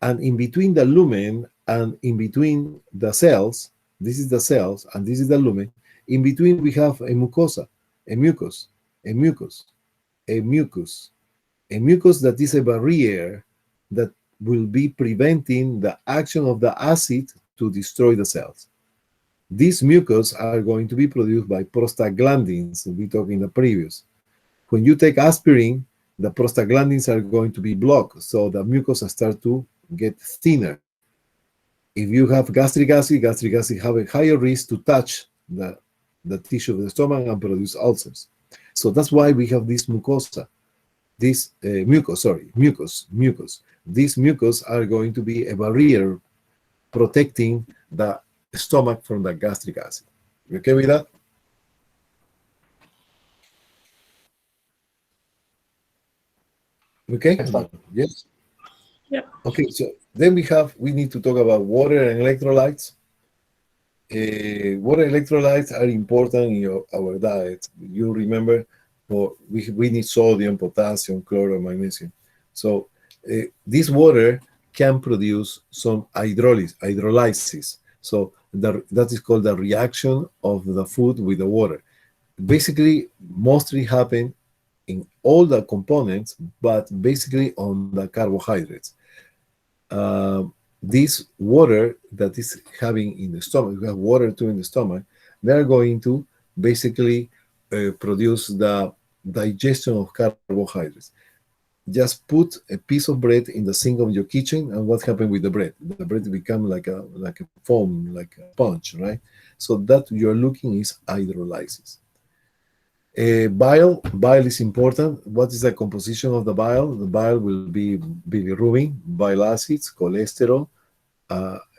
Speaker 1: And in between the lumen and in between the cells, this is the cells and this is the lumen, in between we have a mucosa, a mucus that is a barrier that will be preventing the action of the acid to destroy the cells. These mucus are going to be produced by prostaglandins, we talked in the previous. When you take aspirin, the prostaglandins are going to be blocked, so the mucosa start to get thinner. If you have gastric acid have a higher risk to touch the tissue of the stomach and produce ulcers. So that's why we have this mucosa, this mucus. These mucus are going to be a barrier protecting the stomach from the gastric acid. You okay with that? Okay? Yes?
Speaker 9: Yep.
Speaker 1: Okay, so then we need to talk about water and electrolytes. Water electrolytes are important in our diet. You remember, we need sodium, potassium, chloride, magnesium. So this water can produce some hydrolysis. So that is called the reaction of the food with the water. Basically, mostly happen in all the components, but basically on the carbohydrates. This water that is having in the stomach, you have water too in the stomach, they're going to basically produce the digestion of carbohydrates. Just put a piece of bread in the sink of your kitchen, and what happened with the bread? The bread become like a foam, like a sponge, right? So that you're looking is hydrolysis. Bile is important. What is the composition of the bile? The bile will be bilirubin, bile acids, cholesterol,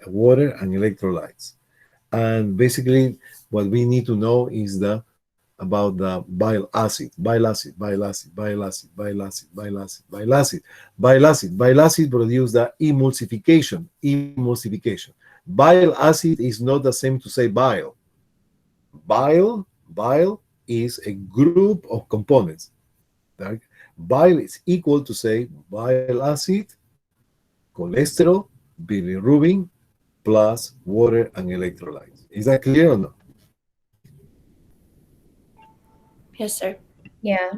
Speaker 1: water, and electrolytes. And basically, what we need to know is about the bile acid. Bile acid produce the emulsification. Bile acid is not the same to say bile. Bile is a group of components. Bile is equal to say bile acid, cholesterol, bilirubin, plus water and electrolytes. Is that clear or no?
Speaker 9: Yes, sir.
Speaker 4: Yeah.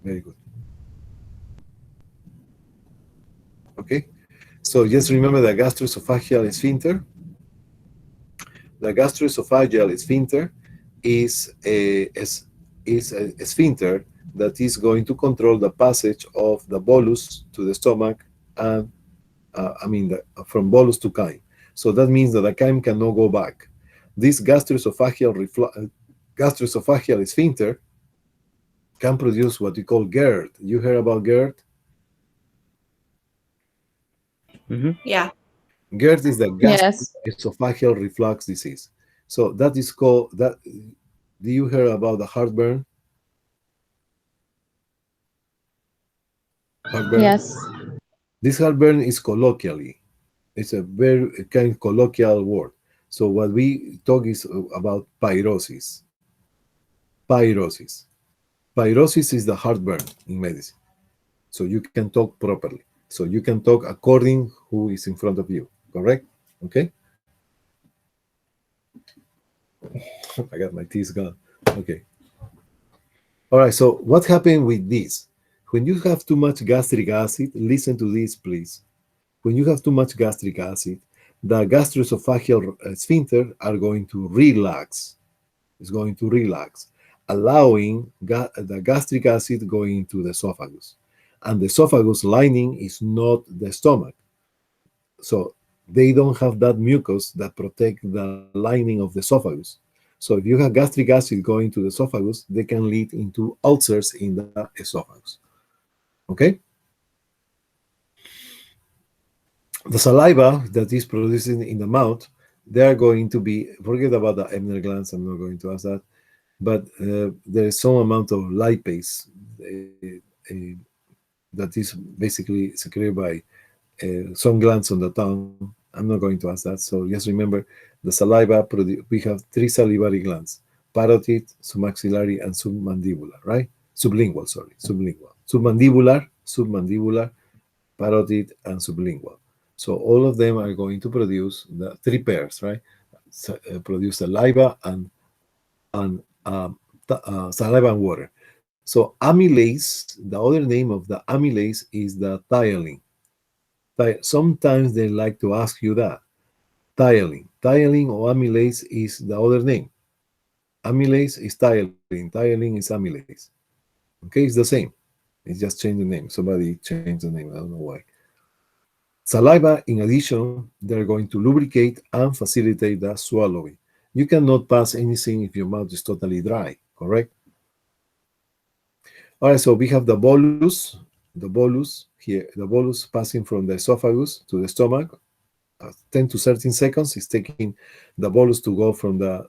Speaker 1: Very good. Okay, so just remember the gastroesophageal sphincter. The gastroesophageal sphincter is a sphincter that is going to control the passage of the bolus to the stomach and from bolus to chyme. So that means that the chyme cannot go back. This gastroesophageal sphincter can produce what we call GERD. You heard about GERD?
Speaker 8: Mm-hmm.
Speaker 9: Yeah.
Speaker 1: GERD is the
Speaker 6: Yes.
Speaker 1: gastroesophageal reflux disease. So that is called that. Do you hear about the heartburn? Heartburn?
Speaker 6: Yes.
Speaker 1: This heartburn is colloquially. It's a very kind of colloquial word. So what we talk is about pyrosis. Pyrosis is the heartburn in medicine. So you can talk properly. So you can talk according who is in front of you. Correct? Okay? I got my teeth gone. Okay. All right, so what happened with this? When you have too much gastric acid, listen to this, please. When you have too much gastric acid, the gastroesophageal sphincter are going to relax. It's going to relax. allowing the gastric acid going into the esophagus. And the esophagus lining is not the stomach. So they don't have that mucus that protect the lining of the esophagus. So if you have gastric acid going to the esophagus, they can lead into ulcers in the esophagus. Okay? The saliva that is produced in the mouth, they are going to be, forget about the Ebner glands, I'm not going to ask that, but there is some amount of lipase that is basically secreted by some glands on the tongue. I'm not going to ask that. So just remember, the saliva, we have 3 salivary glands: parotid, submaxillary, and submandibular, right? Sublingual, sorry, sublingual. Submandibular, parotid, and sublingual. So all of them are going to produce the 3 pairs, right? Produce saliva and saliva and water. So amylase, the other name of the amylase is the thiolin. Sometimes they like to ask you that. Thiolin. Thiolin or amylase is the other name. Amylase is thiolin. Thiolin is amylase. Okay, it's the same. It's just changed the name. Somebody changed the name. I don't know why. Saliva, in addition, they're going to lubricate and facilitate the swallowing. You cannot pass anything if your mouth is totally dry, correct? All right, so we have the bolus here, the bolus passing from the esophagus to the stomach. 10 to 13 seconds is taking the bolus to go from the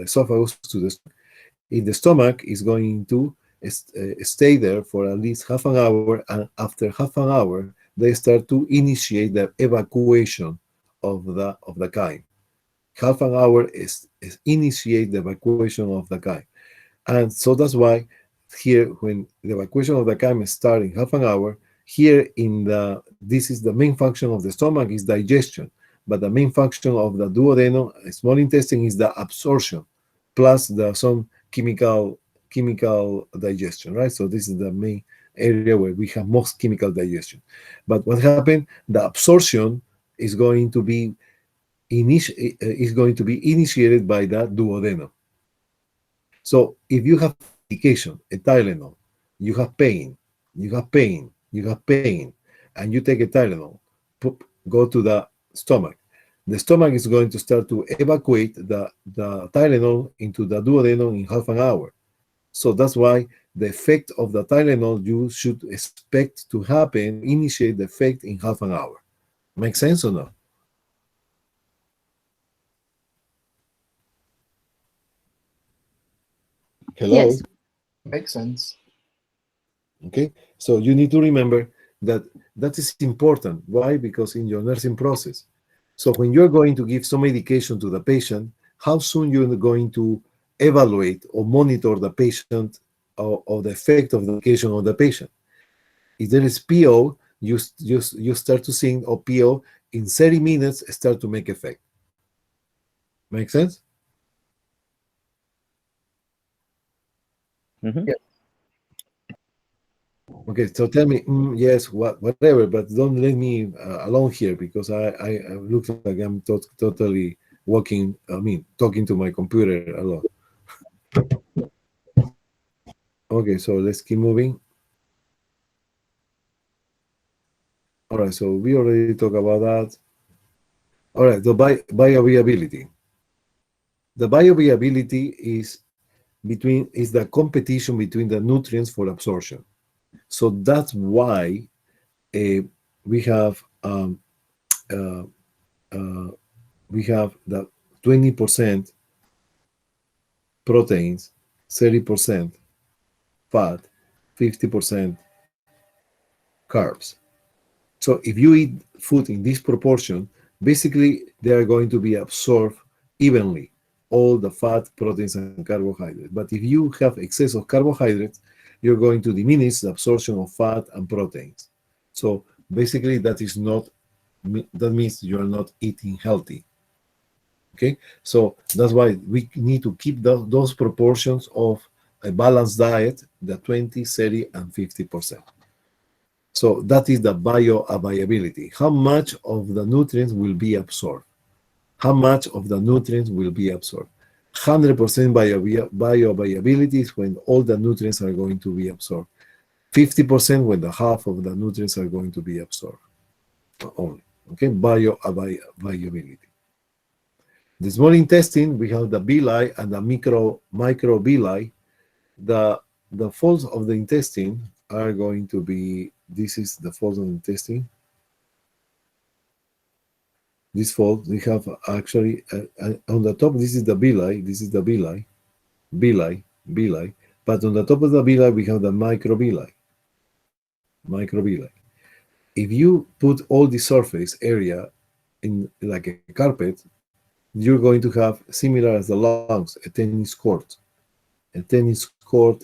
Speaker 1: esophagus to the stomach. In the stomach is going to stay there for at least half an hour, and after half an hour, they start to initiate the evacuation of the chyme. Half an hour is initiate the evacuation of the chyme. And so that's why here, when the evacuation of the chyme is starting half an hour, here this is the main function of the stomach is digestion, but the main function of the duodenum, small intestine, is the absorption, plus some chemical digestion, right? So this is the main area where we have most chemical digestion. But what happened? The absorption is going to be initiated by the duodenum. So if you have medication, a Tylenol, you have pain, and you take a Tylenol, go to the stomach. The stomach is going to start to evacuate the Tylenol into the duodenum in half an hour. So that's why the effect of the Tylenol you should expect to happen, initiate the effect in half an hour. Make sense or no? Hello?
Speaker 6: Yes.
Speaker 2: Makes sense.
Speaker 1: Okay, so you need to remember that is important. Why? Because in your nursing process, so when you're going to give some medication to the patient, how soon you're going to evaluate or monitor the patient or the effect of the medication on the patient. If there is PO, you start to see, or PO in 30 minutes start to make effect. Make sense?
Speaker 8: Mm-hmm.
Speaker 2: Yeah.
Speaker 1: Okay, so tell me, yes, whatever, but don't let me alone here, because I look like I'm totally talking to my computer a lot. Okay, so let's keep moving. All right, so we already talked about that. All right, the bioavailability. The bioavailability is the competition between the nutrients for absorption. So that's why we have the 20% proteins, 30% fat, 50% carbs. So if you eat food in this proportion, basically they are going to be absorbed evenly, all the fat, proteins, and carbohydrates. But if you have excess of carbohydrates, you're going to diminish the absorption of fat and proteins. So basically that means you're not eating healthy. Okay, so that's why we need to keep those proportions of a balanced diet, the 20, 30, and 50%. So that is the bioavailability. How much of the nutrients will be absorbed? How much of the nutrients will be absorbed? 100% bioavailability is when all the nutrients are going to be absorbed. 50% when the half of the nutrients are going to be absorbed only. Okay, bioavailability. The small intestine, we have the villi and the microvilli. The folds of the intestine are going to be, this is the folds of the intestine. This fold, we have actually on the top, this is the villi, villi, but on the top of the villi, we have the microvilli. If you put all the surface area in like a carpet, you're going to have, similar as the lungs, a tennis court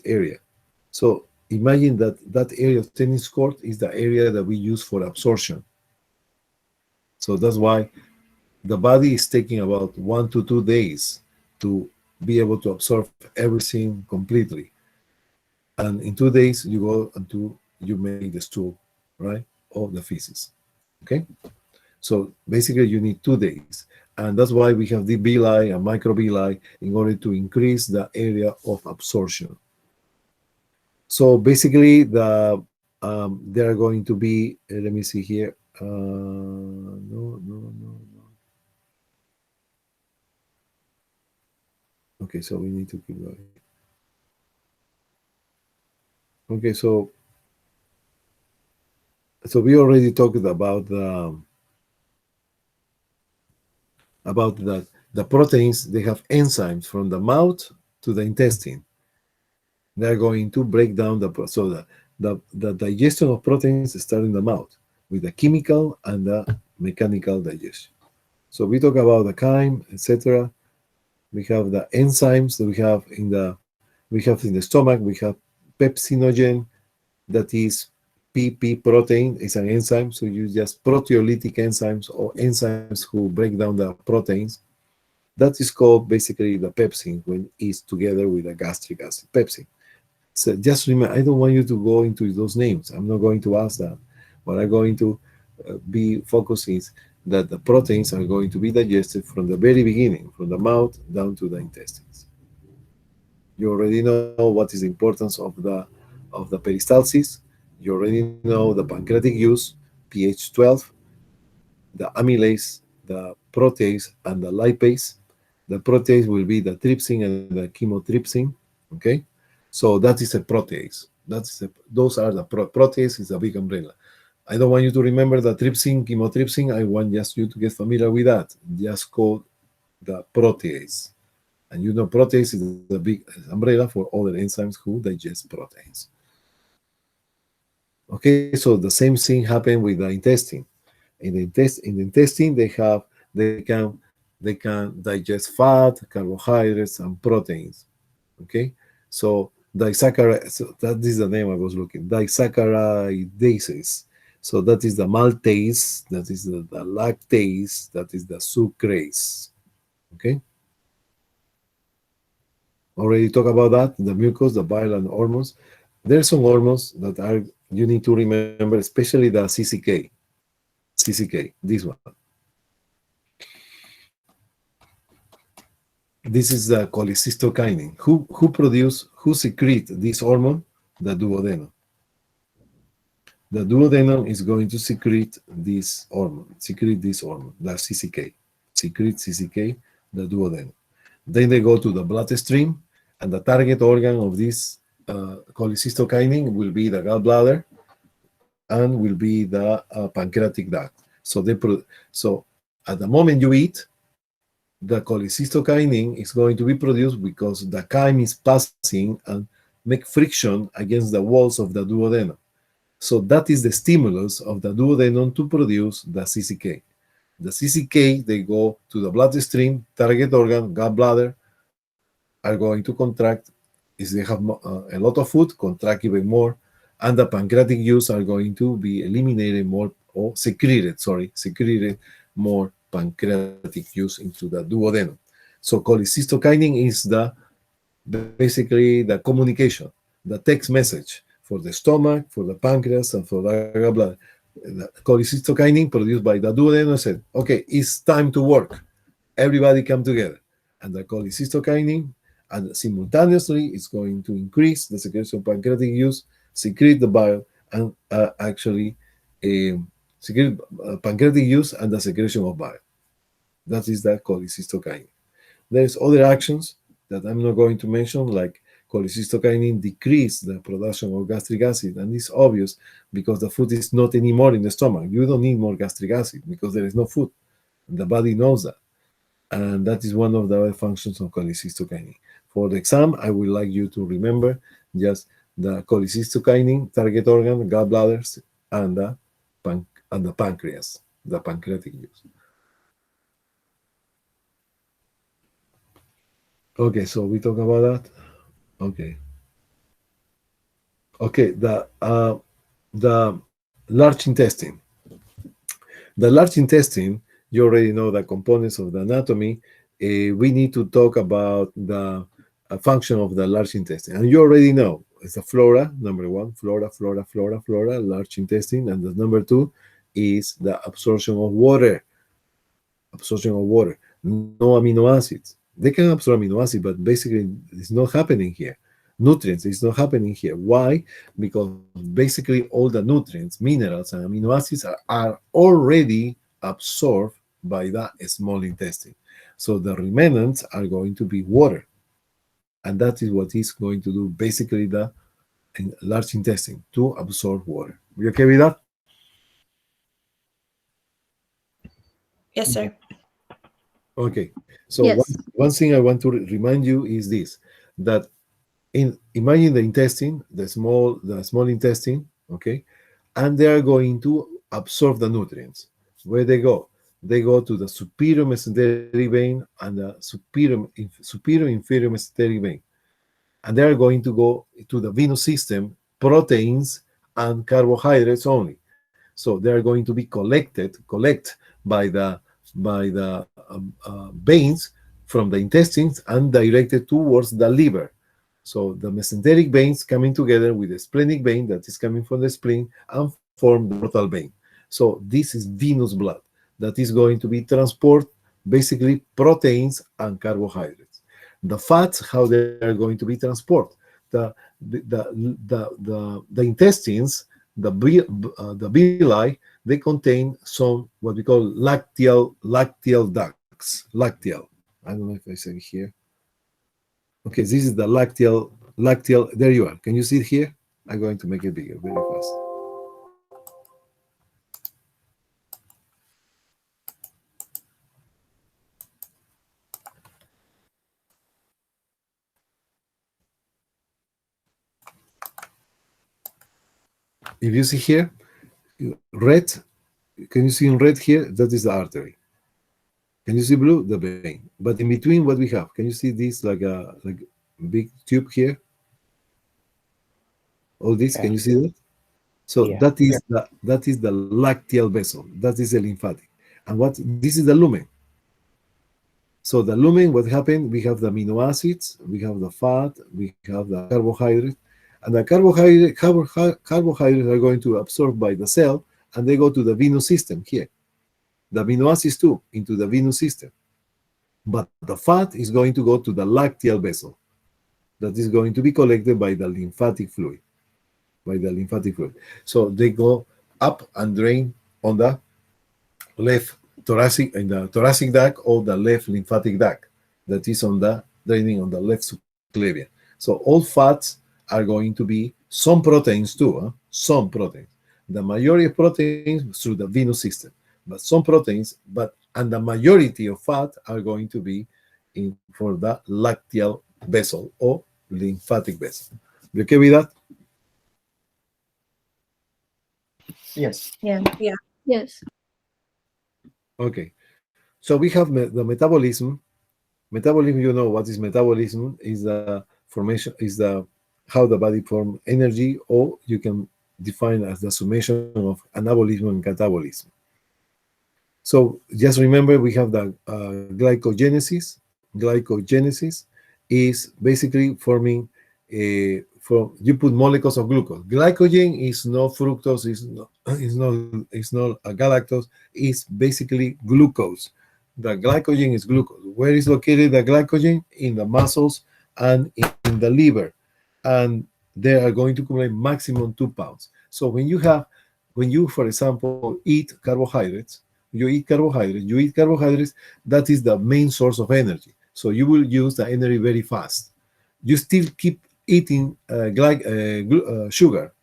Speaker 1: area. So imagine that area of tennis court is the area that we use for absorption. So that's why the body is taking about 1 to 2 days to be able to absorb everything completely. And in 2 days, you go until you make the stool, right? Or the feces. Okay? So basically, you need 2 days. And that's why we have the villi and microvilli in order to increase the area of absorption. So basically, there are going to be, let me see here. No. Okay, so we need to keep going. Okay, so we already talked about the proteins. They have enzymes from the mouth to the intestine. They're going to break down the digestion of proteins starts in the mouth with the chemical and the mechanical digestion. So we talk about the chyme, etc. We have the enzymes that we have in the stomach. We have pepsinogen, that is PP protein, is an enzyme. So you just proteolytic enzymes or enzymes who break down the proteins. That is called basically the pepsin when it's together with the gastric acid, pepsin. So just remember, I don't want you to go into those names. I'm not going to ask that. What I'm going to be focusing is that the proteins are going to be digested from the very beginning, from the mouth down to the intestines. You already know what is the importance of the peristalsis. You already know the pancreatic use, pH 12, the amylase, the protease, and the lipase. The protease will be the trypsin and the chymotrypsin. Okay, so that is a protease. Those are the protease is a big umbrella. I don't want you to remember the trypsin, chymotrypsin. I want just you to get familiar with that. Just call the protease. And you know protease is a big umbrella for other enzymes who digest proteins. Okay, so the same thing happened with the intestine. In the intestine, they can digest fat, carbohydrates, and proteins. Okay, so disaccharides. So that is the name I was looking. Disaccharidases. So that is the maltase, that is the lactase, that is the sucrase. Okay. Already talked about that, the mucus, the bile, and the hormones. There's some hormones that you need to remember, especially the CCK. CCK, this one. This is the cholecystokinin. Who secrete this hormone? The duodenum. The duodenum is going to secrete this hormone, the CCK. Secrete CCK, the duodenum. Then they go to the bloodstream, and the target organ of this cholecystokinin will be the gallbladder and will be the pancreatic duct. So at the moment you eat, the cholecystokinin is going to be produced because the chyme is passing and make friction against the walls of the duodenum. So that is the stimulus of the duodenum to produce the CCK. The CCK, they go to the bloodstream, target organ, gallbladder, are going to contract. If they have a lot of food, contract even more, and the pancreatic juice are going to be eliminated more, or secreted more pancreatic juice into the duodenum. So cholecystokinin is basically the communication, the text message for the stomach, for the pancreas, and for the gallbladder. The cholecystokinin produced by the duodenum said, okay, it's time to work. Everybody come together. and the cholecystokinin, and simultaneously it's going to increase the secretion of pancreatic juice, secrete the bile, and actually secrete pancreatic juice and the secretion of bile. That is the cholecystokinin. There's other actions that I'm not going to mention, like cholecystokinin decrease the production of gastric acid, and it's obvious because the food is not anymore in the stomach. You don't need more gastric acid because there is no food. The body knows that, and that is one of the other functions of cholecystokinin. For the exam, I would like you to remember just the cholecystokinin target organ, gallbladders, and the pancreas, the pancreatic juice. Okay, so we talk about that. Okay. Okay, the large intestine. The large intestine, you already know the components of the anatomy. We need to talk about the function of the large intestine. And you already know it's the flora, number one, flora, large intestine. And the number two is the absorption of water. Absorption of water. No amino acids. They can absorb amino acids, but basically it's not happening here. Nutrients, it's not happening here. Why? Because basically all the nutrients, minerals, and amino acids are already absorbed by the small intestine. So the remnants are going to be water. And that is what is going to do basically the large intestine, to absorb water. You okay with that?
Speaker 9: Yes, sir.
Speaker 1: Okay. So
Speaker 5: Yes.
Speaker 1: one thing I want to remind you is this, that imagine the intestine, the small intestine, okay, and they are going to absorb the nutrients. Where they go? They go to the superior mesenteric vein and the superior inferior mesenteric vein, and they are going to go to the venous system, proteins and carbohydrates only. So they are going to be collect by the veins from the intestines and directed towards the liver. So the mesenteric veins coming together with the splenic vein that is coming from the spleen and form the portal vein. So this is venous blood that is going to be transport basically proteins and carbohydrates. The fats, how they are going to be transport. The intestines, the villi, they contain some what we call lacteal ducts. Lacteal. I don't know if I say here. Okay, this is the lacteal. There you are. Can you see it here? I'm going to make it bigger very fast. If you see here, red, can you see in red here? That is the artery. Can you see blue? The vein. But in between, what we have? Can you see this like a big tube here? All this,
Speaker 8: Yeah.
Speaker 1: can you see that? So
Speaker 8: Yeah.
Speaker 1: that is the lacteal vessel. That is the lymphatic. And this is the lumen. So the lumen, what happened? We have the amino acids, we have the fat, we have the carbohydrate, and the carbohydrates are going to absorb by the cell, and they go to the venous system here. The amino acids too, into the venous system. But the fat is going to go to the lacteal vessel. That is going to be collected by the lymphatic fluid. So they go up and drain on the left thoracic duct or the left lymphatic duct that is draining on the left subclavian. So all fats are going to be some proteins too, some proteins. The majority of proteins through the venous system, but some proteins, and the majority of fat are going to be for the lacteal vessel or lymphatic vessel. You okay with that?
Speaker 2: Yes.
Speaker 4: Yeah.
Speaker 5: Yes.
Speaker 1: Okay. So we have the metabolism. Metabolism, you know what is metabolism? Is the formation, is the how the body forms energy, or you can define as the summation of anabolism and catabolism. So just remember, we have the glycogenesis. Glycogenesis is basically forming you put molecules of glucose. Glycogen is not fructose, is not galactose. It's basically glucose. The glycogen is glucose. Where is located the glycogen? In the muscles and in the liver. And they are going to accumulate maximum 2 pounds. So when you, for example, eat carbohydrates, that is the main source of energy. So you will use the energy very fast. You still keep eating sugar,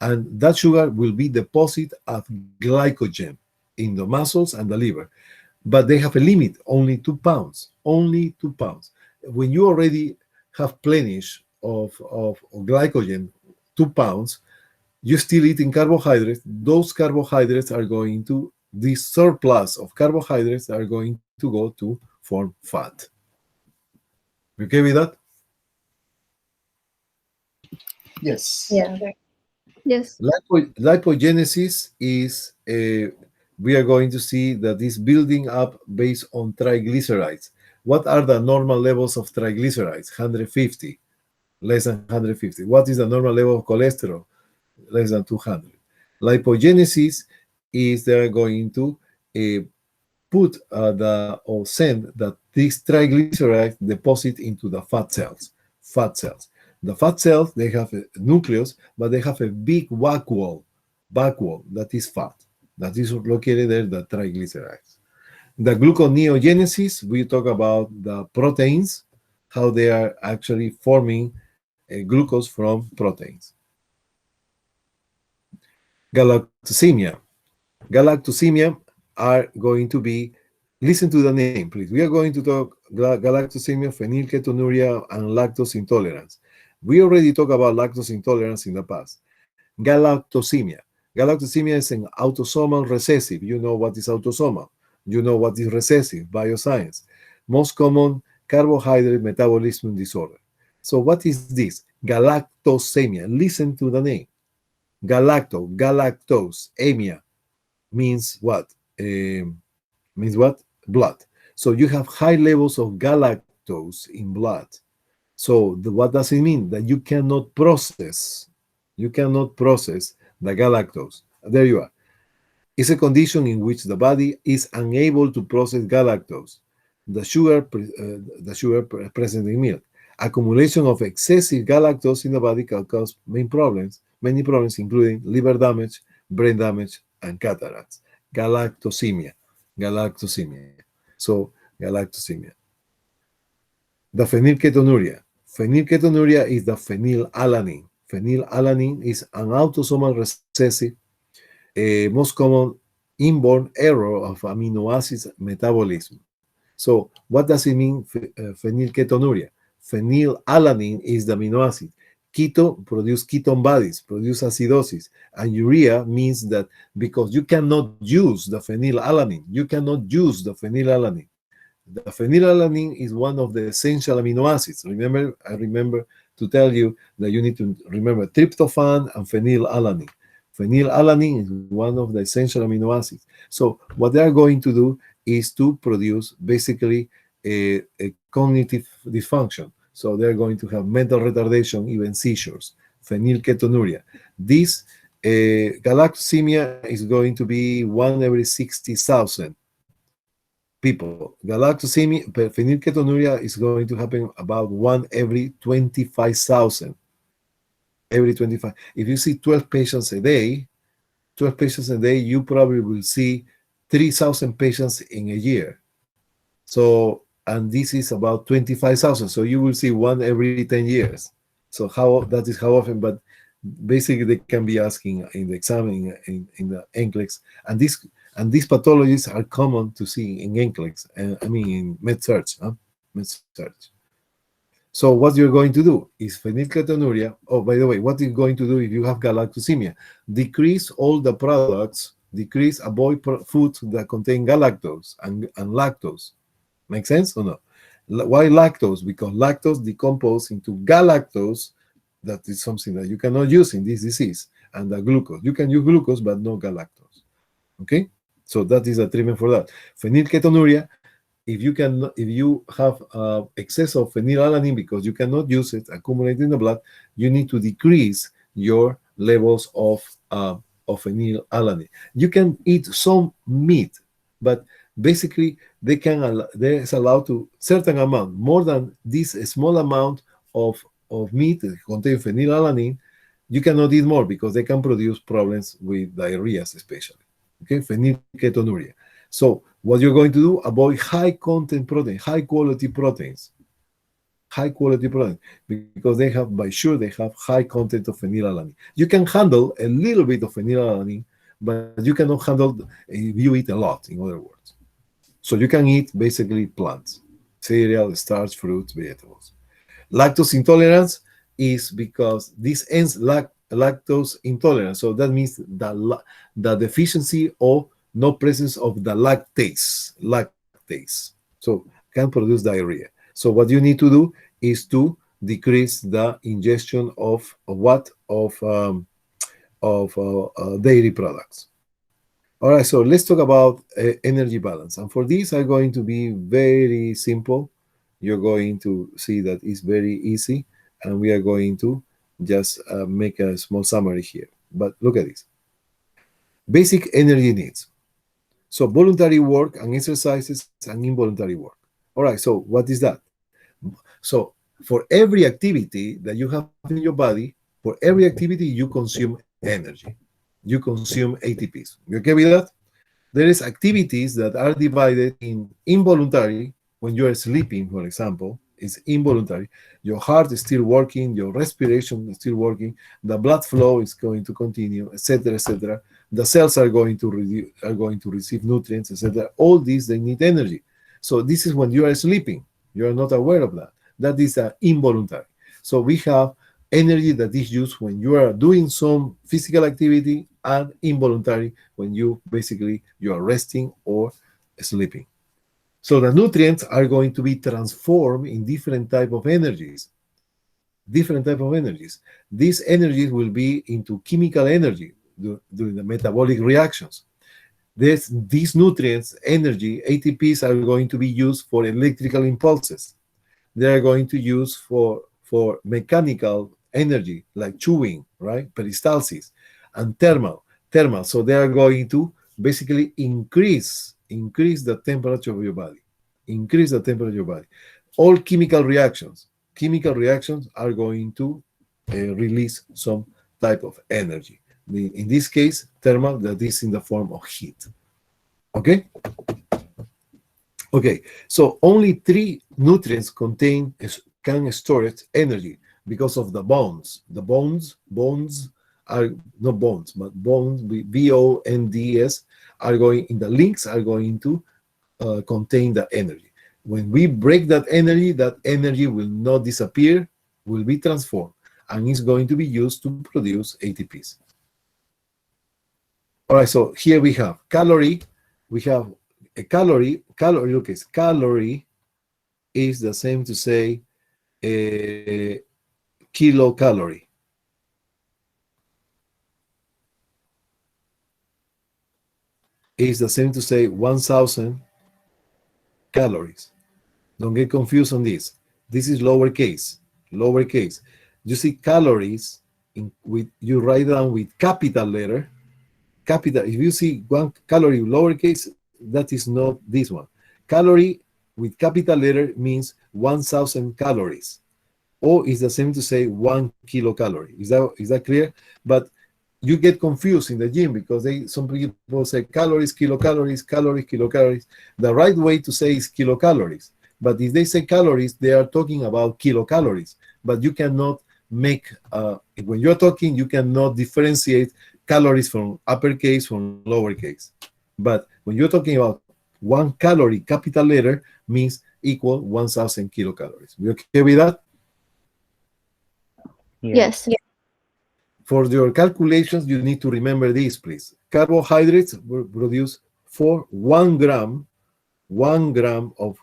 Speaker 1: and that sugar will be deposited as glycogen in the muscles and the liver. But they have a limit, only 2 pounds, only 2 pounds. When you already have plenish of glycogen, 2 pounds, you're still eating carbohydrates. Those carbohydrates are going to, this surplus of carbohydrates are going to go to form fat. You okay with that?
Speaker 2: Yes.
Speaker 3: Yeah.
Speaker 5: Yes.
Speaker 1: Lipogenesis is, we are going to see that is building up based on triglycerides. What are the normal levels of triglycerides? 150, less than 150. What is the normal level of cholesterol? Less than 200. Lipogenesis is they're going to put or send that these triglycerides deposit into the fat cells. The fat cells, they have a nucleus, but they have a big back wall that is fat, that is located there, the triglycerides. The gluconeogenesis, we talk about the proteins, how they are actually forming glucose from proteins. Galactosemia. Galactosemia are going to be, listen to the name, please. We are going to talk galactosemia, phenylketonuria, and lactose intolerance. We already talked about lactose intolerance in the past. Galactosemia. Galactosemia is an autosomal recessive. You know what is autosomal. You know what is recessive, bioscience. Most common carbohydrate metabolism disorder. So what is this? Galactosemia. Listen to the name. Galactose, emia, means what? Blood. So you have high levels of galactose in blood. So what does it mean? That you cannot process the galactose. There you are. It's a condition in which the body is unable to process galactose, the sugar present in milk. Accumulation of excessive galactose in the body can cause many problems, including liver damage, brain damage, and cataracts. Galactosemia. So, galactosemia. The phenylketonuria. Phenylketonuria is the phenylalanine. Phenylalanine is an autosomal recessive, most common inborn error of amino acids metabolism. So, what does it mean, phenylketonuria? Phenylalanine is the amino acid. Keto produce ketone bodies, produce acidosis, and urea means that because you cannot use the phenylalanine, The phenylalanine is one of the essential amino acids. Remember, I remember to tell you that you need to remember tryptophan and phenylalanine. Phenylalanine is one of the essential amino acids. So what they are going to do is to produce basically a cognitive dysfunction. So they're going to have mental retardation, even seizures, phenylketonuria. This galactosemia is going to be 1 every 60,000 people. Galactosemia, phenylketonuria is going to happen about 1 every 25,000. Every 25. If you see 12 patients a day, you probably will see 3,000 patients in a year. So, and this is about 25,000. So you will see 1 every 10 years. So that is how often, but basically they can be asking in the exam, in the NCLEX, and these pathologies are common to see in NCLEX, in MedSearch. So what you're going to do is phenylketonuria. Oh, by the way, what you're going to do if you have galactosemia? Decrease all the products, avoid foods that contain galactose and lactose. Make sense or no? Why lactose? Because lactose decomposes into galactose. That is something that you cannot use in this disease. And the glucose. You can use glucose, but no galactose. Okay? So that is a treatment for that. Phenylketonuria, if you have excess of phenylalanine because you cannot use it, accumulate in the blood, you need to decrease your levels of phenylalanine. You can eat some meat, but basically they're allowed to certain amount, more than this small amount of meat that contains phenylalanine. You cannot eat more because they can produce problems with diarrhea, especially. Okay, phenylketonuria. So what you're going to do, avoid high content protein, high quality proteins, because they have, by sure, they have high content of phenylalanine. You can handle a little bit of phenylalanine, but you cannot handle if you eat a lot, in other words. So you can eat basically plants, cereal, starch, fruits, vegetables. Lactose intolerance is because this ends lactose intolerance. So that means the deficiency or no presence of the lactase. So can produce diarrhea. So what you need to do is to decrease the ingestion of dairy products. All right, so let's talk about energy balance. And for this, I'm going to be very simple. You're going to see that it's very easy, and we are going to just make a small summary here. But look at this. Basic energy needs. So voluntary work and exercises and involuntary work. All right, so what is that? So for every activity that you have in your body, for every activity, you consume energy. You consume ATPs. You okay with that? There is activities that are divided in involuntary. When you are sleeping, for example, it's involuntary. Your heart is still working, your respiration is still working, the blood flow is going to continue, etc., etc. The cells are going to receive nutrients, etc. All these, they need energy. So this is when you are sleeping. You are not aware of that. That is involuntary. So we have energy that is used when you are doing some physical activity, and involuntary when you are resting or sleeping. So the nutrients are going to be transformed in different type of energies. These energies will be into chemical energy during the metabolic reactions. These nutrients, energy, ATPs, are going to be used for electrical impulses. They are going to use for mechanical energy, like chewing, right? Peristalsis, and thermal. So they are going to basically increase the temperature of your body. All chemical reactions are going to release some type of energy. In this case, thermal, that is in the form of heat. Okay? Okay, so only 3 nutrients can store energy because of the bonds. The bonds are not bonds, but bonds, bonds, are going in the links, are going to contain the energy. When we break that energy will not disappear, will be transformed, and is going to be used to produce ATPs. All right, so here we have calorie. We have a calorie. Look, calorie is the same to say kilocalorie. Is the same to say 1,000 calories. Don't get confused on this. This is lowercase. You see calories, you write down with capital letter. Capital. If you see 1 calorie lowercase, that is not this one. Calorie with capital letter means 1,000 calories. Or is the same to say 1 kilocalorie. Is that clear? But you get confused in the gym because some people say calories, kilocalories, calories, kilocalories. The right way to say is kilocalories. But if they say calories, they are talking about kilocalories. But you cannot make, when you're talking, you cannot differentiate calories from uppercase from lowercase. But when you're talking about 1 calorie, capital letter, means equal 1,000 kilocalories. We okay with that?
Speaker 5: Yes.
Speaker 1: For your calculations, you need to remember this, please. Carbohydrates produce 1 gram of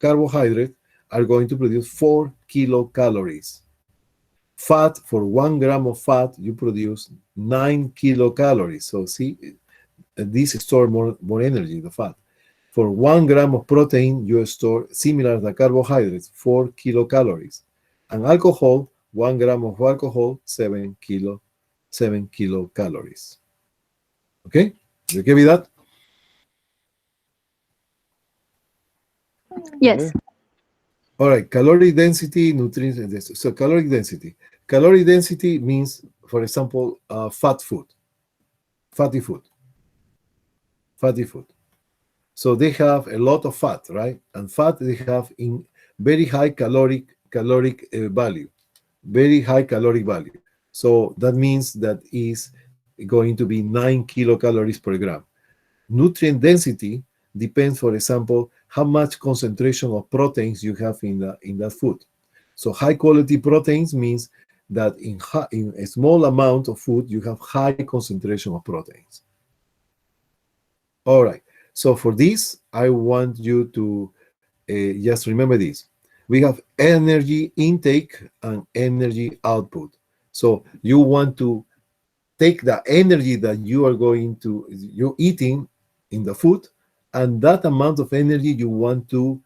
Speaker 1: carbohydrate are going to produce 4 kilocalories. Fat, for 1 gram of fat, you produce 9 kilocalories. So see, this stores more energy, the fat. For 1 gram of protein, you store, similar to carbohydrates, 4 kilocalories. And alcohol, 1 gram of alcohol, 7 kilocalories. Okay? You okay with that?
Speaker 5: Yes.
Speaker 1: All right, caloric density, nutrients, and this. So caloric density. Caloric density means, for example, fatty food, fatty food. So they have a lot of fat, right? And fat they have in very high caloric value, very high caloric value. So that means that is going to be 9 kilocalories per gram. Nutrient density depends, for example, how much concentration of proteins you have in that food. So high quality proteins means that in a small amount of food you have high concentration of proteins. All right. So for this, I want you to just remember this. We have energy intake and energy output. So you want to take the energy that you're eating in the food, and that amount of energy you want to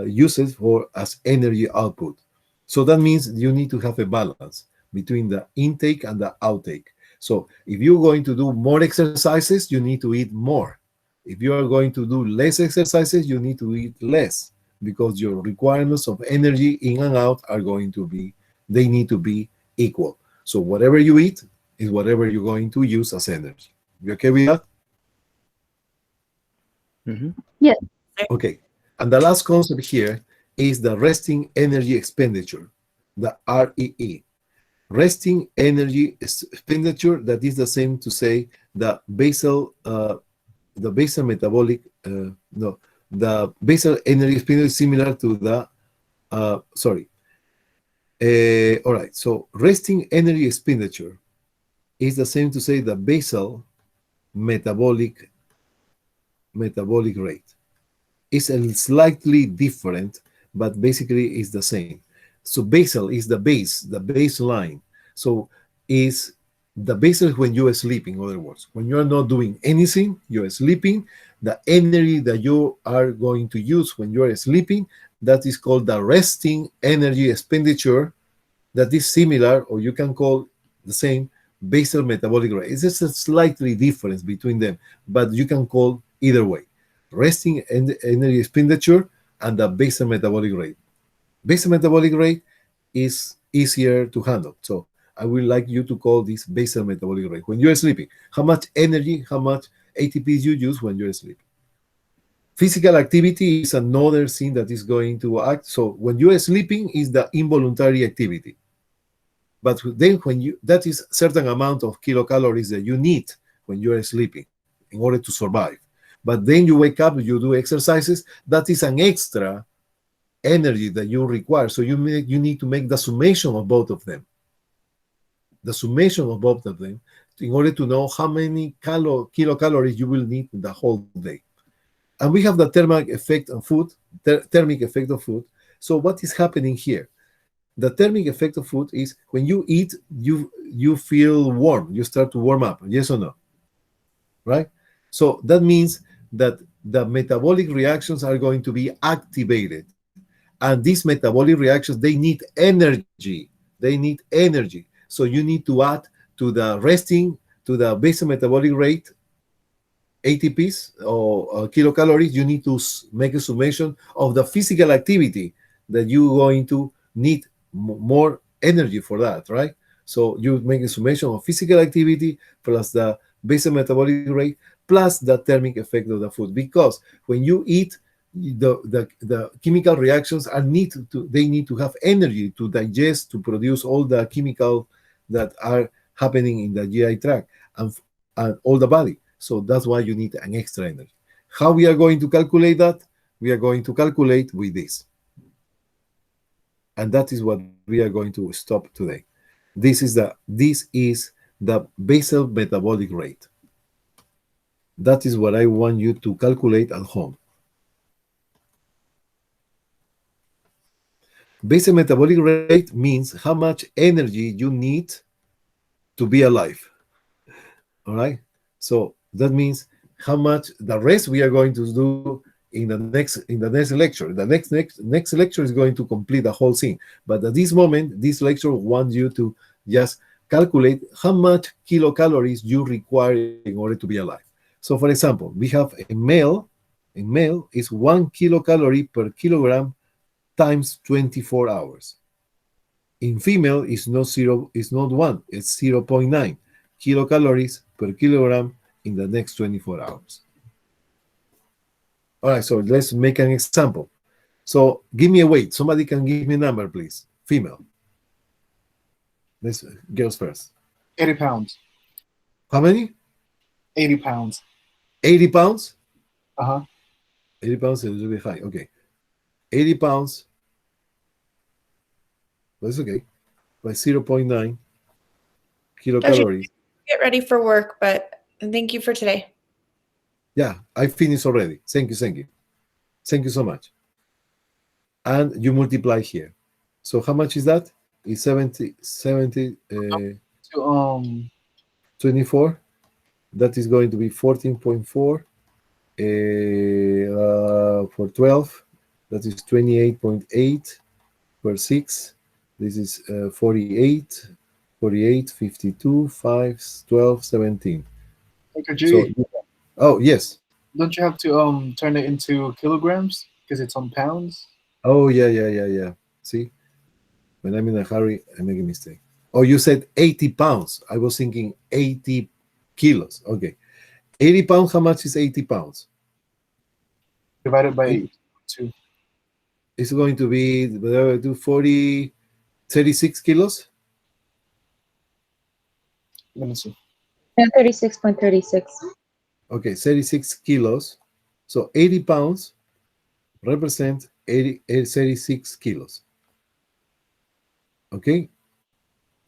Speaker 1: use it for as energy output. So that means you need to have a balance between the intake and the outtake. So if you're going to do more exercises, you need to eat more. If you are going to do less exercises, you need to eat less, because your requirements of energy in and out they need to be equal. So whatever you eat is whatever you're going to use as energy. You okay with that?
Speaker 8: Mm-hmm.
Speaker 5: Yes.
Speaker 1: Okay. And the last concept here is the resting energy expenditure, the REE. Resting energy expenditure, that is the same to say the basal metabolic, the basal energy expenditure is similar to the, all right, so resting energy expenditure is the same to say the basal metabolic rate. It's a slightly different, but basically it's the same. So basal is the baseline. So is the basal when you are sleeping, in other words. When you are not doing anything, you are sleeping, the energy that you are going to use when you are sleeping, that is called the resting energy expenditure, that is similar, or you can call the same, basal metabolic rate. It's just a slightly difference between them, but you can call either way. Resting energy expenditure and the basal metabolic rate. Basal metabolic rate is easier to handle. So I would like you to call this basal metabolic rate. When you're sleeping, how much energy, how much ATPs you use when you're sleeping. Physical activity is another thing that is going to act. So when you are sleeping is the involuntary activity. But then that is certain amount of kilocalories that you need when you are sleeping in order to survive. But then you wake up, you do exercises, that is an extra energy that you require. So you need to make the summation of both of them. The summation of both of them in order to know how many kilocalories you will need the whole day. And we have the thermic effect of food, So what is happening here? The thermic effect of food is when you eat, you feel warm. You start to warm up, yes or no? Right? So that means that the metabolic reactions are going to be activated. And these metabolic reactions, they need energy. So you need to add to the basal metabolic rate, ATPs or kilocalories, you need to make a summation of the physical activity that you're going to need more energy for that, right? So you make a summation of physical activity plus the basal metabolic rate plus the thermic effect of the food. Because when you eat, the chemical reactions they need to have energy to digest, to produce all the chemicals that are happening in the GI tract and all the body. So that's why you need an extra energy. How we are going to calculate that? We are going to calculate with this. And that is what we are going to stop today. This is the basal metabolic rate. That is what I want you to calculate at home. Basal metabolic rate means how much energy you need to be alive. All right? So that means how much the rest we are going to do in the next lecture. The next lecture is going to complete the whole thing. But at this moment, this lecture wants you to just calculate how much kilocalories you require in order to be alive. So for example, we have a male In male, is 1 kilocalorie per kilogram times 24 hours. In female, it's not 1, it's 0.9 kilocalories per kilogram in the next 24 hours. All right, so let's make an example. So give me a weight. Somebody can give me a number, please. Female. Let's girls first.
Speaker 2: 80 pounds.
Speaker 1: How many?
Speaker 2: 80 pounds.
Speaker 1: 80 pounds?
Speaker 2: Uh-huh.
Speaker 1: 80 pounds is a little bit high. Okay. 80 pounds. That's okay. By 0.9 kilocalories.
Speaker 9: Get ready for work, but thank you for today.
Speaker 1: Yeah, I finished already. Thank you, thank you. Thank you so much. And you multiply here. So how much is that? It's 70, 24. That is going to be 14.4. For 12, that is 28.8 per 6. This is 48, 52, 5, 12, 17.
Speaker 2: Dr. G,
Speaker 1: So, oh, yes.
Speaker 2: don't you have to turn it into kilograms because it's on pounds?
Speaker 1: Oh, yeah. See? When I'm in a hurry, I make a mistake. Oh, you said 80 pounds. I was thinking 80 kilos. Okay. 80 pounds, how much is 80 pounds?
Speaker 2: Divided by 2.
Speaker 1: It's going to be 36 kilos?
Speaker 2: Let me see.
Speaker 6: Yeah, 36.36.
Speaker 1: Okay, 36 kilos. So 80 pounds represent 36 kilos. Okay?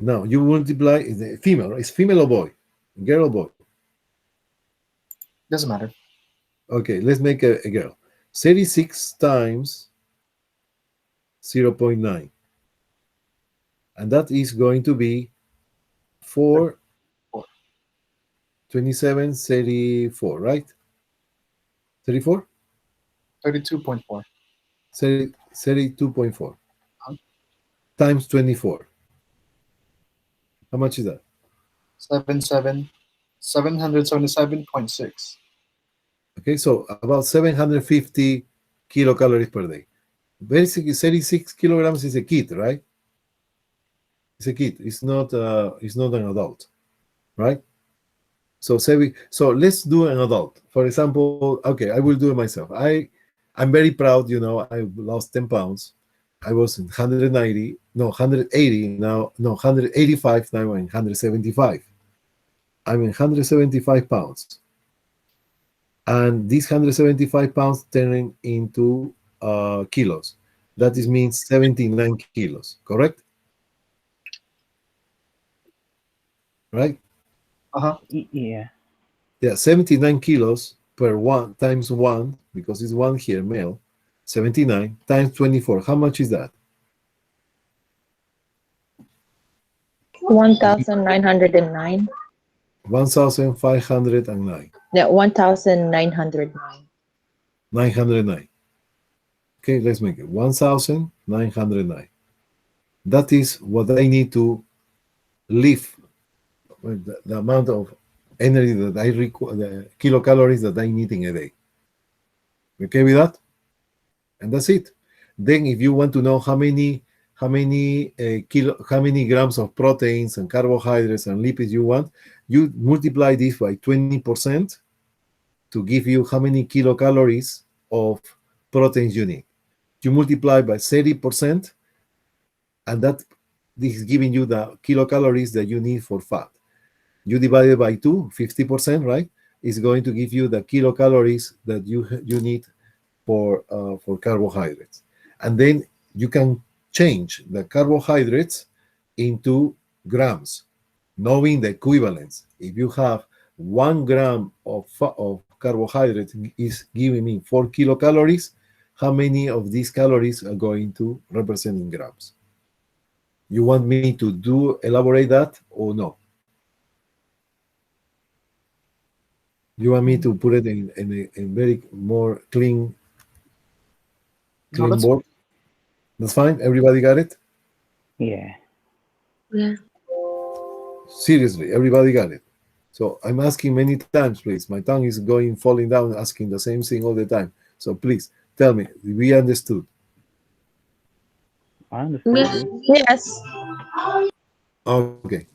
Speaker 1: Now you multiply the female. It's female or boy? Girl or boy?
Speaker 2: Doesn't matter.
Speaker 1: Okay, let's make a girl. 36 times 0.9. And that is going to be 4, 27, 34, right? 34?
Speaker 2: 32.4.
Speaker 1: 32.4 times 24. How much is that?
Speaker 2: 777.6.
Speaker 1: Okay, so about 750 kilocalories per day. Basically, 36 kilograms is a kid, right? It's a kid. It's not an adult, right? So let's do an adult. For example, okay, I will do it myself. I'm very proud. I've lost 10 pounds. I was 180 now. No, 185 now. I'm 175. I'm 175 pounds. And these 175 pounds turning into kilos. That means 79 kilos, correct? Right?
Speaker 2: Uh-huh.
Speaker 8: Yeah.
Speaker 1: Yeah, 79 kilos per 1 times 1, because it's 1 here, male. 79 times 24. How much is that?
Speaker 6: 1,909.
Speaker 1: 1,509.
Speaker 6: Yeah, 1,909.
Speaker 1: 909. Okay, let's make it 1,909. That is what I need to live, the amount of energy that I require, the kilocalories that I need in a day. Okay with that? And that's it. Then, if you want to know how many grams of proteins and carbohydrates and lipids you want, you multiply this by 20% to give you how many kilocalories of proteins you need. You multiply by 30%, and this is giving you the kilocalories that you need for fat. You divide it by 2, 50%, right? It's going to give you the kilocalories that you need for carbohydrates. And then you can change the carbohydrates into grams, knowing the equivalence. If you have 1 gram of carbohydrate is giving me 4 kilocalories, how many of these calories are going to represent in grams? You want me to elaborate that or no? You want me to put it in a very more clean board? That's fine. Everybody got it?
Speaker 8: Yeah.
Speaker 6: Yeah.
Speaker 1: Seriously, everybody got it. So I'm asking many times, please. My tongue is falling down, asking the same thing all the time. So please tell me, we understood.
Speaker 8: I understood you.
Speaker 6: Yes.
Speaker 1: Okay.